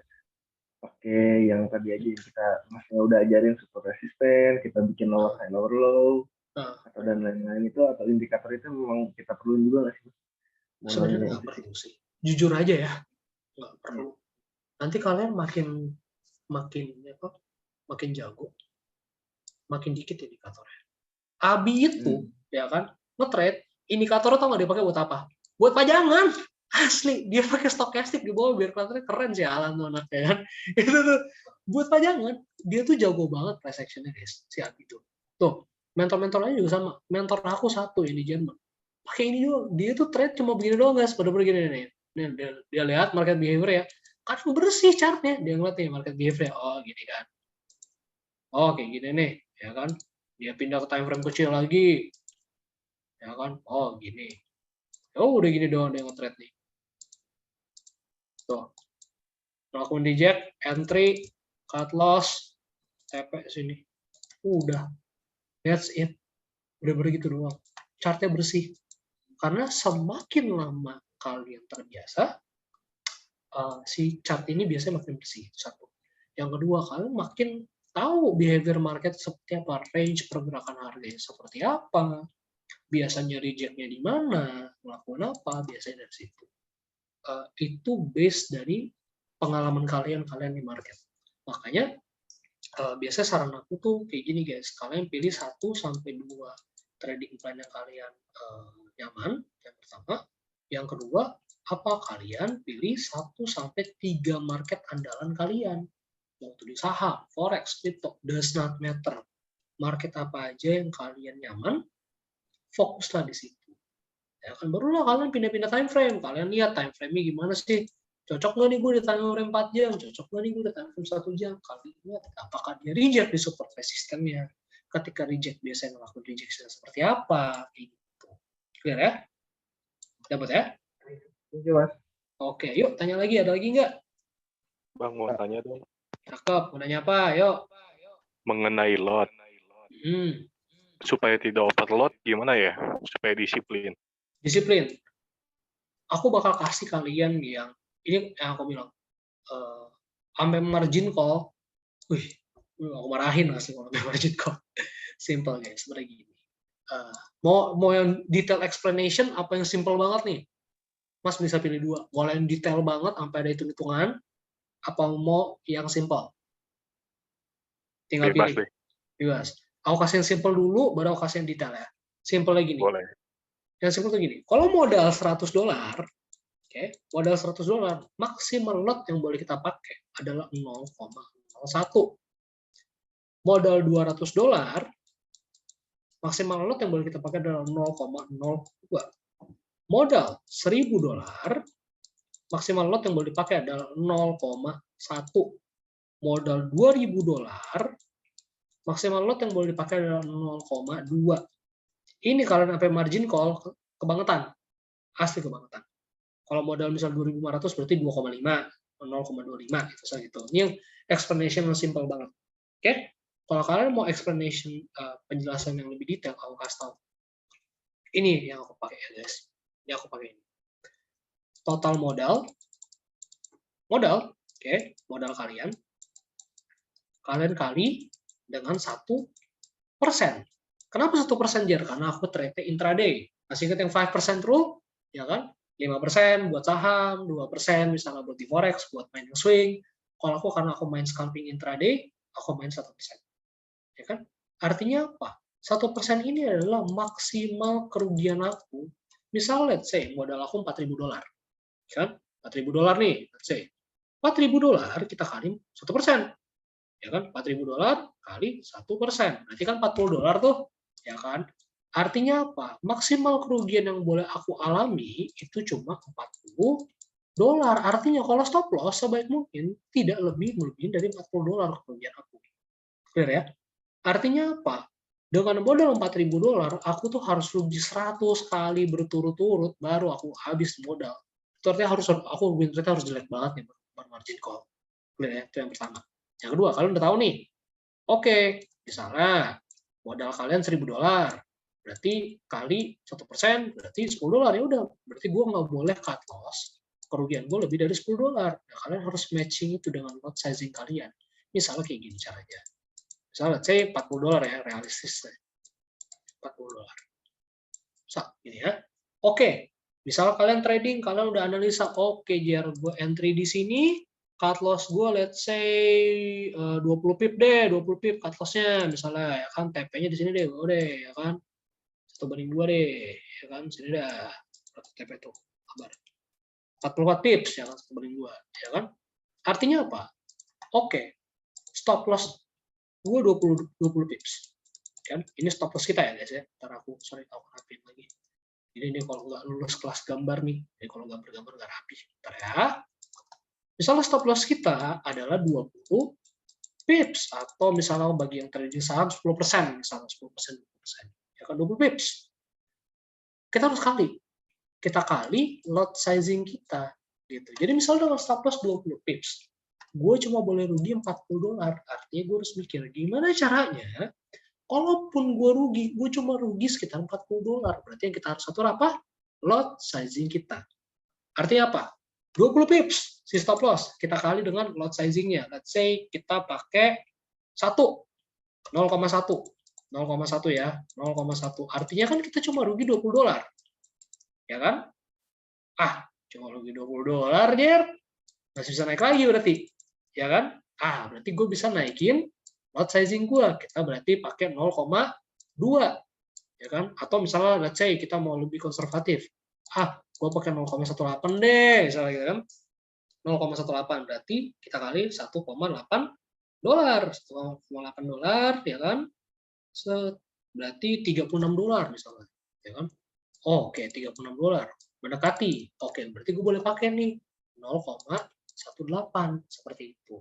pakai yang tadi aja yang kita masnya udah ajarin support resisten, kita bikin lower high lower low, atau dan lain-lain itu, atau indikator itu memang kita perlu juga nggak sih mas? Sebenarnya nggak perlu sih. Jujur aja ya, nggak perlu. Nanti kalian makin jago, makin dikit indikatornya. Abi itu ya kan nge-trade, indikator tau nggak dia pakai buat apa? Buat pajangan. Asli, dia pakai stokastik di bawah biar kelihatannya keren sih Alan tuh anaknya kan. Itu tuh buat pajangan. Dia tuh jago banget price action-nya guys, si Abi tuh. Tuh, mentor-mentor lain juga sama. Mentor aku satu yang di Jerman. Pakai ini juga. Dia tuh trade cuma begini doang guys, pada begini nih. Nih dia lihat market behavior ya. Kan bersih chartnya. Dia ngeliat nih market behavior. Oh, gini kan. Oh, kayak gini nih, ya kan? Dia pindah ke time frame kecil lagi. Ya kan? Oh, gini. Oh, udah gini doang dia nge-trade nih. Tuh. Melakukan reject, entry, cut loss, TP sini. Udah. That's it. Udah begitu doang. Chartnya bersih. Karena semakin lama kalian terbiasa, si chart ini biasanya makin bersih. Satu. Yang kedua, kalian makin tahu behavior market seperti apa, range pergerakan harganya seperti apa, biasanya rejectnya di mana, melakukan apa, biasanya dari situ. Itu base dari pengalaman kalian di market. Makanya biasanya saran aku tuh kayak gini guys, kalian pilih 1 sampai 2 trading plan yang kalian nyaman, yang pertama. Yang kedua, apa kalian pilih 1 sampai 3 market andalan kalian. Waktu di saham, forex, crypto, does not matter. Market apa aja yang kalian nyaman, fokuslah di situ. Ya kan barulah kalian pindah-pindah time frame. Kalian lihat time frame-nya gimana sih? Cocok nggak nih gue di time frame 4 jam? Cocok nggak nih gue di time frame 1 jam? Kalian lihat apakah dia reject di support resistennya. Ketika reject biasanya melakukan rejection seperti apa? Gitu. Clear ya? Dapat ya? Oke mas. Oke, yuk tanya lagi. Ada lagi nggak? Bang mau tanya dong. Cakep. Mau nanya apa? Yuk. Mengenai lot. Supaya tidak overload gimana ya? Supaya disiplin. Disiplin. Aku bakal kasih kalian yang ini yang aku bilang sampai margin call. Aku marahin asli kalau sampai margin call. Simple guys, sebenarnya gini. Mau yang detail explanation apa yang simple banget nih? Mas bisa pilih 2. Mau yang detail banget sampai ada hitung-hitungan, apa mau yang simple? Tinggal pilih. Bebas. Aku kasih yang simple dulu, baru aku kasih yang detail ya. Simple lagi nih. Boleh. Yang simple tuh gini, kalau modal $100, modal $100, maksimal lot yang boleh kita pakai adalah 0,01. Modal $200, maksimal lot yang boleh kita pakai adalah 0,02. Modal $1.000, maksimal lot yang boleh dipakai adalah 0,1. Modal $2.000, maksimal lot yang boleh dipakai adalah 0,2. Ini kalian sampai margin call kebangetan. Asli kebangetan. Kalau modal misal 2.500 berarti 2,5. 0,25 gitu gitu. Ini yang explanation yang simple banget. Oke? Kalau kalian mau explanation penjelasan yang lebih detail, aku kasih tahu. Ini yang aku pakai ya guys. Ini aku pakai ini. Total modal, oke, modal kalian kali dengan 1%. Kenapa 1%, Jer? Karena aku trade intraday. Masih ingat yang 5% rule? Ya kan? 5% buat saham, 2% misalnya buat di forex, buat main swing. Kalau aku, karena aku main scalping intraday, aku main 1%. Ya kan? Artinya apa? 1% ini adalah maksimal kerugian aku. Misal, let's say, modal aku $4.000. Kan? $4.000 nih, let's say. $4.000 kita kali 1%. Ya kan? $4.000 kali 1%. Berarti kan $40 tuh. Ya kan? Artinya apa? Maksimal kerugian yang boleh aku alami itu cuma $40. Artinya kalau stop loss sebaik mungkin tidak lebih melebihi dari $40 kerugian aku. Clear ya? Artinya apa? Dengan modal $4.000, aku tuh harus rugi 100 kali berturut-turut baru aku habis modal. Itu artinya aku win rate harus jelek banget nih buat margin call. Clear ya? Itu yang pertama. Yang kedua, kalian udah tahu nih. Oke, misalnya modal kalian $1.000. Berarti kali 1%, berarti $10. Ya udah, berarti gue nggak boleh cut loss. Kerugian gue lebih dari $10. Nah, kalian harus matching itu dengan lot sizing kalian. Misalnya kayak gini caranya. Misalnya, let's say $40 ya, realistis. $40. So, gini ya. Oke, misal kalian trading, kalian udah analisa, oke, Jer, gue entry di sini, cut loss gue, let's say 20 pip deh, 20 pip cut loss-nya, misalnya, ya kan, TP-nya di sini deh, gue deh, ya kan. 1/2 deh, ya kan, sini dah, TP tuh, kabar. 44 pips, ya kan, 1/2, ya kan. Artinya apa? Oke, stop loss gue 20 pips. Kan? Ini stop loss kita ya guys ya. Ntar aku rapin lagi. Ini kalau nggak lulus kelas gambar nih. Jadi kalau gambar-gambar nggak rapi. Ntar ya. Misalnya stop loss kita adalah 20 pips. Atau misalnya bagi yang trading saham 10%. Misalnya 10%, 20%. Ya kan 20 pips. Kita harus kali. Kita kali lot sizing kita. Gitu. Jadi misalnya dengan stop loss 20 pips. Gue cuma boleh rugi $40. Artinya gue harus mikir gimana caranya. Kalaupun gue rugi, gue cuma rugi sekitar $40. Berarti yang kita harus atur apa? Lot sizing kita. Artinya apa? 20 pips si stop loss. Kita kali dengan lot sizingnya. Let's say kita pakai 1. 0,1. 0,1 ya. 0,1. Artinya kan kita cuma rugi $20. Ya kan? Cuma rugi $20, Jer. Masih bisa naik lagi berarti. Ya kan? Berarti gue bisa naikin lot sizing gue. Kita berarti pakai 0,2. Ya kan? Atau misalnya let's say kita mau lebih konservatif. Gue pakai 0,18 deh, misalnya gitu kan. 0,18 berarti kita kali $1,8. $1,8 ya kan? Berarti $36 misalnya. Ya kan? Oke, $36. Mendekati. Oke, berarti gue boleh pakai nih 0,18 seperti itu.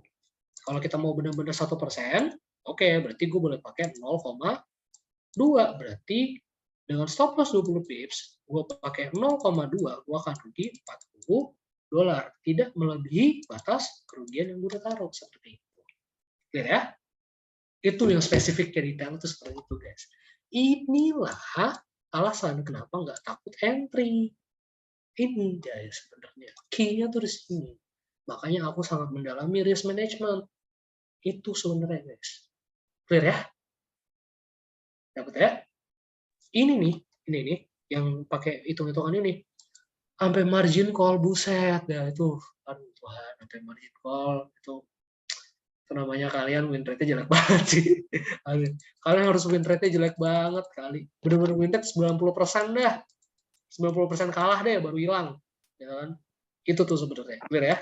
Kalau kita mau benar-benar 1%, oke, berarti gue boleh pakai 0,2. Berarti dengan stop loss 20 pips, gue pakai 0,2, gue akan rugi $40. Tidak melebihi batas kerugian yang gue udah taruh seperti itu. Clear ya? Itu yang spesifik dari detail itu seperti itu, guys. Inilah alasan kenapa nggak takut entry. Ini guys sebenarnya key-nya tuh di sini. Makanya aku sangat mendalami risk management. Itu sebenarnya guys. Clear ya? Dapat ya? Ini nih yang pakai hitung-hitungan ini. Sampai margin call, buset ya itu. Aduh Tuhan, sampai margin call itu namanya kalian win rate-nya jelek banget sih. Kalian harus win rate-nya jelek banget kali. Bener-bener win rate 90% dah. 90% kalah deh baru hilang. Ya kan? Itu tuh sebenarnya. Clear ya?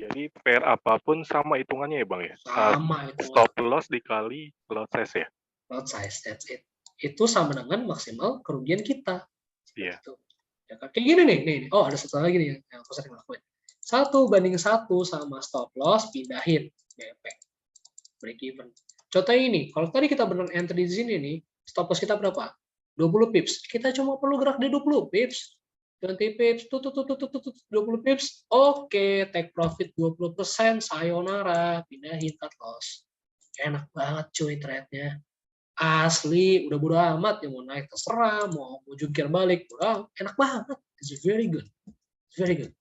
Jadi pair apapun sama hitungannya ya Bang ya? Sama itu. Stop loss dikali lot size ya? Lot size, that's it. Itu sama dengan maksimal kerugian kita. Iya. Gitu. Ya kan? Kayak gini nih. Oh, ada satu lagi nih yang aku sering lakuin. 1:1 sama stop loss, pindahin BP. Break even. Contohnya ini, kalau tadi kita benar entry di sini nih, stop loss kita berapa? 20 pips. Kita cuma perlu gerak di 20 pips. 20 pips, 20 pips, oke, take profit 20%, sayonara, pindahin cut loss. Enak banget cuy trade-nya. Asli, udah bodo amat, yang mau naik terserah, mau jungkir balik, enak banget. It's very good. It's very good.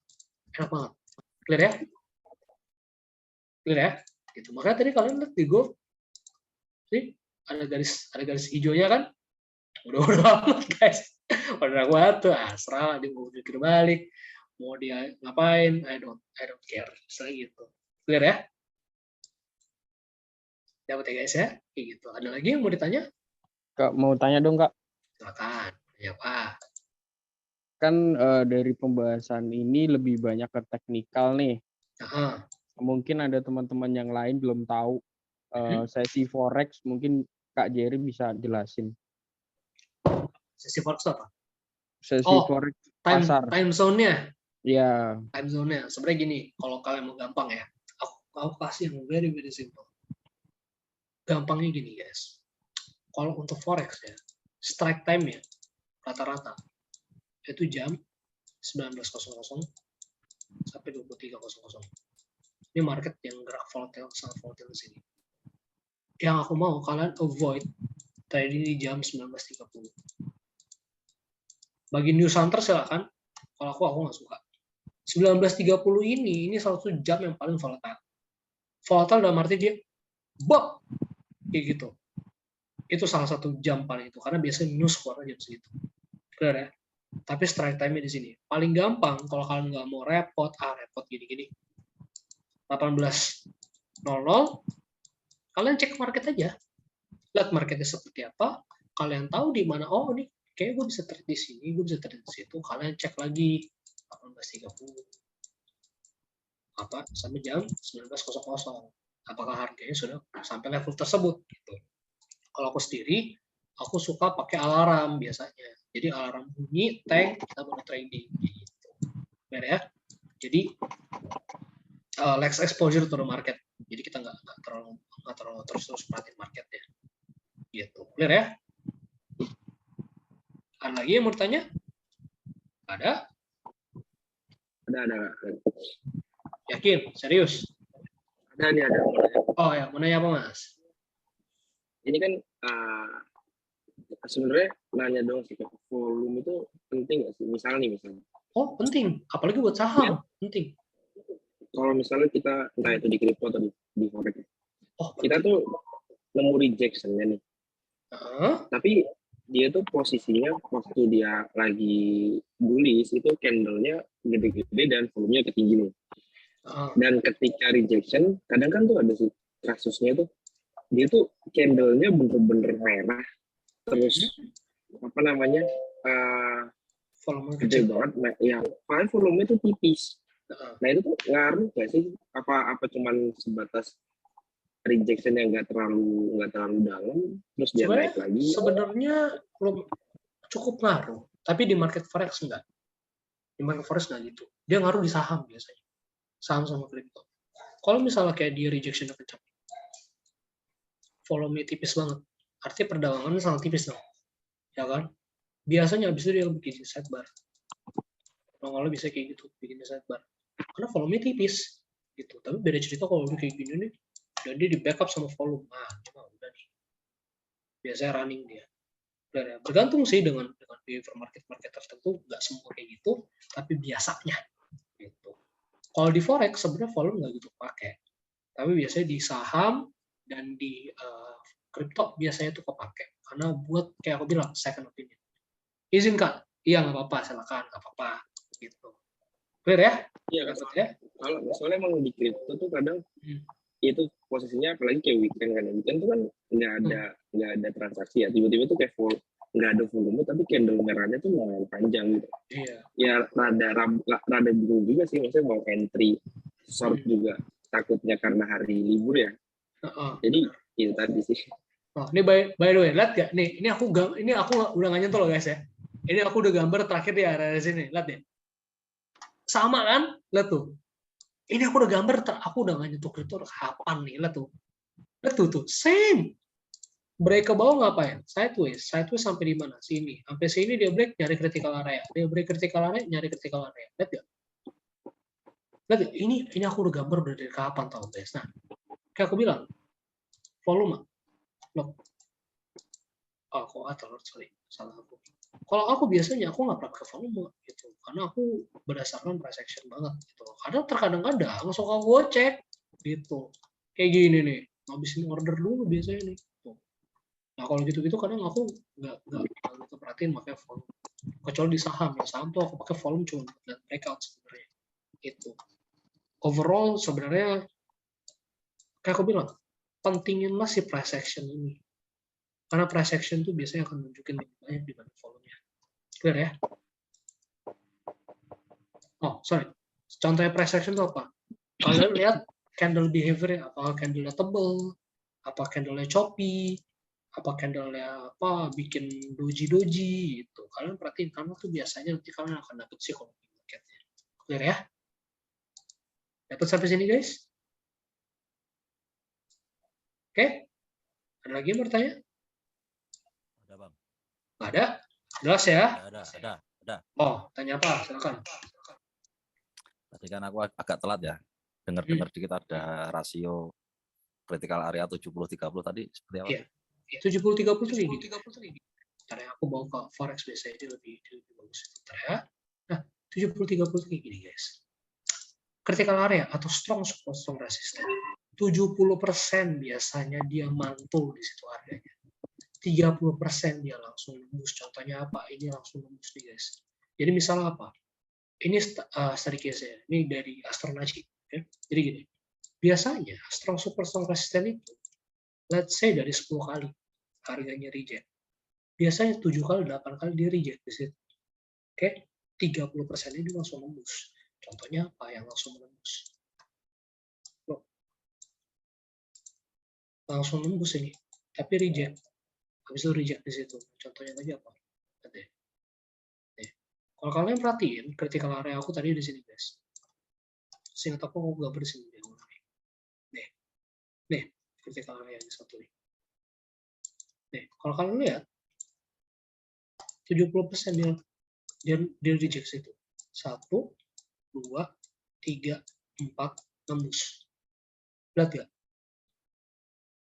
Enak banget. Clear ya? Clear ya? Gitu. Makanya tadi kalian lihat di Go, sih ada garis hijaunya kan? Udah bodo amat guys. Udah gua tuh asrah, dia mau jungkir balik, mau dia ngapain, I don't care. Misalnya gitu. Clear ya? Dapat ya guys ya? Kayak gitu. Ada lagi yang mau ditanya? Kak, mau tanya dong Kak. Silakan. Ya Pak. Kan dari pembahasan ini lebih banyak ke teknikal nih. Mungkin ada teman-teman yang lain belum tahu sesi forex, mungkin Kak Jerry bisa jelasin. Sesi forex apa? Sesi forex pasar. Time zone-nya. Ya. Time zone-nya. Sebenarnya gini, kalau kalian mau gampang ya, aku kasih yang very simple. Gampangnya gini guys. Kalau untuk forex ya, strike time-nya rata-rata itu jam 19.00 sampai 23.00. Ini market yang gerak volatile, sangat volatile di sini. Yang aku mau kalian avoid trading di jam 19.30. Bagi new hunter silakan. Kalau aku nggak suka. 19.30 ini salah satu jam yang paling volatile. Volatile dalam arti dia bop kayak gitu. Itu salah satu jam paling itu karena biasanya news keluar jam segitu. Clear ya? Tapi strike time-nya di sini. Paling gampang kalau kalian nggak mau repot gini-gini. 18.00 kalian cek market aja. Lihat marketnya seperti apa. Kalian tahu di mana, oh nih kayak gue bisa trade di sini, gue bisa trade di situ. Kalian cek lagi 18.30 sampai jam 19.00. Apakah harganya sudah sampai level tersebut gitu. Kalau aku sendiri, aku suka pakai alarm biasanya. Jadi alarm bunyi, tank, kita baru trading gitu. Benar ya? Jadi less exposure to the market. Jadi kita nggak terlalu terus perhatiin marketnya. Gitu. Clear ya? Ada lagi yang mau ditanya? Ada? Ada. Yakin? Serius? Ada. Oh ya, mau nanya apa Mas? Ini kan sebenarnya nanya dong sih, volume itu penting nggak sih? Misalnya. Oh penting, apalagi buat saham, penting. Kalau misalnya kita entah itu di kripto atau di forex, kita penting. tuh nemu rejection-nya nih. Tapi dia tuh posisinya waktu dia lagi bullish itu candle-nya gede-gede dan volumenya ketinggi nih. Dan ketika rejection, kadang kan tuh ada sih kasusnya tuh dia tuh candle-nya bener-bener merah, terus volume gede banget, ya paling volumenya tuh tipis. Nah itu tuh ngaruh nggak sih? Apa cuman sebatas rejection yang nggak terlalu dalam, terus dia naik lagi? Sebenarnya cukup ngaruh, tapi di market forex enggak. Di market forex nggak gitu. Dia ngaruh di saham biasanya, saham sama kripto. Kalau misalnya kayak di rejection kencang, volume tipis banget, artinya perdagangannya sangat tipis dong, ya kan? Biasanya habis itu dia bikin sidebar. Kalau bisa kayak gitu, bikin sidebar. Karena volume tipis, gitu. Tapi beda cerita kalau udah kayak gini nih, dan dia di backup sama volume, cuma udah nih. Biasanya running dia. Dan bergantung sih dengan behavior market tertentu, nggak semua kayak gitu, tapi biasanya. Gitu. Kalau di forex sebenarnya volume nggak gitu pakai, tapi biasanya di saham dan di kripto biasanya tuh kepake. Karena buat kayak aku bilang second opinion. Izin Kak? Iya nggak apa-apa, silakan nggak apa-apa. Gitu. Clear ya? Iya kan. Kalau soalnya emang di kripto tuh kadang itu posisinya apalagi kayak weekend kan. Weekend tuh kan nggak ada transaksi ya. Tiba-tiba tuh kayak nggak ada volume tapi candle merahnya tuh lumayan panjang gitu. Iya. Ya rada bingung juga sih, maksudnya mau entry short juga takutnya karena hari libur ya. Jadi itu tadi sih. Ini by the way, lihat gak? Ini aku udah nggak nyentuh loh guys ya. Ini aku udah gambar terakhir di area sini, lihat ya. Sama kan? Lihat tuh. Ini aku udah gambar, aku udah nggak nyentuh kripto kapan nih, lihat tuh. Lihat tuh, same. break ke bawah ngapain? Sideways sampai di mana? Sini. Sampai sini dia break, nyari critical area. Dia break critical area, nyari critical area. Lihat nggak? Lihat nggak? Ini aku udah gambar dari kapan tahu guys. Nah, kayak aku bilang, volume. Loh. Oh, kok atau sorry, salah aku. Kalau aku biasanya aku nggak pernah pakai volume gitu, karena aku berdasarkan price action banget gitu. Karena terkadang-kadang suka gocek gitu. Kayak gini nih, ngabisin order dulu biasanya nih. Tuh. Nah kalau gitu-gitu kadang aku nggak gitu perhatiin pakai volume. Kecuali di saham ya, saham tuh aku pakai volume cuma buat breakout sebenarnya. Itu. Overall sebenarnya kayak aku bilang, pentinginlah si price action ini. Karena price action tuh biasanya akan nunjukin lebih banyak dibanding volume-nya. Clear ya? Oh, sorry. Contohnya price action itu apa? Kalian lihat candle behavior-nya, apa candle-nya tebel, apa candle-nya choppy, apa candle-nya apa bikin doji gitu. Kalian perhatiin karena tuh biasanya nanti kalian akan dapet psikologi marketnya. Clear ya? Dapat sampai sini guys? Oke? Ada lagi yang bertanya? Ada bang. Ada? Jelas ya? Ada. Oh, tanya apa? Silakan. Tadi kan aku agak telat ya. Dengar-dengar dikit ada rasio critical area 70-30 tadi seperti apa? Iya. 70-30 tuh gini. Ntar ya, aku bawa ke Forex biasanya dia lebih bagus. Ntar ya. Nah, 70-30 tuh kayak gini guys. Critical area atau strong support, strong resistance. 70% biasanya dia mantul di situ harganya. 30% dia langsung nembus. Contohnya apa? Ini langsung nembus nih guys. Jadi misalnya apa? Ini study case-nya. Ini dari Astronaci. Okay? Jadi gini. Biasanya strong support, strong resistance itu let's say dari 10 kali harganya reject. Biasanya 7 kali, 8 kali dia reject di situ. Oke? 30% ini langsung nembus. Contohnya apa yang langsung menembus? Loh. Langsung nembus ini. Tapi reject. Habis itu reject di situ. Contohnya tadi apa? Nih. Kalau kalian perhatiin, critical area aku tadi di sini, guys. Seingat aku gambar di sini. Nih, critical area yang satu nih. Nih, kalau kalian lihat, 70% dia reject situ. 1, 2, 3, 4, nembus. Lihat ya?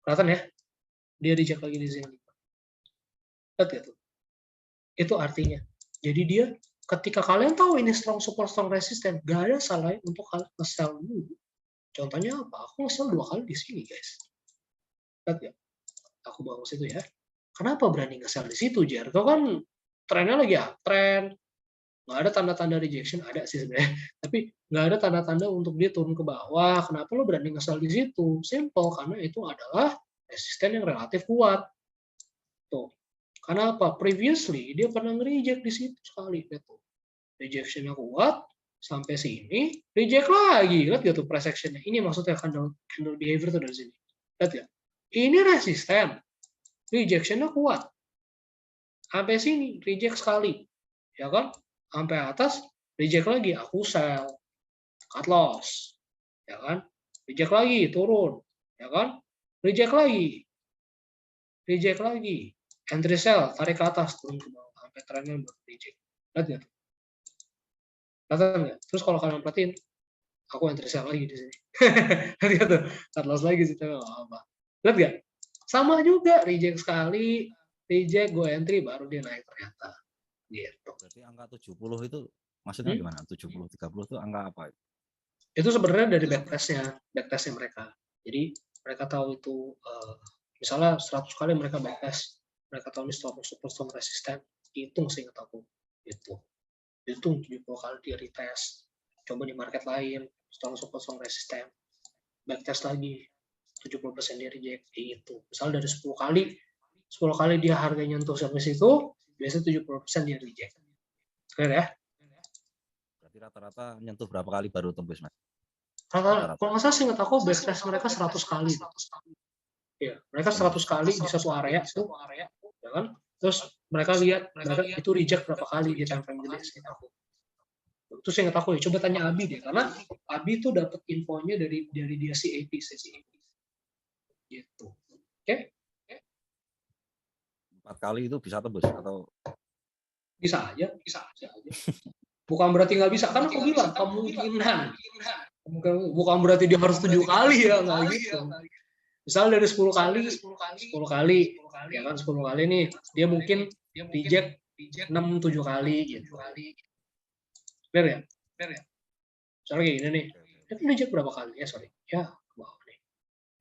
Kelihatan ya? Dia reject lagi di sini. Lihat ya tuh? Itu artinya. Jadi dia, ketika kalian tahu ini strong support, strong resistance, gak ada salahnya untuk kalian nge-sell dulu. Contohnya apa? Aku nge-sell 2 kali di sini, guys. Lihat ya? Aku bawa ke situ ya. Kenapa berani nge-sell di situ, Jer? Kau kan trennya lagi uptrend. Nggak ada tanda-tanda rejection, ada sih sebenarnya. Tapi nggak ada tanda-tanda untuk dia turun ke bawah. Kenapa lo berani nge-sell di situ? Simple, karena itu adalah resisten yang relatif kuat. Tuh. Karena apa? Previously, dia pernah nge-reject di situ sekali. Gitu. Rejection-nya kuat, sampai sini, reject lagi. Lihat gitu price action-nya. Ini maksudnya candle behavior tuh dari sini. Lihat ya. Ini resisten. Rejection-nya kuat. Sampai sini, reject sekali. Ya kan? Sampai atas, reject lagi. Aku sell. Cut loss. Ya kan? Reject lagi, turun. Ya kan? Reject lagi. Reject lagi. Entry sell, tarik ke atas, turun ke bawah. Sampai trennya reject. Lihat nggak? Lihat nggak? Terus kalau kalian perhatiin, aku entry sell lagi di sini. Lihat tuh, cut loss lagi sih, tapi apa. Lihat nggak? Sama juga, reject sekali, reject, gue entry, baru dia naik ternyata. Gitu. Berarti angka 70 itu maksudnya gimana? 70-30 itu angka apa? Itu sebenarnya dari backtestnya mereka. Jadi mereka tahu itu misalnya 100 kali mereka backtest, mereka tahu ini strong support, strong resisten, hitung seingat aku. Gitu. Hitung 70 kali dia retest. Coba di market lain, strong support, strong resisten. Backtest lagi, 70% dia reject. Gitu. Misalnya dari 10 kali dia harganya nyentuh sampai situ, biasanya 70% dia reject. Clear ya? Berarti rata-rata nyentuh berapa kali baru tembus, Mas? Kalau nggak salah seingat aku backtest mereka 100 kali. Ya, mereka 100 kali di satu area tuh, ya kan? Terus mereka lihat mereka itu reject berapa kali di time frame gede seingat aku. Itu seingat aku ya. Coba tanya Abi deh, karena Abi tuh dapat infonya dari dia CAP. Gitu. Oke? 4 kali itu bisa tembus atau Bisa aja. Bukan berarti nggak bisa, kan aku bilang kemungkinan. Bukan berarti dia harus 7 kali ya, nggak gitu. Misal dari 10 kali, ya kan 10 kali nih, dia mungkin reject 6-7 kali gitu. Clear ya? Soalnya kayak gini nih, dia kan reject berapa kali? Ya sorry, ya ke bawah nih.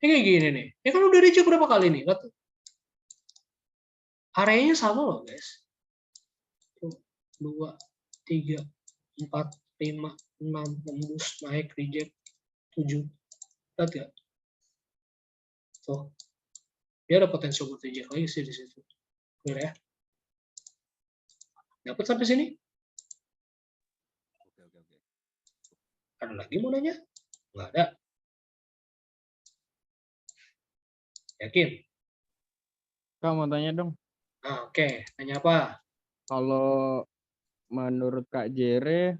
Ini kayak gini nih, ya kan udah reject berapa kali nih? Lihat tuh. Areanya sama loh guys. 2, 3, 4, 5, 6, tembus, naik, reject, 7. Lihat ya? Tuh. Dia ada potensi buat reject lagi sih di situ. Clear ya? Dapat sampai sini? Oke. Ada lagi mau nanya? Nggak ada. Yakin? Kak mau tanya dong. Oke. Tanya apa? Kalau menurut Kak Jere,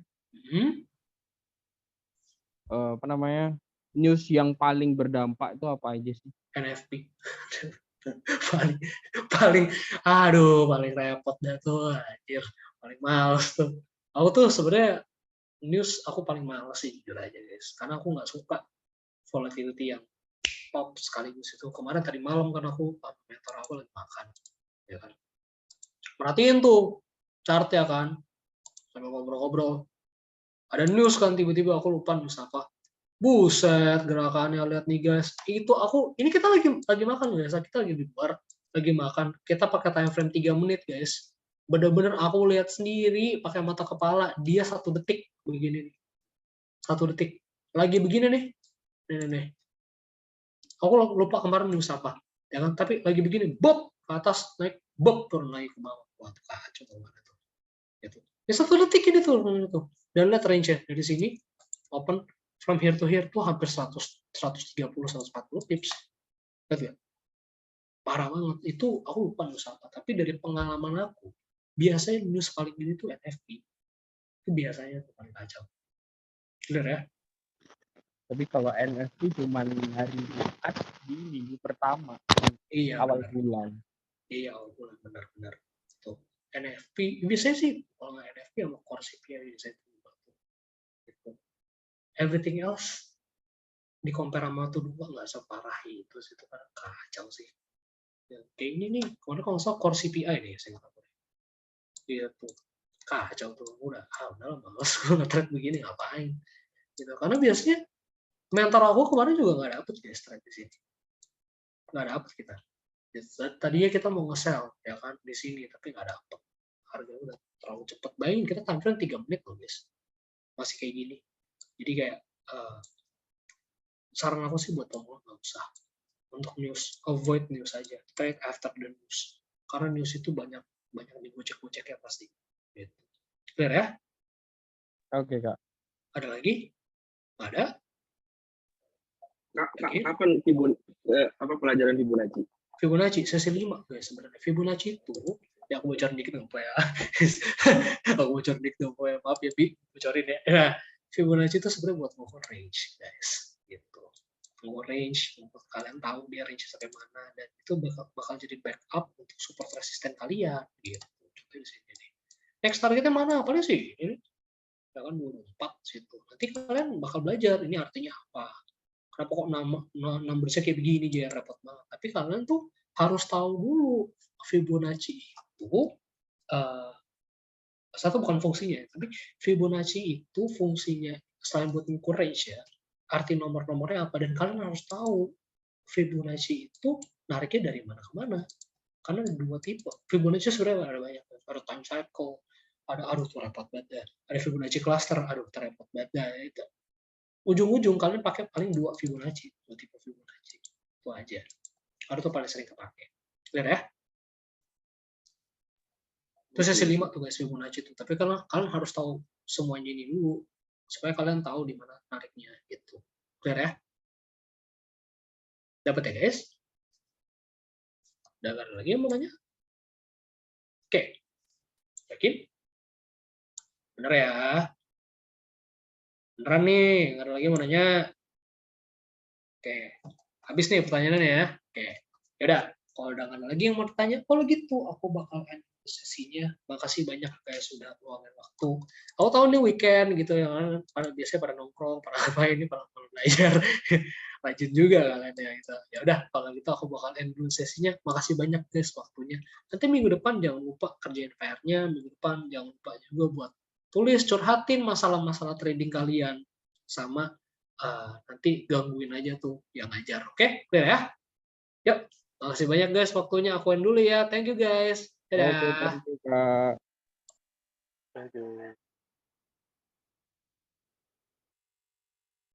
apa namanya, news yang paling berdampak itu apa aja sih? NFP. paling paling repot dah tuh anjir, paling males tuh. Aku tuh sebenarnya news aku paling males sih jujur aja guys, karena aku nggak suka volatility yang top sekaligus itu. Kemarin tadi malam kan aku mentor aku lagi makan, ya kan, perhatiin tuh chart ya kan, sambil ngobrol-ngobrol ada news kan, tiba-tiba aku lupa news apa. Buset, gerakannya lihat nih guys. Itu aku, ini kita lagi makan guys. Kita lagi di luar, lagi makan. Kita pakai time frame 3 menit guys. Bener-bener aku lihat sendiri pakai mata kepala, dia 1 detik begini nih. 1 detik. Lagi begini nih. Nih. Aku lupa kemarin news apa. Ya kan? Tapi lagi begini, bob ke atas naik, bob turun naik ke bawah. Wah, kacau banget tuh. Gitu. Ya 1 detik ini tuh. Dan lihat range-nya dari sini open from here to here tuh hampir 130-140 tips. Lihat ya? Parah banget. Itu aku lupa news apa. Tapi dari pengalaman aku, biasanya news paling ini tuh NFP. Itu biasanya tuh paling kacau. Bener ya? Tapi kalau NFP cuma hari Jumat di minggu pertama. Iya, awal bener. bulan. Iya, awal bulan. Benar-benar. Tuh. NFP, biasanya sih kalau nggak NFP sama core CPI biasanya itu. Gitu. Everything else di compare sama tuh dua nggak separah itu sih, itu kan kacau sih. Ya, kayak ini nih, kalau nggak salah core CPI nih, saya nggak tahu. Iya tuh, kacau tuh, udah males gue nge-trade begini, ngapain gitu. Karena biasanya mentor aku kemarin juga nggak dapet guys trade di sini, nggak dapet kita. Tadinya kita mau nge-sell ya kan di sini, tapi nggak dapet, harga udah terlalu cepet. Bayangin kita time frame 3 menit loh guys, masih kayak gini. Jadi kayak saran aku sih buat tolong nggak usah untuk news, avoid news aja, trade after the news, karena news itu banyak digocek-gocek ya pasti. Gitu. Clear ya? Oke Kak. Ada lagi? Ada? Kapan pelajaran Fibonacci? Fibonacci sesi 5 guys sebenarnya. Fibonacci itu ya aku bocorin dikit nggak apa ya. Aku bocorin dikit nggak apa ya. Maaf ya Bi, bocorin ya. Nah, Fibonacci itu sebenarnya buat ngukur range guys. Gitu. Ngukur range untuk kalian tahu dia range sampai mana, dan itu bakal jadi backup untuk support resisten kalian. Gitu. Contohnya di sini nih. Next targetnya mana? Paling sih ini. Ya kan 24 situ. Nanti kalian bakal belajar ini artinya apa. Kenapa kok numbersnya kayak begini, jadi repot banget. Tapi kalian tuh harus tahu dulu Fibonacci itu satu bukan fungsinya, tapi Fibonacci itu fungsinya selain buat mengukur range ya, arti nomor-nomornya apa, dan kalian harus tahu Fibonacci itu nariknya dari mana ke mana. Karena ada 2 tipe. Fibonacci sebenarnya ada banyak. Ada time cycle, ada tuh repot banget. Ada Fibonacci cluster, repot banget itu. Ujung-ujung kalian pakai paling 2 Fibonacci, 2 tipe Fibonacci. Itu aja. Itu paling sering kepake. Clear ya? Itu sesi 5 tuh guys Fibonacci itu. Tapi kalian harus tahu semuanya ini dulu supaya kalian tahu di mana nariknya gitu. Clear ya? Dapat ya guys? Udah ada lagi yang mau nanya? Oke. Yakin? Bener ya? Beneran nih, nggak ada lagi mau nanya. Oke, habis nih pertanyaannya ya. Oke, yaudah. Kalau udah nggak ada lagi yang mau tanya, kalau gitu aku bakal end sesinya. Makasih banyak guys sudah luangin waktu. Aku tahu nih weekend gitu ya kan, biasanya pada nongkrong, pada apa ini, pada belajar. Rajin juga kalian ya gitu. Ya udah kalau gitu aku bakal end dulu sesinya. Makasih banyak guys waktunya. Nanti minggu depan jangan lupa kerjain PR-nya, minggu depan jangan lupa juga buat tulis, curhatin masalah-masalah trading kalian, sama nanti gangguin aja tuh yang ngajar. Oke, clear ya? Yuk, makasih banyak guys waktunya. Aku end dulu ya. Thank you guys. Oke, Dadah. thank you, Kak. Aduh.